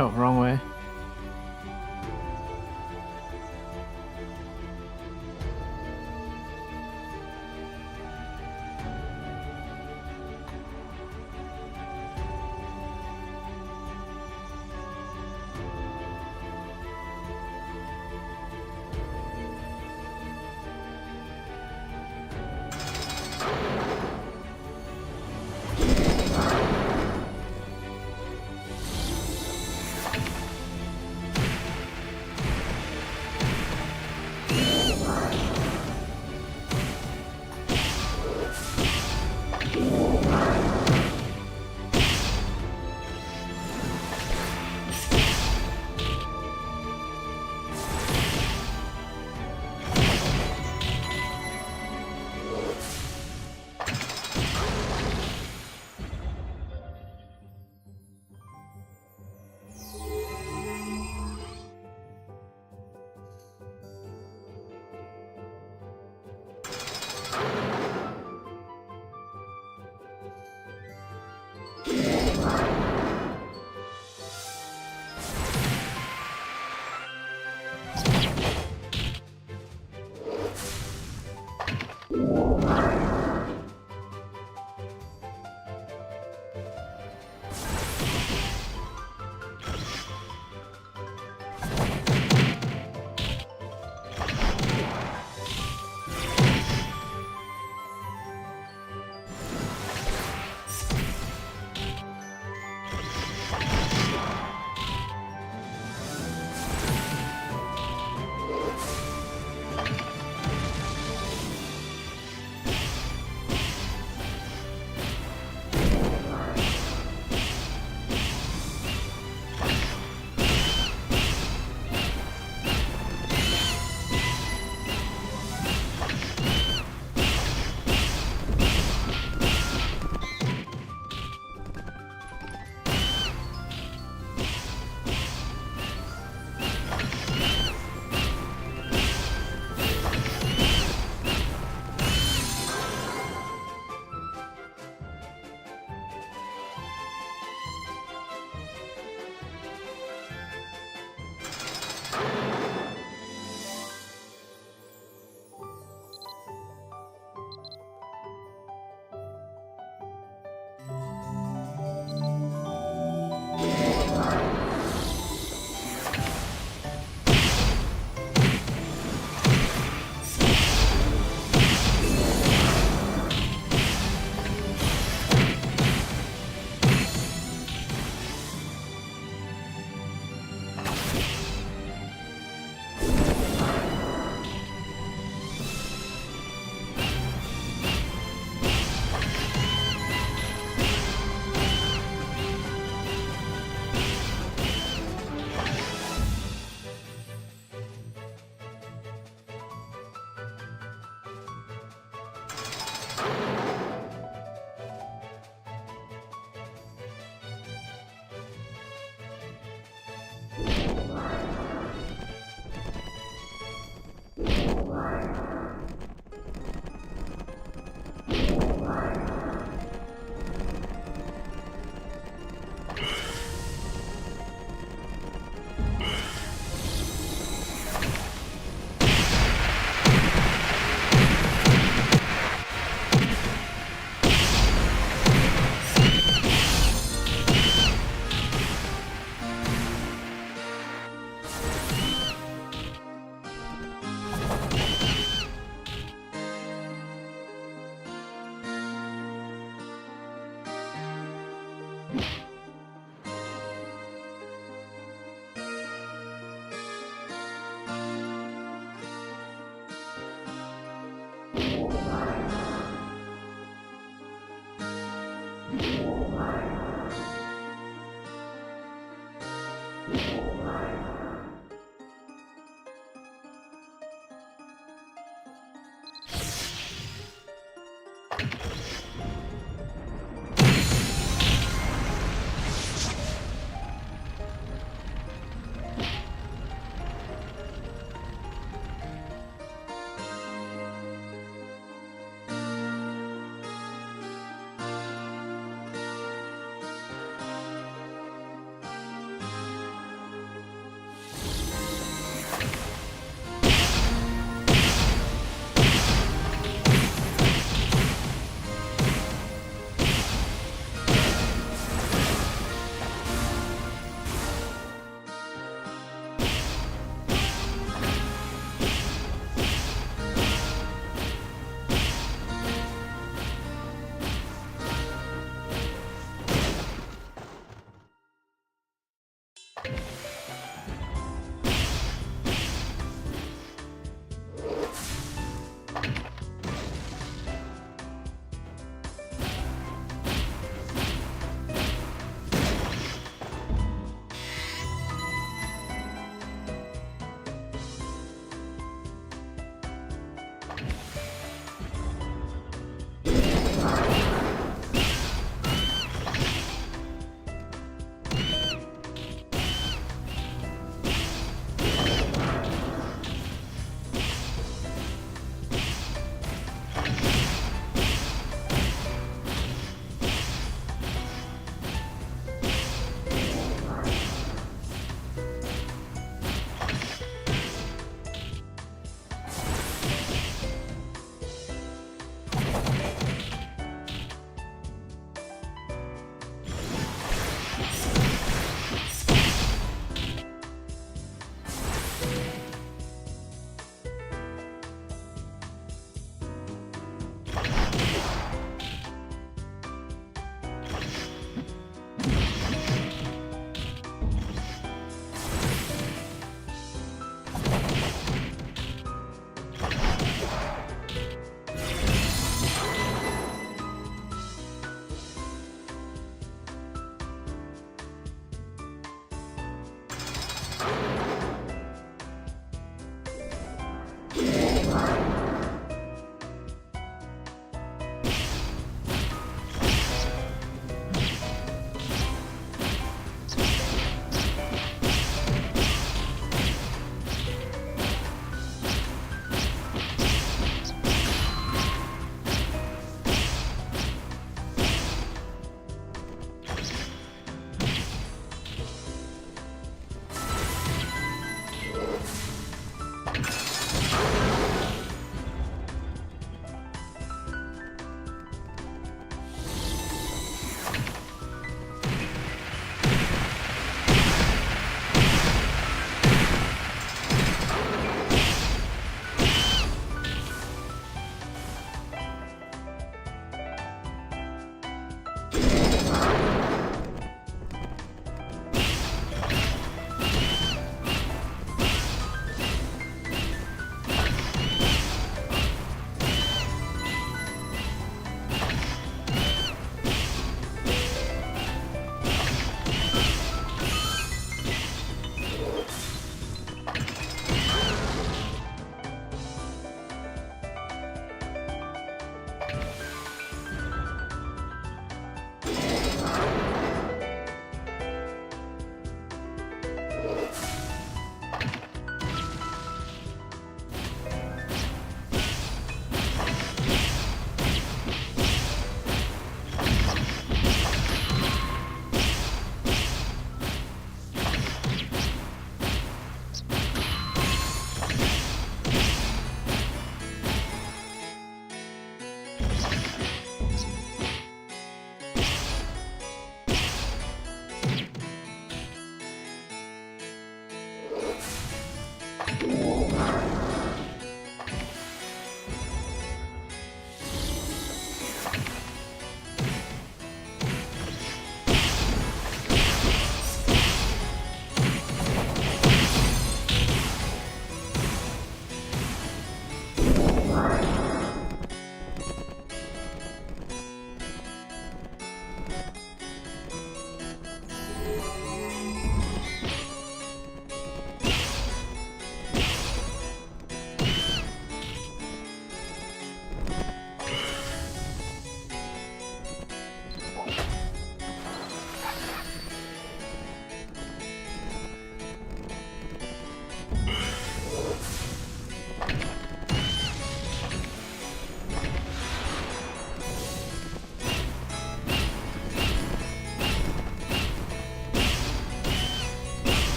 Oh, wrong way.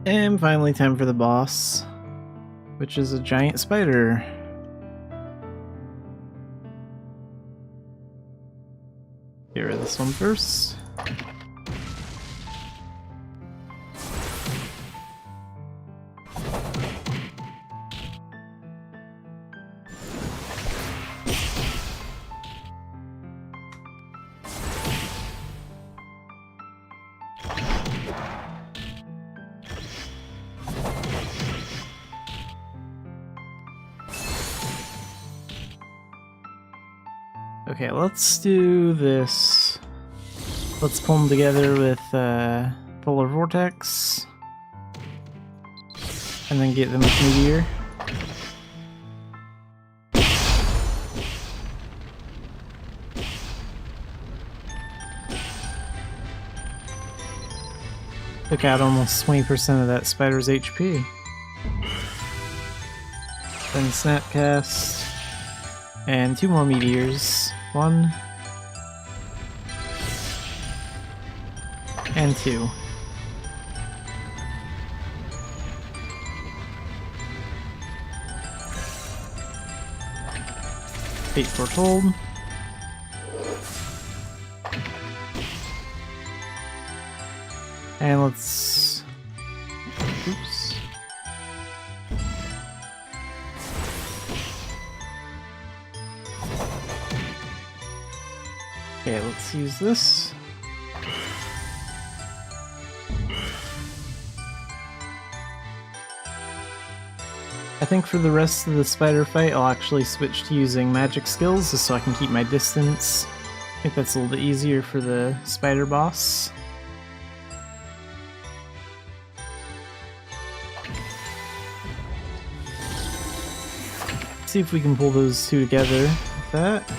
And finally, time for the boss, which is a giant spider. Get rid of this one first. Okay, let's do this. Let's pull them together with Polar Vortex. And then get them with Meteor. Took out almost 20% of that spider's HP. Then Snapcast. And 2 more meteors. 1 and 2. Fate Foretold. And let's... Oops. Okay, let's use this. I think for the rest of the spider fight, I'll actually switch to using magic skills just so I can keep my distance. I think that's a little bit easier for the spider boss. See if we can pull those two together with that.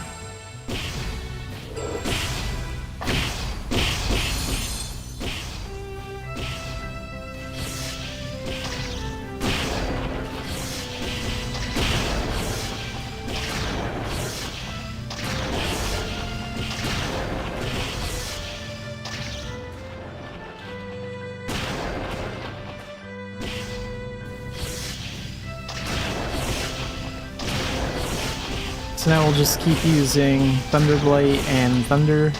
So now we'll just keep using Thunderblight and Thunder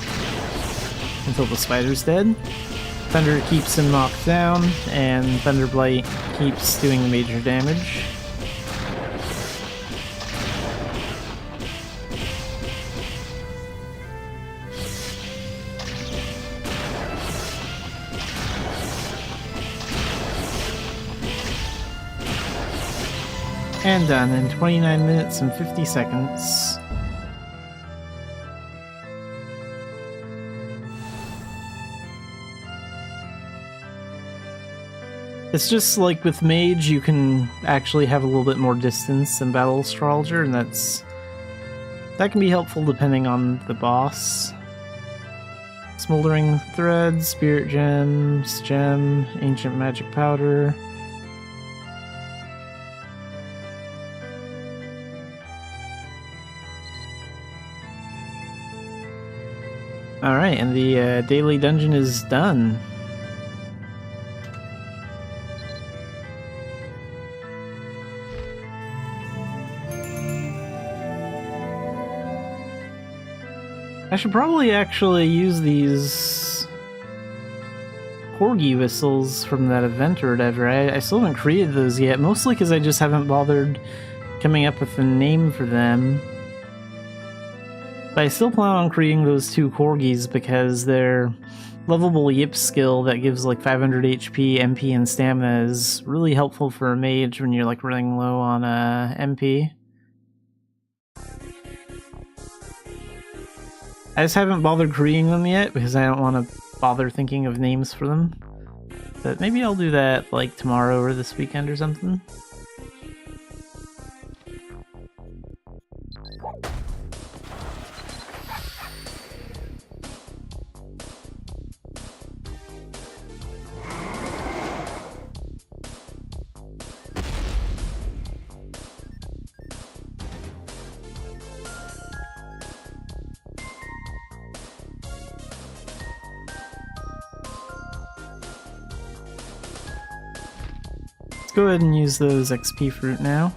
until the spider's dead. Thunder keeps him knocked down, and Thunderblight keeps doing the major damage. And done in 29 minutes and 50 seconds. It's just like with Mage, you can actually have a little bit more distance than Battle Astrologer, and that can be helpful depending on the boss. Smoldering Thread, Spirit Gems, Gem, Ancient Magic Powder. Alright, and the daily dungeon is done. I should probably actually use these corgi whistles from that event or whatever. I still haven't created those yet, mostly because I just haven't bothered coming up with a name for them. But I still plan on creating those two corgis because their lovable Yip skill that gives like 500 HP, MP, and stamina is really helpful for a mage when you're like running low on MP. I just haven't bothered creating them yet because I don't want to bother thinking of names for them. But maybe I'll do that like tomorrow or this weekend or something. Go ahead and use those XP fruit now.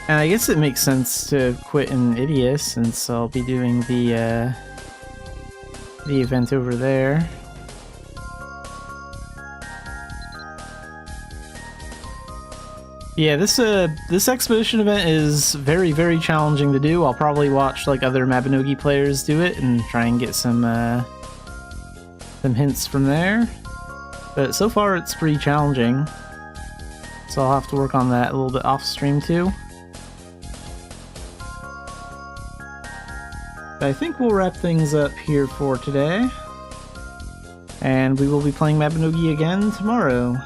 And I guess it makes sense to quit in Idia since I'll be doing the event over there. Yeah, this expedition event is very, very challenging to do. I'll probably watch like other Mabinogi players do it and try and get some hints from there. But so far it's pretty challenging. So I'll have to work on that a little bit off stream too. But I think we'll wrap things up here for today. And we will be playing Mabinogi again tomorrow.